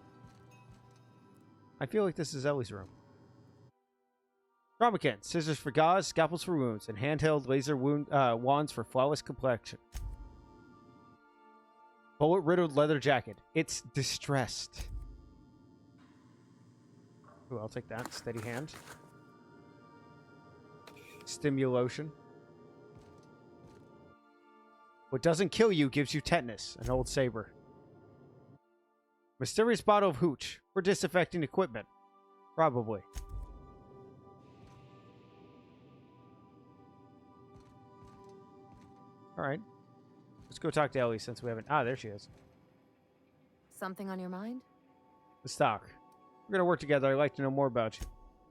I feel like this is Ellie's room. Trauma kit, scissors for gauze, scalpels for wounds, and handheld laser wands for flawless complexion. Bullet-riddled leather jacket. It's distressed. Ooh, I'll take that. Steady hand. Stimulation. What doesn't kill you gives you tetanus. An old saber. Mysterious bottle of hooch. For disinfecting equipment. Probably. Alright. Let's go talk to Ellie since we haven't... Ah, there she is. Something on your mind? The stock. We're gonna work together. I'd like to know more about you.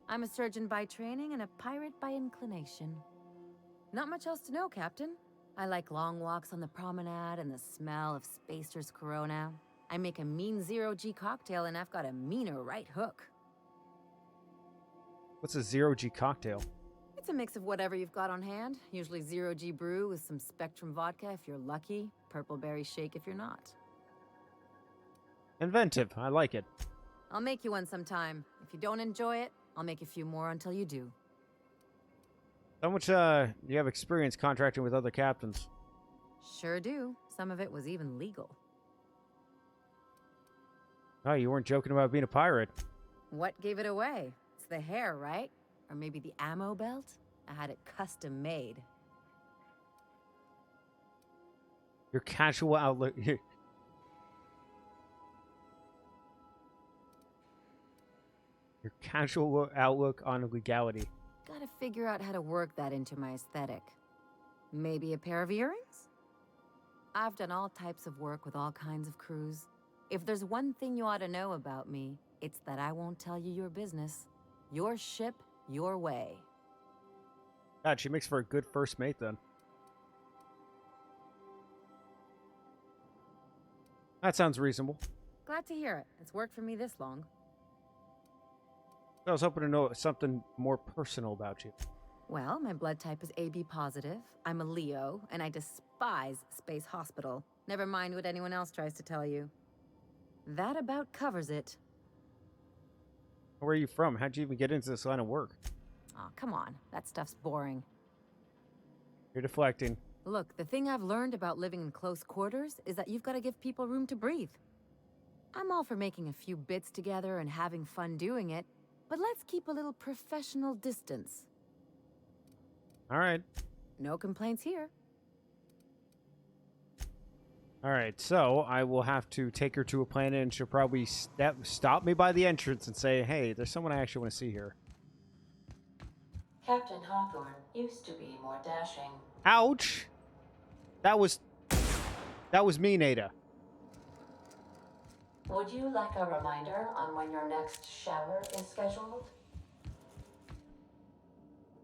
I'm a surgeon by training and a pirate by inclination. Not much else to know, Captain. I like long walks on the promenade and the smell of Spacer's Corona. I make a mean zero-G cocktail and I've got a meaner right hook. What's a zero-G cocktail? It's a mix of whatever you've got on hand. Usually zero-G brew with some Spectrum vodka if you're lucky, purple berry shake if you're not. Inventive. I like it. I'll make you one sometime. If you don't enjoy it, I'll make a few more until you do. How much you have experience contracting with other captains? Sure do. Some of it was even legal. Oh, you weren't joking about being a pirate. What gave it away? It's the hair, right? Or maybe the ammo belt? I had it custom made. Your casual outlook... Your casual outlook on legality. Gotta figure out how to work that into my aesthetic. Maybe a pair of earrings? I've done all types of work with all kinds of crews. If there's one thing you ought to know about me, it's that I won't tell you your business. Your ship, your way. God, she makes for a good first mate then. That sounds reasonable. Glad to hear it. It's worked for me this long. I was hoping to know something more personal about you. Well, my blood type is AB positive. I'm a Leo, and I despise Space Hospital. Never mind what anyone else tries to tell you. That about covers it. Where are you from? How'd you even get into this line of work? Aw, come on. That stuff's boring. You're deflecting. Look, the thing I've learned about living in close quarters is that you've got to give people room to breathe. I'm all for making a few bits together and having fun doing it, but let's keep a little professional distance. All right. No complaints here. All right, so I will have to take her to a planet, and she'll probably stop me by the entrance and say, hey, there's someone I actually want to see here. Captain Hawthorne used to be more dashing. Ouch! That was mean, Ada. Would you like a reminder on when your next shower is scheduled?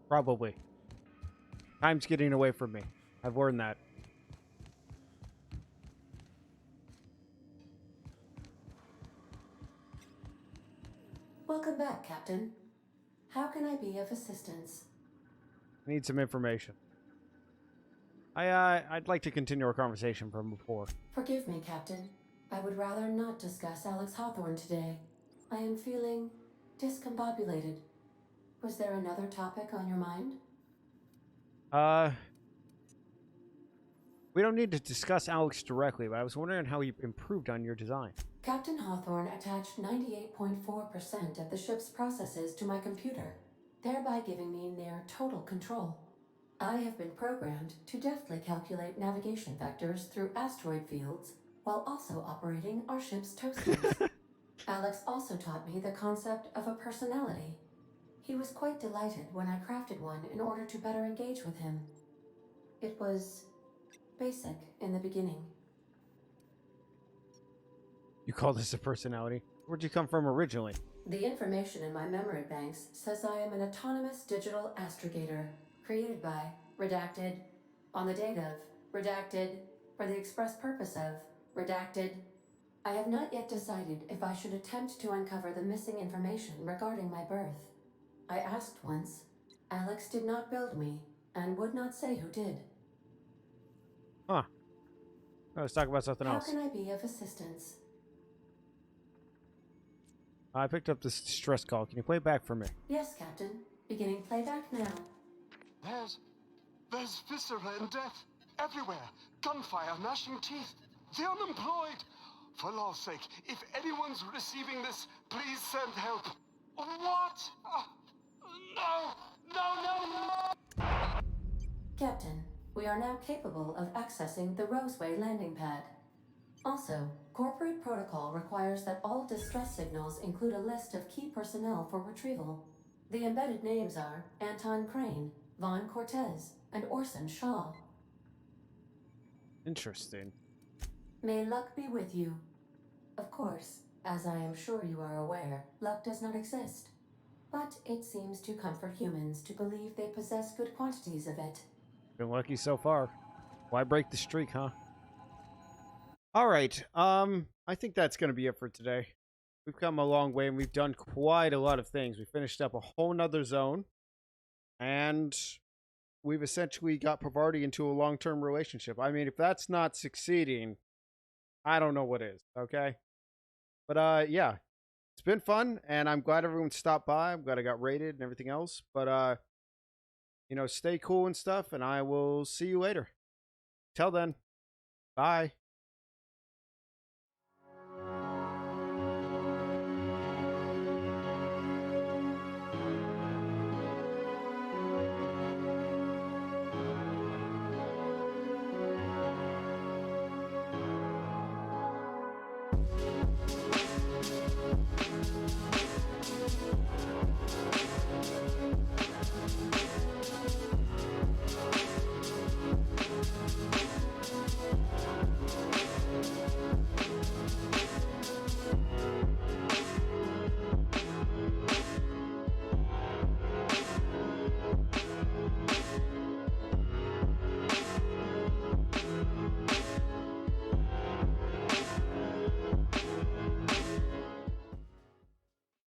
Probably. Time's getting away from me. I've learned that. Welcome back, Captain. How can I be of assistance? I need some information. I'd like to continue our conversation from before. Forgive me, Captain. I would rather not discuss Alex Hawthorne today. I am feeling discombobulated. Was there another topic on your mind? We don't need to discuss Alex directly, but I was wondering how he improved on your design. Captain Hawthorne attached 98.4% of the ship's processes to my computer, thereby giving me near total control. I have been programmed to deftly calculate navigation vectors through asteroid fields while also operating our ship's toasters. Alex also taught me the concept of a personality. He was quite delighted when I crafted one in order to better engage with him. It was basic in the beginning. You call this a personality? Where'd you come from originally? The information in my memory banks says I am an autonomous digital astrogator, created by, redacted, on the date of, redacted, for the express purpose of, redacted. I have not yet decided if I should attempt to uncover the missing information regarding my birth. I asked once. Alex did not build me, and would not say who did. Huh. Oh, let's talk about something else. How can I be of assistance? I picked up this distress call. Can you play it back for me? Yes, Captain. Beginning playback now. There's viscera and death everywhere. Gunfire, gnashing teeth. The unemployed. For law's sake, if anyone's receiving this, please send help. What? No! Captain, we are now capable of accessing the Roseway landing pad. Also, corporate protocol requires that all distress signals include a list of key personnel for retrieval. The embedded names are Anton Crane, Vaughn Cortez, and Orson Shaw. Interesting. May luck be with you. Of course, as I am sure you are aware, luck does not exist. But it seems to comfort humans to believe they possess good quantities of it. Been lucky so far. Why break the streak, huh? All right. I think that's going to be it for today. We've come a long way, and we've done quite a lot of things. We finished up a whole nother zone, and we've essentially got Pavarti into a long-term relationship. I mean, if that's not succeeding, I don't know what is, okay? But, yeah. It's been fun, and I'm glad everyone stopped by. I'm glad I got rated and everything else. But, you know, stay cool and stuff, and I will see you later. Till then, bye.